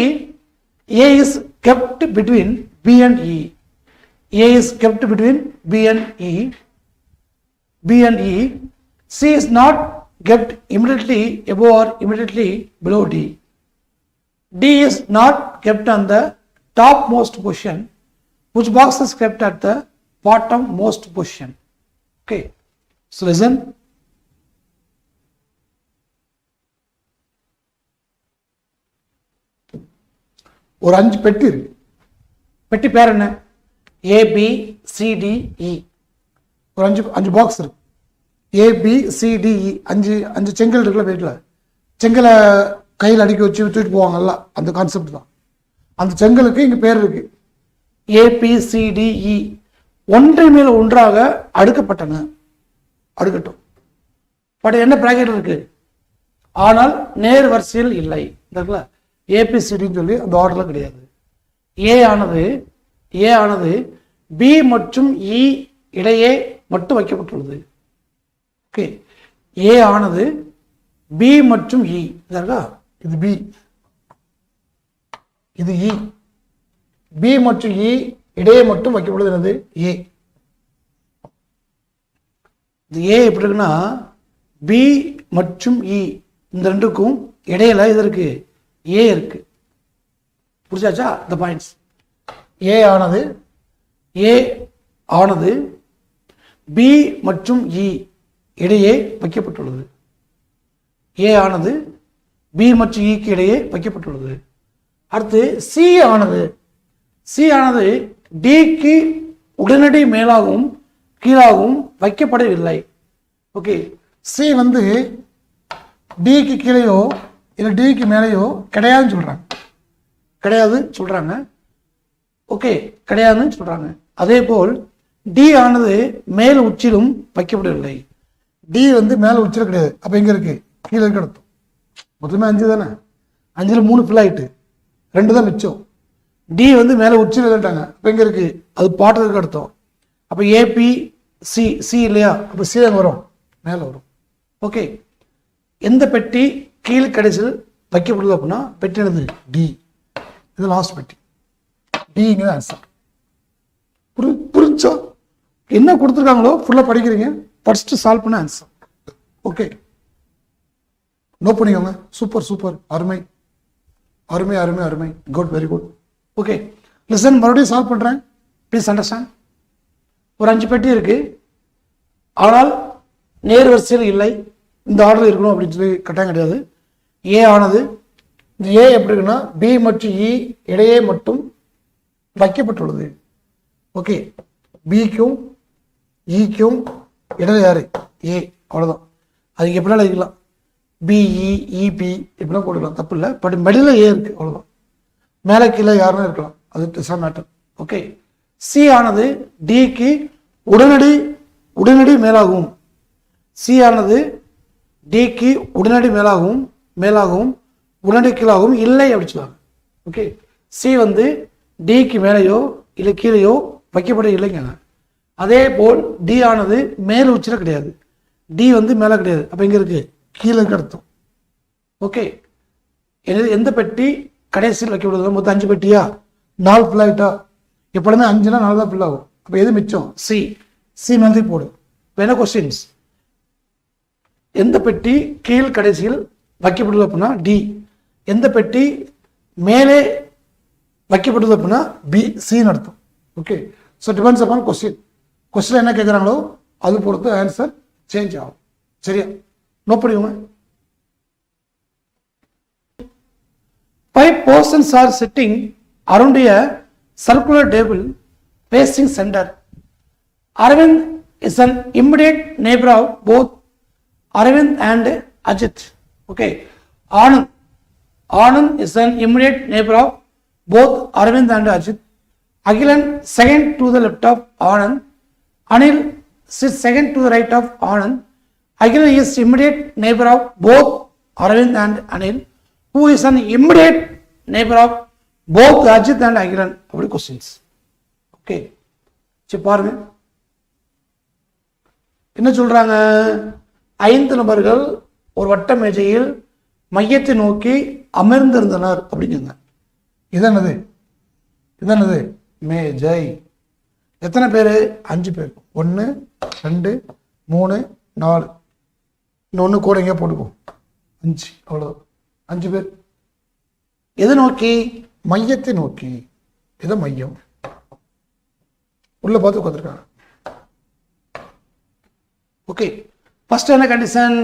A is kept between B and E. A is kept between B and E. B and E. C is not kept immediately above or immediately below D. D is not kept on the topmost position. Which box is kept at the bottommost position? Okay. So listen. ஒரு 5 பெட்டி இருக்கு. பெட்டி பேர் என்ன? A, B, C, D, E. ஒரு 5 பாக்ஸ் இருக்கு. A, B, C, D, E. 5 செங்கல் இருக்குல்ல வீட்டில். செங்கலை கையில் அடுக்கி வச்சு தூக்கிட்டு போவாங்கல்ல, அந்த கான்செப்ட் தான். அந்த செங்கலுக்கு இங்கே பேர் இருக்கு. A, B, C, D, E ஒன்றை மேல் ஒன்றாக அடுக்கப்பட்டன. அடுக்கட்டும். பட் என்ன பிராக்கெட் இருக்கு? ஆனால் நேர் வரிசையில் இல்லை. இருக்குல்ல, ஏபிசிடின்னு சொல்லி அந்த ஆர்டர்ல கிடையாது. ஏ ஆனது பி மற்றும் இ இடையே மட்டும் வைக்கப்பட்டுள்ளது. ஓகே, ஏ ஆனது பி மற்றும் இ, இது பி, இது இ. பி மற்றும் இ இடையே மட்டும் வைக்கப்படுகிறது ஏ. இது ஏ எப்படி இருக்குன்னா, பி மற்றும் இ இந்த ரெண்டுக்கும் இடையில இது இருக்கு, ஏ இருக்கு. புரிஞ்சாச்சா இந்த பாயிண்ட்ஸ்? ஏ ஆனது பி மற்றும் இ இடையே வைக்கப்பட்டுள்ளது. ஏ ஆனது பி மற்றும் இக்கு இடையே வைக்கப்பட்டுள்ளது. அடுத்து சி ஆனது டிக்கு உடனடி மேலாகவும் கீழாகவும் வைக்கப்படவில்லை. ஓகே, சி வந்து டிக்கு கீழேயோ இல்லை டிக்கு மேலேயோ கிடையாதுன்னு சொல்றாங்க. ஓகே, கிடையாதுன்னு சொல்றாங்க. அதே போல் டி ஆனது மேல் உச்சிலும் வைக்கப்படவில்லை. டி வந்து மேல உச்சில கிடையாது. அப்ப எங்க இருக்கு? கீழே இருக்க அர்த்தம். மொத்தமே 5 தானே, 5ல் 3 ஃபில் ஆயிட்டு 2 தான் மிச்சம். டி வந்து மேல உச்சில இல்லட்டாங்க. அப்ப எங்க இருக்கு? அது பாட்டில் இருக்க அர்த்தம். அப்ப ஏபி சி இல்லையா? அப்ப சி அங்க வரும், மேல வரும். ஓகே, எந்த பெட்டி கீழ் கடைசியில் வைக்கப்படுது அப்படின்னா பெட்டி என்னது? டி. இது லாஸ்ட் பெட்டி. டிங்கிறது ஆன்சர். புரிஞ்சா? என்ன கொடுத்துருக்காங்களோ ஃபுல்லாக படிக்கிறீங்க, படிச்சுட்டு சால்வ் பண்ண ஆன்சர். ஓகே, நோட் பண்ணிக்கோங்க. சூப்பர் சூப்பர், அருமை அருமை அருமை அருமை, good, very good. Okay, listen, மறுபடியும் சால்வ் பண்ணுறேன், ப்ளீஸ் அண்டர்ஸ்டாண்ட். ஒரு 5 பெட்டி இருக்கு, ஆனால் நேர் வரிசையில் இல்லை, இந்த ஆர்டர் இருக்கணும் அப்படின்னு சொல்லி கட்டாயம் கிடையாது. ஏ ஆனது, இந்த ஏ எப்படி இருக்குன்னா பி மற்றும் இ இடையே மட்டும் வைக்கப்பட்டுள்ளது. ஓகே, பிக்கும் இக்கும் இடையில யாரு? ஏ, அவ்வளோதான். அதுக்கு எப்படினாலும் எழுதிக்கலாம், பிஇ இபி இப்படிலாம் போட்டுக்கலாம், தப்பு இல்லை. பட் மெடில் ஏ இருக்கு, அவ்வளோதான். மேலே கீழே யாருன்னா இருக்கலாம், அது டிசா மேட்டர். ஓகே, சி ஆனது டிக்கு உடனடி மேலாகவும், சி ஆனது டிக்கு உடனடி மேலாகவும் உடனடி கீழாகவும் இல்லை அப்படி சொல்லுவாங்க. ஓகே, சி வந்து டிக்கு மேலேயோ இல்லை கீழேயோ வைக்கப்பட இல்லைங்க. அதே போல் டி ஆனது மேல் உச்சில கிடையாது, டி வந்து மேலே கிடையாது, அப்போ இங்கே இருக்கு கீழே அர்த்தம். ஓகே, எந்த பெட்டி கடைசியில் வைக்கப்படுது? மொத்தம் 5 பெட்டியா, 4 ஃபில் ஆகிட்டா, எப்பொழுதுமே 5னா 4 தான் ஃபில் ஆகும். அப்போ எது மிச்சம்? சி. சி மேலே போடு. வேணா கொஸ்டின்ஸ், எந்த பெட்டி கீழ் கடைசியில் வைக்கப்படுது அப்படின்னா டி, எந்த பெட்டி மேலே வைக்கப்படுது அப்படின்னா பி, சின்னு அர்த்தம். Okay, so depends upon question. Question என்ன கேட்குறாங்களோ அது பொறுத்து ஆன்சர் சேஞ்ச் ஆகும். சரியா? நோட் பண்ணிக்கோங்க. 5 persons are sitting around a circular table facing center. Arvind is an immediate neighbor of both Arvind and Ajit. Okay, Anand is an immediate neighbor of both Arvind and Ajit. Agilan second to the left of Anand. Anil sits second to the right of Anand. Agilan is immediate neighbor of both Arvind and Anil, who is an immediate neighbor of both Ajit and Agilan. அப்படி questions. Okay, சரி பாருங்க என்ன சொல்றாங்க. 5 நபர்கள் ஒரு வட்ட மேஜையில் மையத்தை நோக்கி அமர்ந்திருந்தனர் அப்படிங்க. இதானது மேஜை. எத்தனை பேர்? 5 பேர். 1 2 3 4, இன்னொன்று கூட எங்கேயா போட்டுக்கோ, 5, அவ்வளோதான். 5 பேர். எதை நோக்கி? மையத்தை நோக்கி. இதை மையம். உள்ள பார்த்து உட்காந்துருக்காங்க. ஓகே, ஃபர்ஸ்ட் என்ன கண்டிஷன்?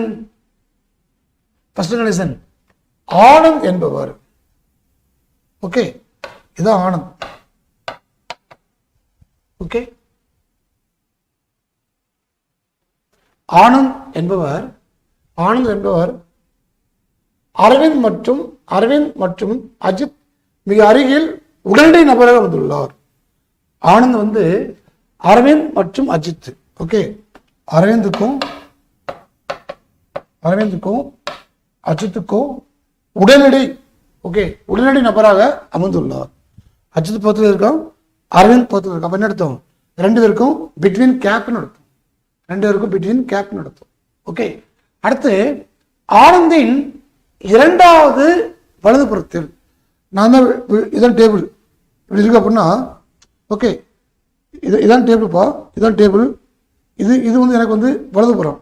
ஆனந்த் என்பவர். ஓகே, இதான் ஆனந்த். ஓகே, ஆனந்த் என்பவர் அரவிந்த் மற்றும் அஜித் மிக அருகில் உடனடி நபராக வந்துள்ளார். ஆனந்த் வந்து அரவிந்த் மற்றும் அஜித். ஓகே, அரவிந்துக்கும் அஜித்துக்கும் உடனடி நபராக அமர்ந்துள்ளார். அஜித் பக்கத்தில் இருக்கான், அரவிந்த் பக்கத்தில் இருக்கான். அப்ப என்ன அர்த்தம்? 2 பேருக்கும் பிட்வீன் கேப்னு அர்த்தம். ஓகே, அடுத்து ஆனந்தின் 2வது வலதுபுறத்தில், நான் தான் இதான் டேபிள் இப்படி இருக்கு அப்படின்னா, ஓகே இதான் டேபிள்ப்பா, இதான் டேபிள். இது வந்து எனக்கு வந்து வலதுபுறம்,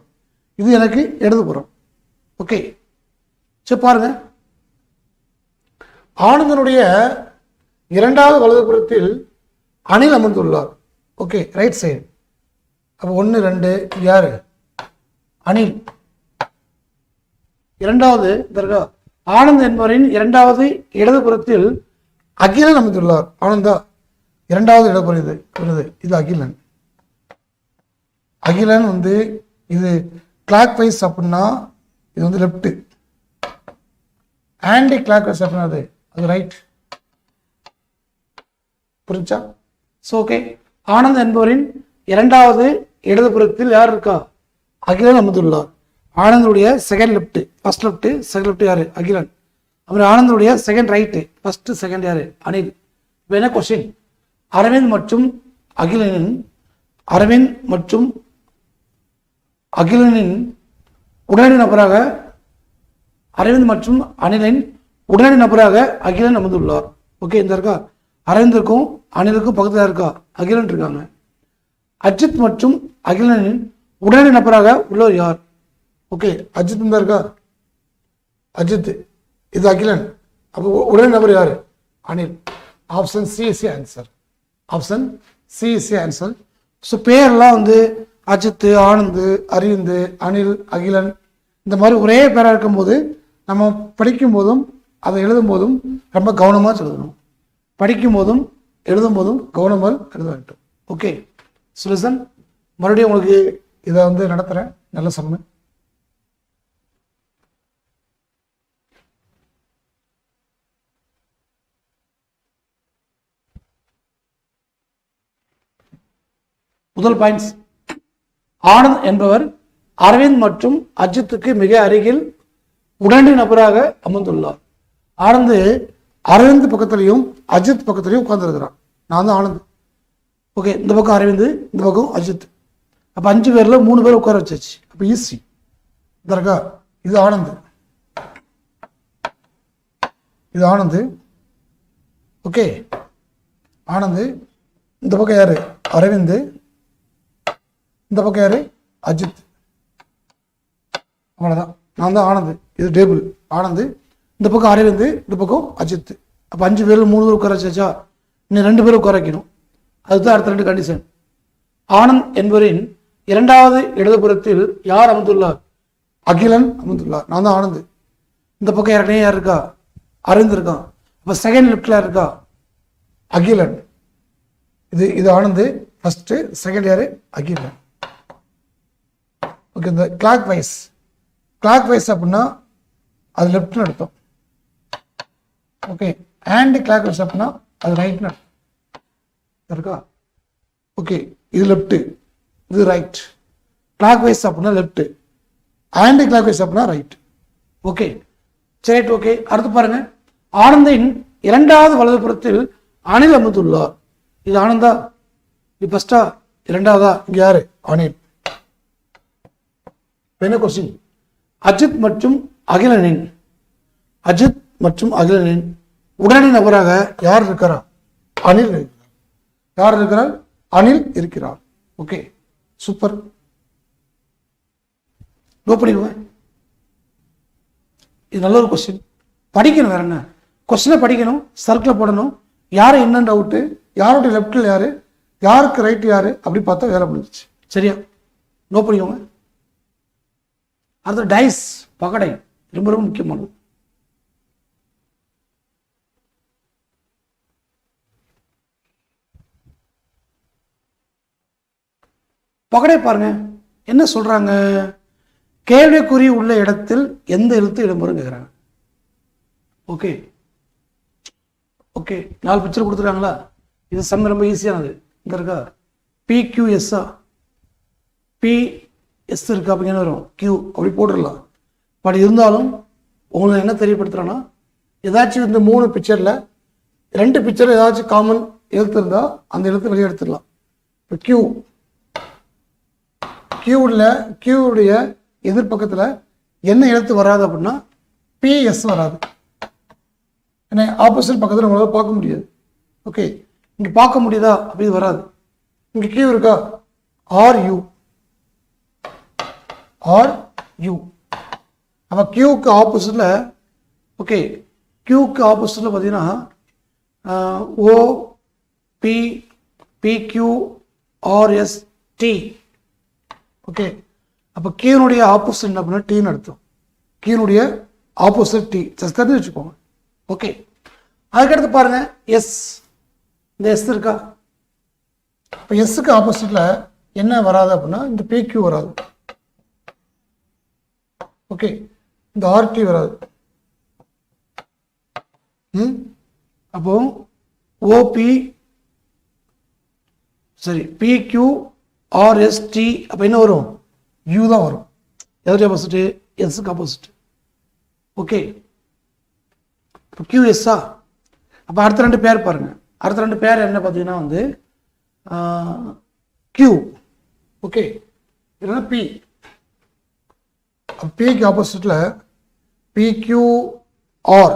இது எனக்கு இடதுபுறம். ஓகே, சரி பாருங்க. ஆனந்தனுடைய 2வது வலதுபுறத்தில் அனில் அமர்ந்துள்ளார். Okay, right side. அப்போ 1 2 யாரு? அனில். 2வது தர்கா ஆனந்த் என்பவரின் 2வது இடதுபுறத்தில் அகிலன் அமர்ந்துள்ளார். ஆனந்தா 2வது இடதுபுறம் இது அகிலன். அகிலன் வந்து இது கிளாக் வைஸ் அப்படின்னா இது வந்து லெஃப்ட், ஆன்டி கிளாக் வைஸ் அப்படின்னா அது ரைட். புரிஞ்சா? ஸோ ஓகே, ஆனந்த் என்பவரின் 2வது இடதுபுறத்தில் யார் இருக்கா? அகிலன் அமர்ந்துள்ளார். ஆனந்தனுடைய second left, first left, second left யாரு? அகிலன். அப்புறம் ஆனந்தனுடைய செகண்ட் ரைட்டு, ஃபர்ஸ்ட் செகண்ட் யாரு? அனில். இப்போ என்ன கொஸ்டின்? அரவிந்த் மற்றும் அகிலனின் உடனடி நபராக அகிலன் அமர்ந்துள்ளார். ஓகே, இந்த இருக்கா அரவிந்திற்கும் அனிலுக்கும் பக்கத்தில் இருக்கா? அகிலன் இருக்காங்க. அஜித் மற்றும் அகிலனின் உடனடி நபராக உள்ளவர் யார்? ஓகே, அஜித் தான் இருக்கா, அஜித், இது அகிலன், அப்போ உடனடி நபர் யாரு? Anil. Option C is answer. Option C is answer. So பேர்லாம் வந்து அஜித், ஆனந்த், அரவிந்த், அனில், அகிலன் இந்த மாதிரி ஒரே பேராக இருக்கும்போது நம்ம படிக்கும் போதும் அதை எழுதும் போதும் ரொம்ப கவனமாக எழுதணும். படிக்கும் போதும் எழுதும் போதும் கவனமாக எழுத வேண்டும். ஓகே, சுலிசன் மறுபடியும் உங்களுக்கு இதை வந்து நடத்துகிறேன். நல்ல சமயம். முதல் பாயிண்ட்ஸ். ஆனந்த் என்பவர் அரவிந்த் மற்றும் அஜித்துக்கு மிக அருகில் உடனடி நபராக அமர்ந்துள்ளார். ஆனந்த் அரவிந்த் பக்கத்திலையும் அஜித் பக்கத்திலையும் உட்கார்ந்துருக்கிறான். நான் தான் ஆனந்த். ஓகே, இந்த பக்கம் அரவிந்த், இந்த பக்கம் அஜித். அப்போ 5 பேர்ல 3 பேர் உட்கார வச்சாச்சு. அப்போ ஈஸி. இதற்கா இது ஆனந்த், இது ஆனந்த். ஓகே, ஆனந்த். இந்த பக்கம் யாரு? அரவிந்த். இந்த பக்கம் யாரு? அஜித். அவ்வளோதான். நான் தான் ஆனந்த். இது டேபிள். ஆனந்த், இந்த பக்கம் அரவிந்த், இந்த பக்கம் அஜித். அப்போ 5 பேர்ல 3 பேர் உட்கார வச்சாச்சா? இன்னும் 2 பேர் உட்கார வைக்கணும். அதுதான் அடுத்த 2 கண்டிஷன். ஆனந்த் என்பவரின் இரண்டாவது இடதுபுறத்தில் யார் அமர்ந்துள்ளார்? அகிலன் அமர்ந்துள்ளார். நான் தான் ஆனந்த். இந்த பக்கம் யாருனே யார் இருக்கா? அரவிந்த் இருக்கான். அப்போ செகண்ட் லெஃப்ட்ல இருக்கா? அகிலன். இது ஆனந்த் ஃபர்ஸ்ட், செகண்ட் யாரு? அகிலன். ஓகே, இந்த கிளாக் வைஸ். கிளாக் வைஸ் அப்படின்னா அது லெஃப்ட்னு அர்த்தம். ஓகே, ஆன்டி கிளாக் வைஸ் அப்படின்னா அது ரைட்னு அர்த்தம். இருக்கா? ஓகே, இது லெஃப்ட், இது ரைட். கிளாக் வைஸ் அப்படின்னா லெஃப்ட், ஆன்டி கிளாக் வைஸ் அப்படின்னா ரைட். ஓகே, சரி. ஓகே, அடுத்து பாருங்க. ஆனந்தின் இரண்டாவது வலதுபுறத்தில் அனில் அமர்ந்துள்ளார். இது ஆனந்தா? இது ஃபர்ஸ்டா இரண்டாவதா? இங்க யாரு? அனில். என்ன கொஸ்டின்? அஜித் மற்றும் அகிலனின் உடனடி நபராக யார் இருக்கிறா? அனில் இருக்கிறார். யார் இருக்கிறார்? அனில் இருக்கிறார். Okay, super. நோட் பண்ணிடுவேன். இது நல்ல ஒரு கொஸ்டின். படிக்கணும். வேற என்ன கொஸ்டினை படிக்கணும், சர்க்கிளை போடணும். யாரு என்ன டவுட்டு, யாருடைய லெஃப்ட்ல யாரு, யாருக்கு ரைட் யாரு, அப்படி பார்த்தா வேலை முடிஞ்சிச்சு. சரியா? நோட் பண்ணிக்கோங்க. அடுத்து டைஸ், பகடை, ரொம்ப ரொம்ப முக்கியமானது. பகடை பாருங்க என்ன சொல்றாங்க. கேள்விக்குறி உள்ள இடத்தில் எந்த எழுத்து இடம்பெறும் கேட்குறாங்க. ஓகே ஓகே, 4 பிக்சர் கொடுத்துருக்காங்களா? இது சம் ரொம்ப ஈஸியானது. இந்த இருக்கா? PQS-ஆ? PS இருக்கா? அப்படி என்ன வரும்? Q. அப்படி போட்டுடலாம். பட் இருந்தாலும் உங்களுக்கு என்ன தெரியப்படுத்துறேன்னா, ஏதாச்சும் இந்த 3 பிக்சரில் 2 பிக்சர் ஏதாச்சும் காமன் எழுத்து இருந்தால் அந்த எழுத்து வெளியே எடுத்துடலாம். இப்போ கியூடைய எதிர்பக்கத்தில் என்ன எழுத்து வராது அப்படின்னா PS வராது. ஏன்னா ஆப்போசிட் பக்கத்தில் நம்மளால பார்க்க முடியாது. ஓகே, இங்கே பார்க்க முடியுதா? அப்படி வராது. இங்கே கியூ இருக்கா? RU. அப்போ கியூக்கு ஆப்போசிட்ல, ஓகே, கியூக்கு ஆப்போசிட்ல பார்த்தீங்கன்னா OPQRST. ஓகே, அப்போ கியூனுடைய ஆப்போசிட் என்ன பண்ண? டீன்னு அர்த்தம். கியூனுடைய ஆப்போசிட் டி. ஜஸ்ட் தெரிஞ்சு வச்சுக்கோங்க. ஓகே, அதுக்கடுத்து பாருங்க எஸ். இந்த எஸ் இருக்கா? இப்போ எஸ்ஸுக்கு ஆப்போசிட்ல என்ன வராது அப்படின்னா இந்த PQ வராது. ஓகே, இந்த RT வராது. அப்போ PQRST. அப்போ என்ன வரும்? U தான் வரும். எதோடைய ஆப்போசிட்? எஸ்ஸுக்கு ஆப்போசிட். ஓகே, இப்போ QS-ஆ? அப்போ அடுத்த 2 பேர் பாருங்க. அடுத்த 2 பேர் என்ன பார்த்தீங்கன்னா வந்து Q. ஓகே, இல்லைன்னா P. Pக்கு ஆப்போசிட்ல PQR.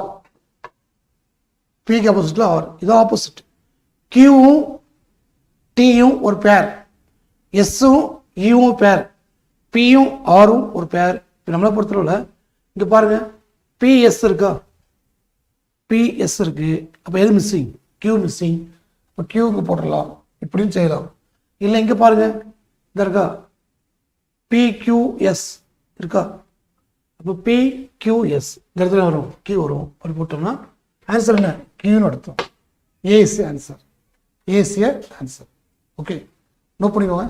Pக்கு ஆப்போசிட்ல R. இது ஆப்போசிட். Qவும் Tயும் ஒரு பேர். எஸ்ஸும் ஈவும் பேர், பியும் ஆரும் ஒரு பேர். இப்போ நம்மளை பொறுத்தளவில் இங்கே பாருங்க, பிஎஸ் இருக்கா, பிஎஸ் இருக்கு. அப்போ எது மிஸ்ஸிங்? Q missing. இப்போ கியூ இங்கே போட்டுடலாம், இப்படியும் செய்யலாம். இல்லை இங்கே பாருங்க, இந்த இருக்கா பிக்யூஎஸ் இருக்கா, அப்போ பிக்யூஎஸ் இந்த இடத்துல வரும், கியூ வரும். அப்படி போட்டோம்னா ஆன்சர் என்ன? கியூன்னு அர்த்தம். ஏசி ஆன்சர், ஏசிய ஆன்சர். ஓகே, நோட் பண்ணிக்கோங்க.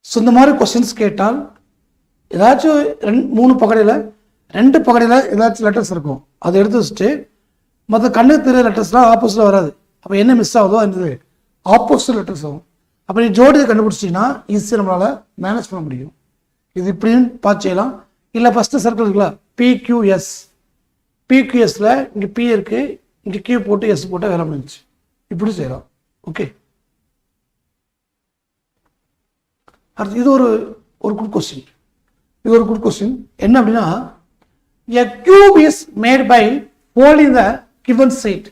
ஸோ இந்த மாதிரி கொஸ்டின்ஸ் கேட்டால் ஏதாச்சும் 3 பகடையில் 2 பகடையில் ஏதாச்சும் லெட்டர்ஸ் இருக்கும், அதை எடுத்து வச்சுட்டு மற்ற கண்ணுக்கு தெரிய லெட்டர்ஸ்லாம் ஆப்போசிட்டில் வராது. அப்போ என்ன மிஸ் ஆகுதோ அந்த ஆப்போசிட் லெட்டர்ஸ் ஆகும். அப்போ நீ ஜோடியை கண்டுபிடிச்சிட்டிங்கன்னா ஈஸியாக நம்மளால் மேனேஜ் பண்ண முடியும். இது இப்படின்னு பார்த்து செய்யலாம். இல்லை ஃபஸ்ட்டு சர்க்கிள் இருக்குல்ல, பிக்யூஎஸ், பிக்யூஎஸில் இங்கே பி இருக்குது, இங்கே கியூ போட்டு எஸ் போட்டால் வேலை முடிஞ்சிச்சு. இப்படி செய்யலாம். ஓகே, அடுத்து இது ஒரு குட் கொஸ்டின். இது ஒரு குட் கொஸ்டின். என்ன அப்படின்னா, a cube is made by folding the given sheet.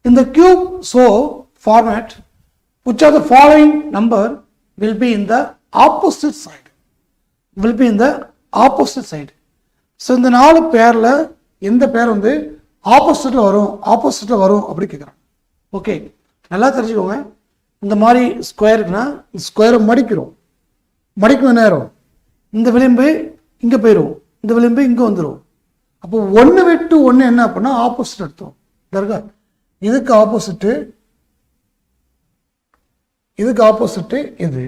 In the cube so format, which of the following number will be in the opposite side? Will be in the opposite side. So இந்த 4 பேரில் எந்த பேர் வந்து ஆப்போசிட்டில் வரும் அப்படி கேட்குறாங்க. ஓகே, நல்லா தெரிஞ்சுக்கோங்க. இந்த மாதிரி ஸ்கொயர் இருக்குன்னா ஸ்கொயரை மடிக்கிறோம் நேரம் இந்த விளிம்பு இங்கே போயிடும், இந்த விளிம்பு இங்கே வந்துடும். அப்போ 1 விட்டு 1 என்ன அப்படின்னா ஆப்போசிட் அர்த்தம். தர்கா இதுக்கு ஆப்போசிட்டு, இதுக்கு ஆப்போசிட்டு இது,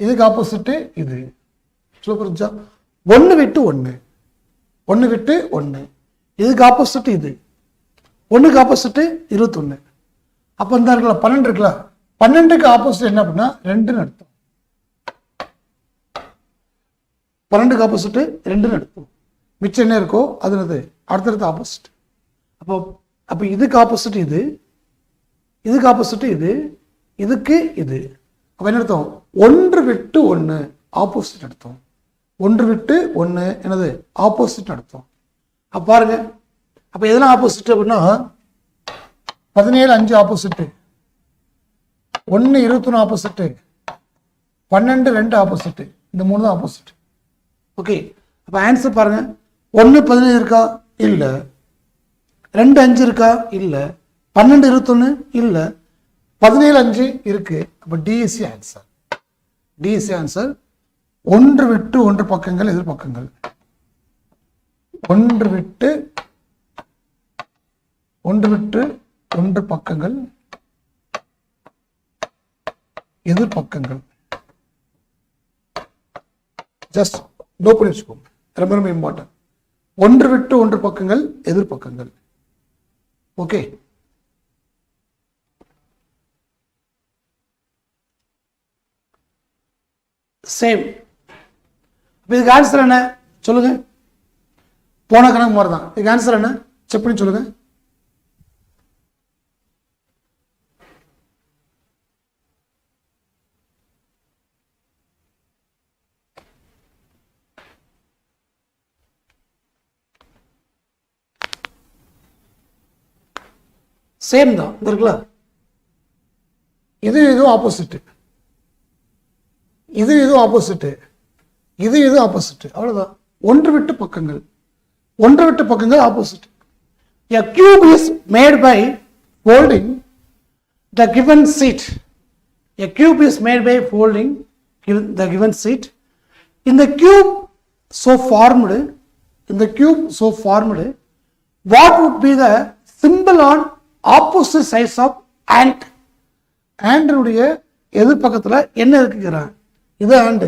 இதுக்கு ஆப்போசிட்டு இது. சொல்ல புரிஞ்சா? 1 விட்டு 1 இதுக்கு ஆப்போசிட் இது, 1க்கு ஆப்போசிட்டு 21. அப்போ இந்த இருக்குல்ல 12 இருக்குல்ல, 12க்கு ஆப்போசிட் என்ன அப்படின்னா 2ன்னு அர்த்தம். 12க்கு ஆப்போசிட்டு 2ன்னு அர்த்தம். மிச்சம் என்ன இருக்கோ அது அடுத்தடுத்து ஆப்போசிட். அப்போ இதுக்கு ஆப்போசிட் இது, இதுக்கு ஆப்போசிட் இது, இதுக்கு இது. அப்போ என்ன அர்த்தம்? 1 விட்டு 1 ஆப்போசிட் அர்த்தம். 1 விட்டு 1 என்னது? ஆப்போசிட் அர்த்தம். அப்போ பாருங்க, அப்போ எதெல்லாம் ஆப்போசிட் அப்படின்னா 17 5 ஆப்போசிட்டு, 1 21 ஆப்போசிட்டு, 12 2 ஆப்போசிட்டு. இந்த 3 தான் ஆப்போசிட். ஓகே, அப்போ ஆன்சர் பாருங்க. 1 17 இருக்கா? இல்லை. 2 5 இருக்கா? இல்லை. 12 21 இல்லை. 17 5 இருக்கு. அப்போ டிஎஸ்சி ஆன்சர். டிஎஸ்சி ஆன்சர் 1 விட்டு 1 பக்கங்கள் எதிர்பக்கங்கள். 1 விட்டு 1 பக்கங்கள் எதிர்பக்கங்கள். ஜஸ்ட் நோட் பண்ணி வச்சுக்கோங்க, ரொம்ப ரொம்ப இம்பார்ட்டன்ட். 1 விட்டு 1 பக்கங்கள் எதிர்பக்கங்கள். Okay, same. இதுக்கு ஆன்சர் என்ன சொல்லுங்க? போன கணக்கு மாதிரி தான். இதுக்கு ஆன்சர் என்ன செக் பண்ணி சொல்லுங்க. சேம் தான். இந்த இருக்குல்ல, இதுவும் ஆப்போசிட், இதுவும் ஆப்போசிட், இதுவும் ஆப்போசிட். அவ்வளவுதான். 1 விட்டு பக்கங்கள், 1 விட்டு பக்கங்கள் opposite. A cube is made by folding the given sheet. A cube is made by folding the given sheet. In the cube so formed, what would be the symbol on opposite sides of ant? ஆண்டனுடைய எதிர்பக்கத்தில் என்ன இருக்குங்கிறான்? இது ஆண்டு.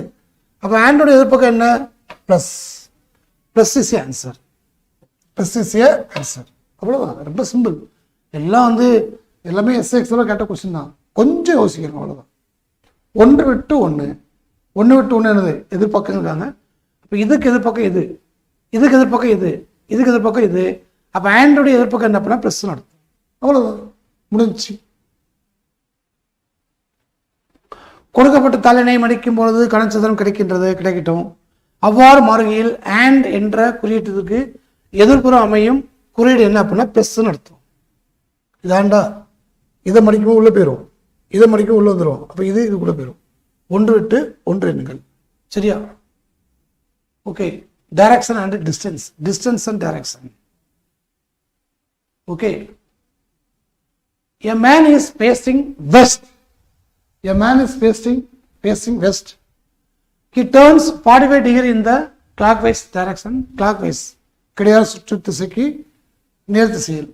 அப்போ ஆண்டோட எதிர்பக்கம் என்ன? Plus. Plus is answer. Plus is answer. அவ்வளோதான், ரொம்ப சிம்பிள். எல்லாம் எல்லாமே எஸ்எக்ஸ்ல கேட்ட கொஸ்டின் தான். கொஞ்சம் யோசிக்கணும், அவ்வளோதான். 1 விட்டு 1 என்னது? எதிர்பக்கம் இருக்காங்க. அப்போ இதுக்கு எதிர்பக்கம் இது, இதுக்கு எதிர்பக்கம் இது, இதுக்கு எதிர்பக்கம் இது. அப்போ ஆண்டோட எதிர்பக்கம் என்ன பண்ணால் ப்ளஸ் நடத்தும். அவ்வளோதான், முடிஞ்சிச்சு. கொடுக்கப்பட்ட தலையினை மடிக்கும் பொழுது கனச்சதுரம் கிடைக்கட்டும். அவ்வாறு மாறுகையில் அண்ட் என்ற குறியீட்டுக்கு எதிர்ப்புறம் அமையும் குறியீடு என்ன அப்படின்னா ப்ளஸ்ன்னு அர்த்தம். இதாண்டா இதை மடிக்கவும் உள்ளே போயிடும், இதை மடிக்கவும் உள்ளே வந்துடும். அப்போ இது இதுக்குள்ளே போயிடும். 1 விட்டு 1 எண்ணுங்கள். சரியா? Okay. Direction and distance, distance and direction. Okay. A man is facing west. A man is facing west. He turns 45 degree in the clockwise direction. Clockwise. கடிகார சுற்று திசைக்கு நேர் திசையில்.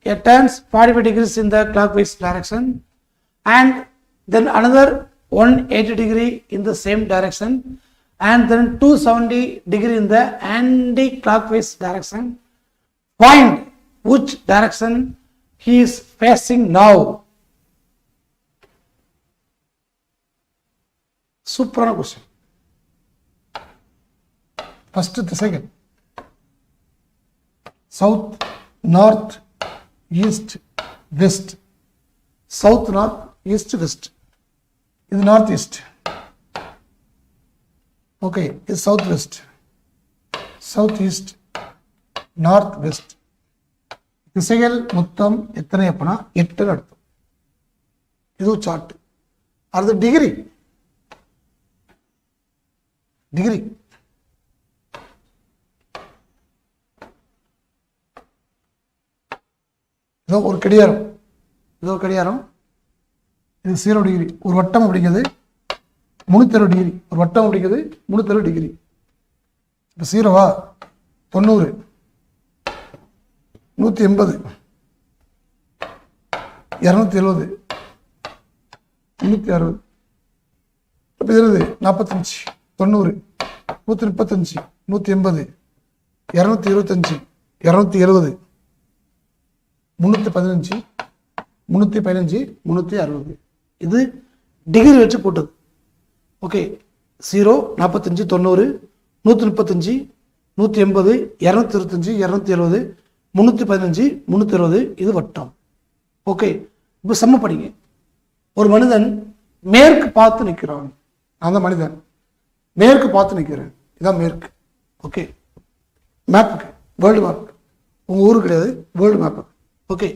A turns 45 degrees in the clockwise direction, and then another 180 degree in the same direction, and then 270 degree in the anti-clockwise direction. Find which direction he is facing now. சூப்பரான கொஸ்டின். ஃபர்ஸ்ட் திசைகள் south, north, east, west. South, north, east, west. இது நார்த் ஈஸ்ட். ஓகே. இது south west, south east, north west. திசைகள் மொத்தம் எத்தனை அப்படின்னா 8 அர்த்தம். இது சார்ட். அடுத்து டிகிரி. டிகிரி இதோ ஒரு கடிகாரம், இதோ கடிகாரம். இது 0 டிகிரி. ஒரு வட்டம் அப்படிங்கிறது 360 டிகிரி. ஒரு வட்டம் அப்படிங்கிறது 360 டிகிரி. இப்போ 0வா 90, 180, 270, 360. இப்போ இது 45, 90, 135, 180, 225, 270, 315, 315, 360. இது டிகிரி வச்சு போட்டது. ஓகே. 0, 45, 90, 135, 180, 225, 270, 315, 360. இது வட்டம். ஓகே. இப்போ சம படிங்க. ஒரு மனிதன் மேற்கு பார்த்து நிற்கிறான். நான் தான் மனிதன் மேற்கு பார்த்து நிற்கிறேன். இதான் மேற்கு. ஓகே. மேப்புக்கு, வேர்ல்டு மேப். உங்கள் ஊருக்கு கிடையாது, வேர்ல்டு மேப்பு. ஓகே.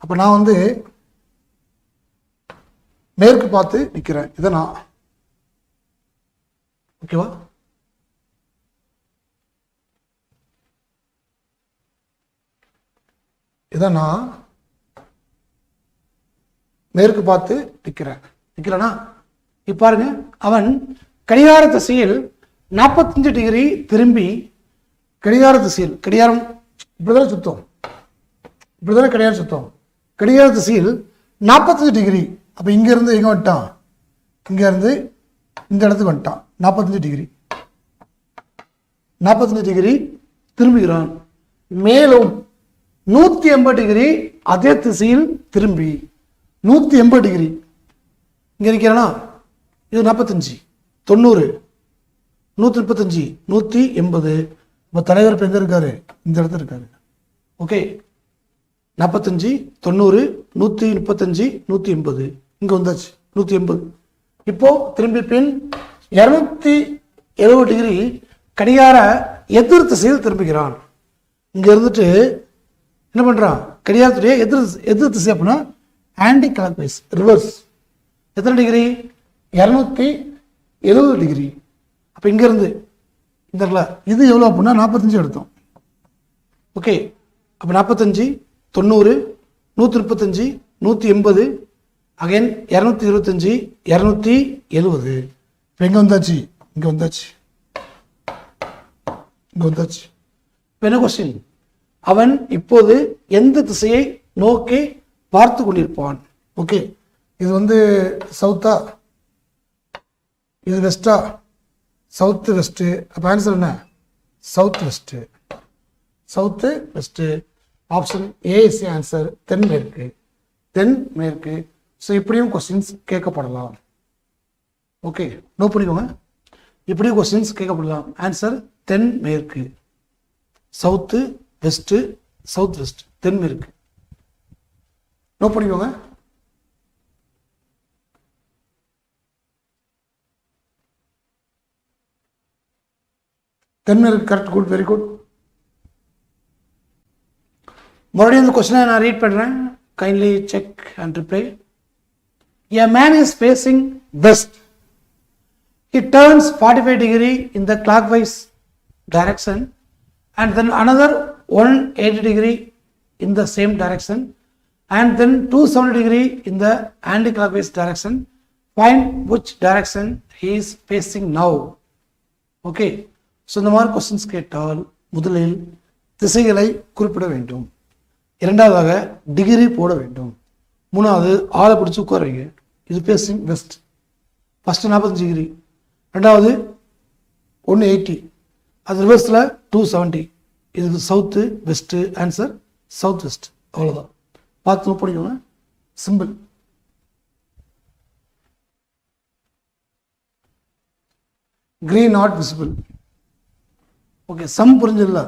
அப்போ நான் வந்து மேற்கு பார்த்து நிற்கிறேன். இதை நான். ஓகேவா? இதான் நான் மேற்கு பார்த்து நிற்கிறேன். நிற்கிறேன்னா இப்போ பாருங்க, அவன் கடிகார திசையில் 45 டிகிரி திரும்பி கடிகார திசையில், கடிகாரம் இப்படிதானே சுத்தம், இப்படிதானே கடிகாரம் சுத்தம். கடிகார திசையில் 45 டிகிரி. அப்போ இங்கேருந்து எங்கே வந்துட்டான்? இங்கேருந்து இந்த இடத்துக்கு வந்துட்டான். 45 டிகிரி, 45 டிகிரி திரும்புகிறான். மேலும் 180 டிகிரி அதே திசையில் திரும்பி 180 டிகிரி இங்கே நிற்கிறானா? இது 45, 90, 135, 180. இப்போ தலைவர் இப்போ எங்கே இருக்காரு? இந்த இடத்துல இருக்காரு. ஓகே. 45, 90, 135, 180. இங்கே வந்தாச்சு 180. இப்போ திரும்பி பின் 270 டிகிரி கடிகார எதிர் திசையில் திரும்புகிறான். இங்கே இருந்துட்டு என்ன பண்ணுறான்? கடிகாரத்துடைய எதிர் திசை அப்படின்னா ஆன்டி கிளாக்வைஸ், ரிவர்ஸ். எத்தனை டிகிரி? 270 டிகிரி. அப்போ இங்கேருந்து இந்த இது எவ்வளோ அப்படின்னா 45 எடுத்தோம். ஓகே. அப்போ 45, 90, 135, 180, அகைன் 225, 270. இப்போ எங்கே வந்தாச்சு? இங்கே வந்தாச்சு, இங்கே வந்தாச்சு. இப்போ என்ன கொஸ்டின்? அவன் இப்போது எந்த திசையை நோக்கி பார்த்து கொண்டிருப்பான்? ஓகே. இது வந்து சவுத்தா, இது வெஸ்டா? South west. அப்போ ஆன்சர் என்ன? South west, south west. Option A is answer. தென்மேற்கு, தென்மேற்கு. ஸோ இப்படியும் கொஸ்டின்ஸ் கேட்கப்படலாம். ஓகே, நோட் பண்ணிக்கோங்க. இப்படியும் கொஸ்டின்ஸ் கேட்கப்படலாம். ஆன்சர் தென்மேற்கு, சவுத்து வெஸ்ட்டு, சவுத் வெஸ்ட், தென்மேற்கு. நோட் பண்ணிக்கோங்க. தென்மேற்கு. Correct, good, very good. மறுபடியும் இந்த கொஸ்டினை நான் ரீட் பண்ணுறேன். Kindly check and reply. A man is facing west. He turns 45 degree in the clockwise direction and then another 180 degree in the same direction and then 270 degree in the anti-clockwise direction. Find which direction he is facing now. Okay. So இந்த மாதிரி கொஸ்டின்ஸ் கேட்டால் முதலில் திசைகளை குறிப்பிட வேண்டும். இரண்டாவதாக டிகிரி போட வேண்டும். மூணாவது ஆளை பிடிச்சி உட்காருங்க. இது ஃபேஸிங் வெஸ்ட். ஃபஸ்ட்டு 45 டிகிரி, ரெண்டாவது 180, அது ரிவர்ஸில் 270. இது south west. Answer south west. அவ்வளோதான். பார்த்து படிக்கோங்க. Simple. Green not visible. Okay, sum புரிஞ்சிடல.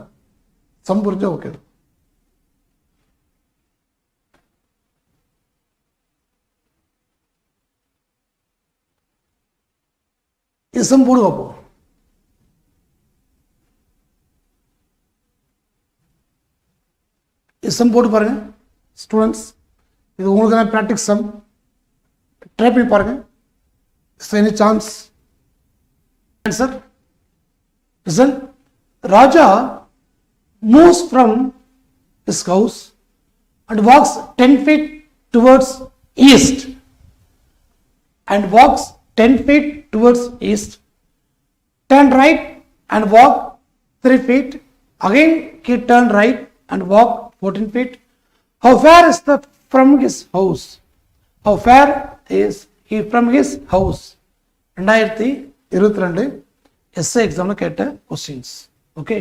சம் புரிஞ்சா ஓகே. இசம் போடு பார்ப்போம். இசம் போட்டு பாருங்க ஸ்டூடெண்ட்ஸ். இது உங்களுக்கு ப்ராக்டிஸ் சம். ட்ரை பண்ணி பாருங்க. Any chance? Answer listen. Raja moves from his house and walks 10 feet towards east and walks 10 feet towards east, turn right and walk 3 feet, again he turn right and walk 14 feet. How far is the from his house? How far is he from his house? 2022 essay exam கேட்ட questions. Okay,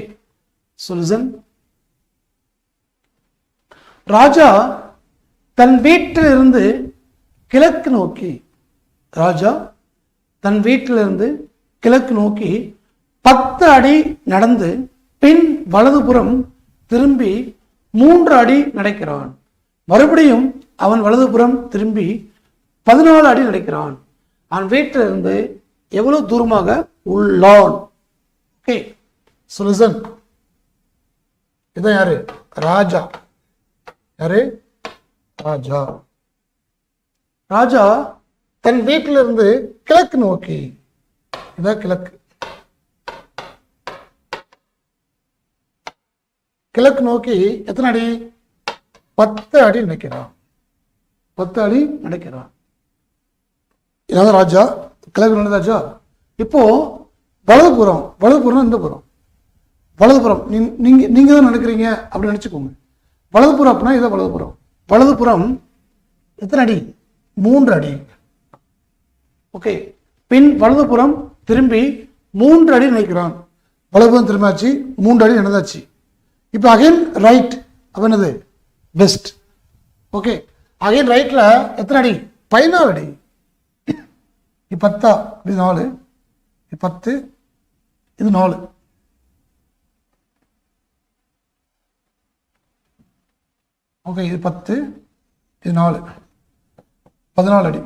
so listen. ராஜா தன் வீட்டிலிருந்து கிழக்கு நோக்கி, ராஜா தன் வீட்டிலிருந்து கிழக்கு நோக்கி 10 அடி நடந்து பின் வலதுபுறம் திரும்பி 3 அடி நடக்கிறான். மறுபடியும் அவன் வலதுபுறம் திரும்பி 14 அடி நடக்கிறான். அவன் வீட்டிலிருந்து எவ்வளவு தூரமாக உள்ளான்? Okay, so listen. இதான் யாரு? ராஜா. யாரு? ராஜா. ராஜா தன் வீட்டிலிருந்து கிழக்கு நோக்கி, இதான் கிழக்கு. கிழக்கு நோக்கி எத்தனை அடி? 10 அடி நடக்கிறான். 10 அடி நடக்கிறான். இதான் ராஜா. கிழக்கு நடந்த ராஜா. இப்போ வலதுபுறம், வலதுபுறம் இந்த புறம், வலதுபுறம் நீங்க தான் நடக்கிறீங்க அப்படின்னு நினைச்சுக்கோங்க. வலதுபுறம் அப்படின்னா இதான் வலதுபுறம். வலதுபுறம் எத்தனை அடி? 3 அடி. ஓகே, பின் வலதுபுறம் திரும்பி 3 அடி நினைக்கிறான். வலதுபுறம் திரும்பியாச்சு, 3 அடி நடந்தாச்சு. இப்போ அகைன் ரைட். அப்போ என்னது? வெஸ்ட். ஓகே, அகைன் ரைட்ல எத்தனை அடி? 14 அடி. இது 10, இது 4, இது 10, இது 4. ஓகே, இது 10, இது 4, 14 அடி.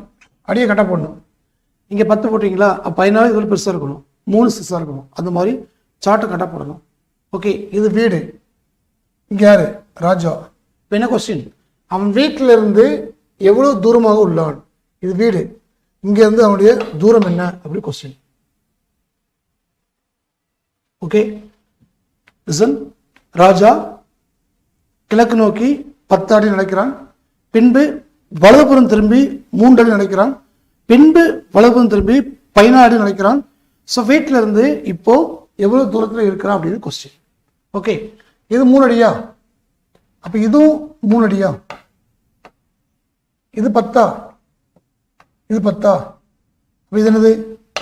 அடியை கட்ட போடணும். இங்கே 10 போட்டிங்களா? 14 இதில் பெருசாக இருக்கணும், 3 சிறுசாக இருக்கணும். அந்த மாதிரி சார்ட்டை கட்ட போடணும். ஓகே, இது வீடு. இங்கே யாரு? ராஜா. இப்போ என்ன கொஸ்டின்? அவன் வீட்டில் இருந்து எவ்வளோ தூரமாக உள்ளான்? இது வீடு. இங்கேருந்து அவனுடைய தூரம் என்ன அப்படி கொஸ்டின். Okay, listen. ராஜா கிழக்கு நோக்கி 10 அடி நடக்கிறான். பின்பு வலதுபுறம் திரும்பி 3 அடி நடக்கிறான். பின்பு வலதுபுறம் திரும்பி 14 அடி நடக்கிறான். ஸோ வீட்டில் இருந்து இப்போ எவ்வளோ தூரத்தில் இருக்கிறான் அப்படின்னு கொஸ்டின். ஓகே, இது 3 அடியா? அப்போ இதுவும் 3 அடியா? இது 10, இது 10. அப்போ இது என்னது?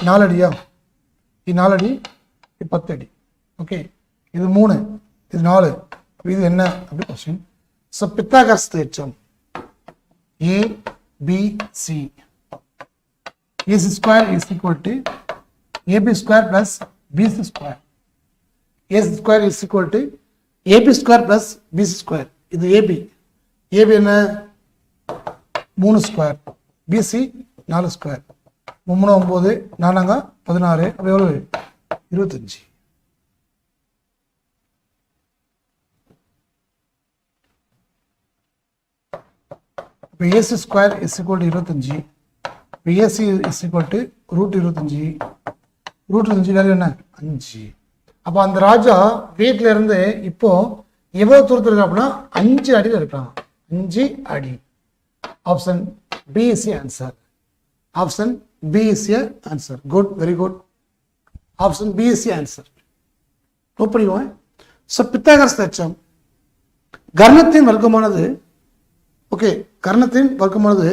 4 அடியா? இது 4 அடி, இது 10 அடி. ஓகே, இது 3, இது 4. அப்போ இது என்ன அப்படி கொஸ்டின். ஸோ பித்தாகரஸ் தேற்றம் ABC. AC square is equal to AB square plus BC square. AC square is equal to AB square plus BC square. இது AB. AB என்ன? 3 ஸ்கொயர். BC 4 square. 3 9, 4 16. அப்போ எவ்வளவு? 25. இப்போ AC square is equal to 25. இப்போ AC is equal to √25. √25 value என்ன 5. அப்போ அந்த ராஜா வீட்டில இருந்து இப்போ எவ்வளவு தூரத்தில் இருக்கு அப்படின்னா 5 அடியில் இருக்கான். 5 அடி. Option B is the answer. Option B is the answer. Good, very good. Option B is the answer. Note பண்ணிடுவோம். ஸோ பித்தாகரஸ் தேற்றம் கர்ணத்தின் வர்க்கமானது ஓகே கர்ணத்தின் வர்க்கமானது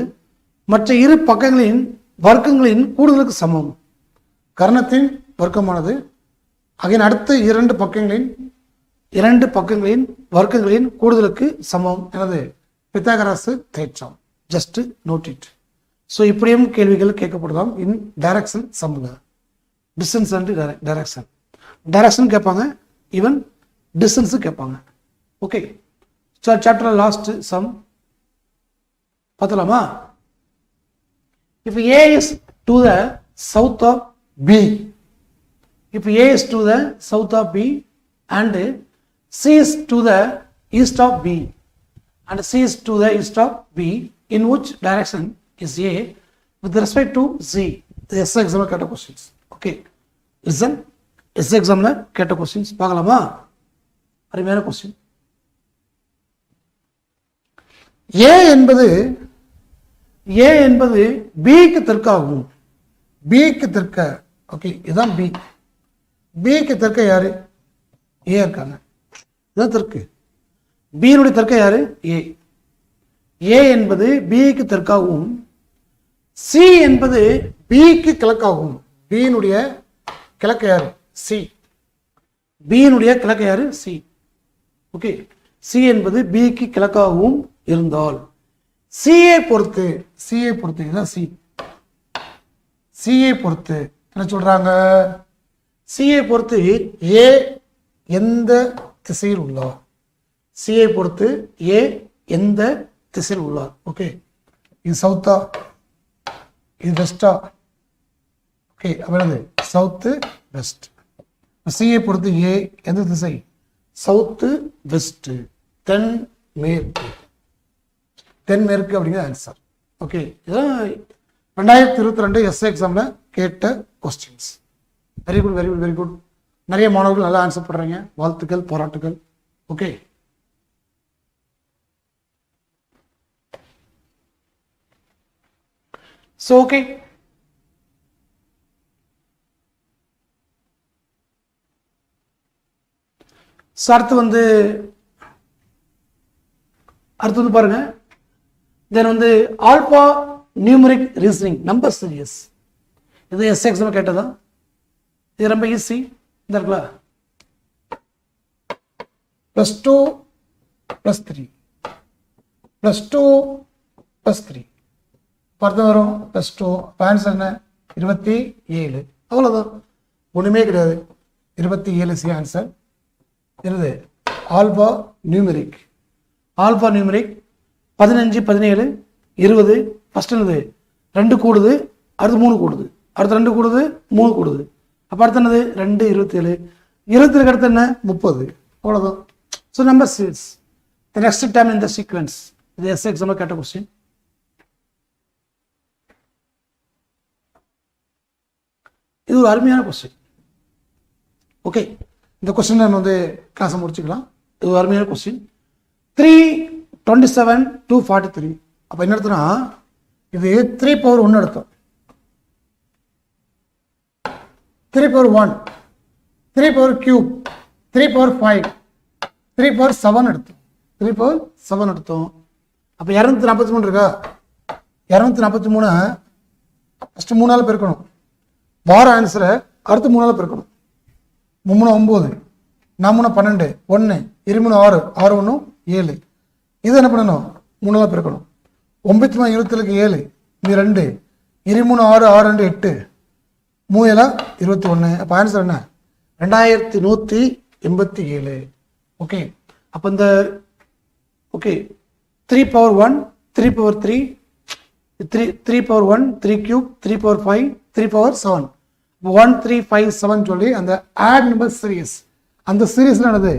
மற்ற இரு பக்கங்களின் வர்க்கங்களின் கூடுதலுக்கு சமம். கர்ணத்தின் வர்க்கமானது அகைன் அடுத்த இரண்டு பக்கங்களின் வர்க்கங்களின் கூடுதலுக்கு சமம் எனது பித்தாகரஸ் தேற்றம். Just note it. ஸோ இப்படியும் கேள்விகள் கேட்கப்படலாம் இன் டைரக்ஷன் சம்முங்க. டிஸ்டன்ஸ் அண்ட் டைரக்ஷன் கேட்பாங்க, ஈவன் டிஸ்டன்ஸு கேட்பாங்க. Okay, so chapter last sum பார்த்தலாமா? If A is to the south of B, if A is to the south of B and C is to the east of B and C is to the east of B, in which direction is A with respect to Z? The S exam கேட்ட questions. Okay, listen, S exam கேட்ட questions பார்க்கலாமா? அருமையான question. A என்பது பிக்கு தெற்காகும். பிக்கு தெற்க ஓகே இதுதான் பி. பிக்கு தெற்க யாரு? ஏ இருக்காங்க. இதுதான் தெற்கு. பியினுடைய தெற்க யாரு? ஏ. ஏ என்பது பிக்கு தெற்காகவும் சி என்பது பிக்கு கிழக்காகும். பியினுடைய கிழக்கு யாரு? சி. பியினுடைய கிழக்கு யாரு? சி. ஓகே, சி என்பது பிக்கு கிழக்காகவும் இருந்தால் சியை பொறுத்து இதுதான் சி. சியை பொறுத்து என்ன சொல்றாங்க? சியை பொறுத்து ஏ எந்த திசையில் உள்ளார்? சியை பொறுத்து ஏ எந்த திசையில் உள்ளார்? ஓகே, இது சவுத்தா, இது வெஸ்டா? ஓகே, அவ்வளவு சவுத்து வெஸ்ட். சியை பொறுத்து ஏ எந்த திசை? சவுத்து வெஸ்ட், தென் மேற்கு. தென்மேற்கு அப்படிங்கிற ஆன்சர். ஓகே, இதுதான் 2022 எஸ்ஏ எக்ஸாம்ல கேட்ட questions. Very good, very good, very good. நிறைய மாணவர்கள் நல்லா ஆன்சர் பண்றீங்க. வாழ்த்துக்கள், பாராட்டுகள். ஓகே, ஸோ ஓகே, அடுத்து பாருங்க. Then alpha numeric reasoning number series. இது எஸ் எக்ஸாம் கேட்டதா? இது ரொம்ப ஈஸி. இந்த இருக்குல்ல +2 +3 +2 +3 பார்த்தா வரும் +2. ஆன்சர் என்ன? 27. அவ்வளோதான், ஒன்றுமே கிடையாது. 27 சி ஆன்சர். என்னது? Alpha numeric. 15 17 20. ஃபர்ஸ்ட் என்னது? 2 கூடுது, அடுத்து 3 கூடுது, அடுத்து 2 கூடுது, 3 கூடுது. அப்போ அடுத்து என்னது? 2 27. 27 அடுத்து என்ன? 30. அவ்வளோதான். So number 6. The next time இந்த சீக்வன்ஸ். இது எஸ் எக்ஸாமில் கேட்ட கொஸ்டின். இது ஒரு அருமையான கொஸ்டின். ஓகே, இந்த கொஸ்டின் நான் கிளாஸை முடிச்சுக்கலாம். இது ஒரு அருமையான கொஸ்டின். 327 to 43. அப்போ என்ன எடுத்தோம்னா இது 3 power 1 எடுத்தோம். 3 power 1, 3 power cube, 3 power 5, 3 power 7 எடுத்தோம். 3 power 7 எடுத்தோம். அப்போ 243 இருக்கா? 243 ஃபஸ்ட்டு 3ஆல் பெருக்கணும். வார ஆன்சரை அடுத்து 3ஆல் பெருக்கணும். 3 9, 4 12, 1 2 6, 6 1 7. இது என்ன பண்ணணும்? 3ஆல் பெருக்கணும். 9 27 7, 2 23 6 6 2 8, 3 21. அப்போ ஆன்சர் என்ன? 2187. ஓகே, அப்போ இந்த okay 3 power 1, 3 power 3, 3 power 1, 3 cube, 3 power 5, 3 power 7. 1 3 5 7 சொல்லி அந்த ஆட் நம்பர் சீரியஸ், அந்த சீரியஸ்ல என்னது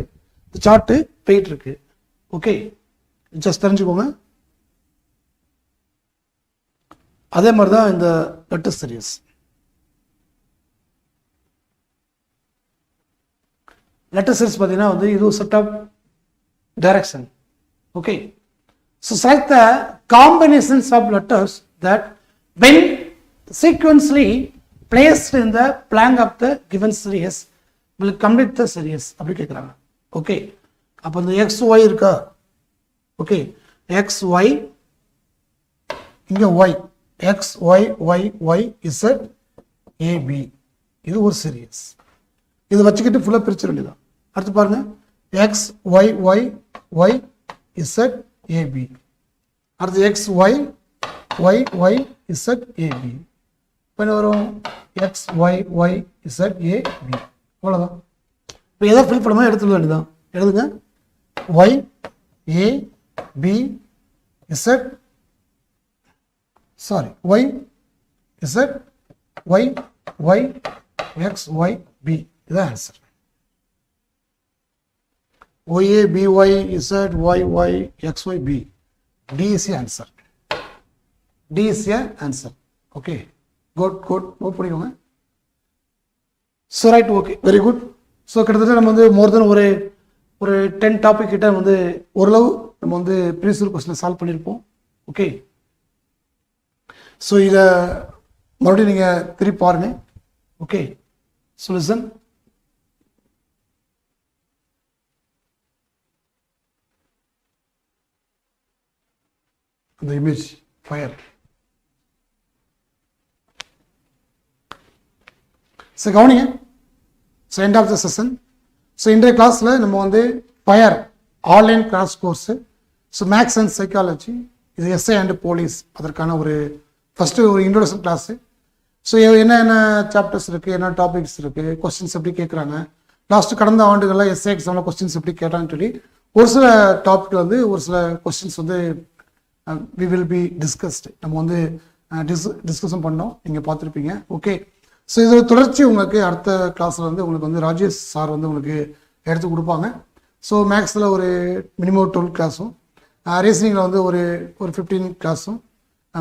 சார்ட்டு போயிட்டு இருக்கு. ஓகே, ஜஸ்ட் தெரிஞ்சுக்கோங்க. அதே மாதிரி தான் இந்த லெட்டர் சீரியஸ். லெட்டர் சீரிஸ் பார்த்தீங்கன்னா வந்து இது ஒரு set of direction. Okay, so select the combinations of letters that when sequentially placed in the blank of the given series will complete the series அப்படி கேட்குறாங்க. ஓகே, அப்போ இந்த XY இருக்கா? ஓகே, XY இங்கே Y, XY Y Y Z AB இது ஒரு சீரியஸ். இதை வச்சுக்கிட்டு ஃபுல்லாக பிரிச்சிட வேண்டியதான். அடுத்து பாருங்க, XY Y Y Z AB, அடுத்து XY Y Y Z AB, இப்போ என்ன வரும்? XY Y Z AB. அவ்வளோதான். இப்போ எதை ஃபில் பண்ணாமல் எடுத்துக்க வேண்டியதான். எழுதுங்க, Y A B Z, sorry Y Z Y Y X Y B, இதுதான் answer. OA BY Z YY XYB, D is the answer. D is the answer. Okay, good, note பண்ணிக்கோங்க. So right, okay, very good. So கிட்டத்தட்ட நம்ம வந்து மோர் தென் ஒரு 10 டாபிக் கிட்ட வந்து ஓரளவு நம்ம வந்து ப்ரீவியஸ் கொஸ்டினை சால்வ் பண்ணியிருப்போம். ஓகே, ஸோ இதை மறுபடியும் நீங்கள் திருப்பி பாருங்க. Okay, so listen. அந்த இமேஜ் ஃபயர். ஸோ கவனிங்க. So end of the session. So இன்றைய கிளாஸில் நம்ம வந்து fire online class course, so maths and psychology, இது எஸ்ஐ அண்ட் போலீஸ், அதற்கான ஒரு ஃபஸ்ட்டு ஒரு இன்ட்ரோடக்ஷன் கிளாஸு. ஸோ என்ன சாப்டர்ஸ் இருக்குது, என்ன டாபிக்ஸ் இருக்குது, கொஸ்டின்ஸ் எப்படி கேட்குறாங்க, லாஸ்ட்டு கடந்த ஆண்டுகளில் எஸ்ஐ எக்ஸாமில் கொஸ்டின்ஸ் எப்படி கேட்டாங்கன்னு சொல்லி ஒரு சில டாபிக் வந்து ஒரு சில கொஸ்டின்ஸ் வந்து வி வில் பி டிஸ்கஸ்டு, நம்ம வந்து டிஸ்கஷன் பண்ணோம், நீங்கள் பார்த்துருப்பீங்க. ஓகே, ஸோ இது தொடர்ச்சி உங்களுக்கு அடுத்த கிளாஸில் வந்து உங்களுக்கு வந்து ராஜேஷ் சார் வந்து உங்களுக்கு எடுத்து கொடுப்பாங்க. ஸோ மேக்ஸில் ஒரு மினிமம் 12 கிளாஸும், ரீசனிங்கில் வந்து ஒரு 15 கிளாஸும்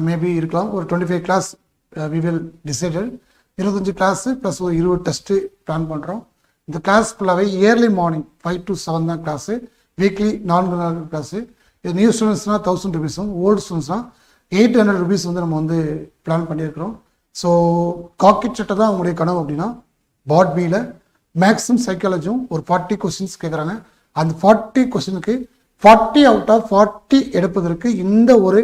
மேபி இருக்கலாம். ஒரு 25 class we will decided. 25 class plus ஒரு 20 டெஸ்ட்டு பிளான் பண்ணுறோம். இந்த கிளாஸ் ஃபுல்லாகவே இயர்லி மார்னிங் 5 to 7 தான் கிளாஸு, வீக்லி 4 நாள் கிளாஸு. இது நியூ ஸ்டூடெண்ட்ஸ்னால் 1000 rupees, ஓல்டு ஸ்டூடெண்ட்ஸ்னால் 800 rupees வந்து நம்ம வந்து பிளான் பண்ணியிருக்கிறோம். ஸோ காக்கெட் சட்டை தான் உங்களுடைய கனவு அப்படின்னா பாட் பியில் மேக்ஸும் சைக்காலஜியும் ஒரு 40 கொஸ்டின்ஸ் கேட்குறாங்க. அந்த 40 கொஸ்டினுக்கு 40 out of 40 எடுப்பதற்கு இந்த ஒரு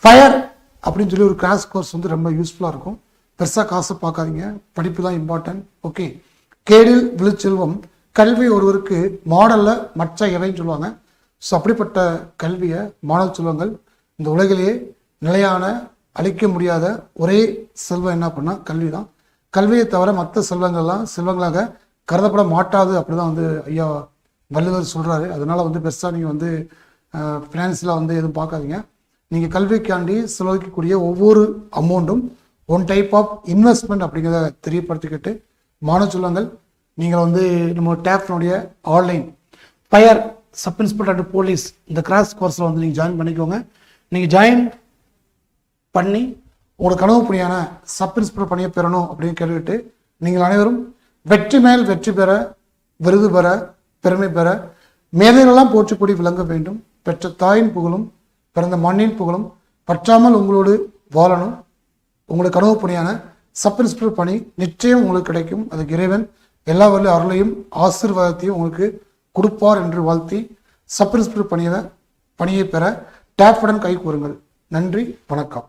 ஃபயர் அப்படின்னு சொல்லி ஒரு கிராஷ் கோர்ஸ் வந்து ரொம்ப யூஸ்ஃபுல்லாக இருக்கும். பெருசாக காசை பார்க்காதீங்க, படிப்பு தான் இம்பார்ட்டன்ட். ஓகே, கேடில் விழுச்செல்வம், கல்வி ஒருவருக்கு மாடலில் மற்ற எவைன்னு சொல்லுவாங்க. ஸோ அப்படிப்பட்ட கல்வியை மாணவ செல்வங்கள், இந்த உலகிலேயே நிலையான அழிக்க முடியாத ஒரே செல்வம் என்ன அப்படின்னா கல்வி தான். கல்வியை தவிர மற்ற செல்வங்கள்லாம் செல்வங்களாக கருதப்பட மாட்டாது, அப்படி தான் வந்து ஐயா வள்ளுவர் சொல்கிறாரு. அதனால் வந்து பெருசாக நீங்கள் வந்து ஃபினான்ஸில் வந்து எதுவும் பார்க்காதீங்க. நீங்கள் கல்விக்காண்டி செலவழிக்கக்கூடிய ஒவ்வொரு அமௌண்ட்டும் ஒன் டைப் ஆஃப் இன்வெஸ்ட்மெண்ட் அப்படிங்கிறத தெரியப்படுத்திக்கிட்டு மாணவ செல்வங்கள், நீங்கள் வந்து நம்ம டேப்னுடைய online fire sub inspector and police இந்த கிராஷ் கோர்ஸில் வந்து நீங்கள் ஜாயின் பண்ணிக்கோங்க. நீங்கள் ஜாயின் பண்ணி உங்களோட கனவு பணியான சப் இன்ஸ்பெக்டர் பணியை பெறணும் அப்படின்னு கேட்டுக்கிட்டு நீங்கள் அனைவரும் வெற்றி மேல் வெற்றி பெற, விருது பெற, பெருமை பெற, மேதைகளெல்லாம் போற்றிக்கூடி விளங்க வேண்டும். பெற்ற தாயின் புகழும் பிறந்த மண்ணின் புகழும் பற்றாமல் உங்களோடு வாழணும். உங்களுடைய கனவு பணியான சப் இன்ஸ்பெக்டர் பணி நிச்சயம் உங்களுக்கு கிடைக்கும். அதுக்கு இறைவன் எல்லா வகையிலும் அருளையும் ஆசீர்வாதத்தையும் உங்களுக்கு கொடுப்பார் என்று வாழ்த்தி சப் இன்ஸ்பெக்டர் பணியை பெற டேப்புடன் கை கூறுங்கள். நன்றி, வணக்கம்.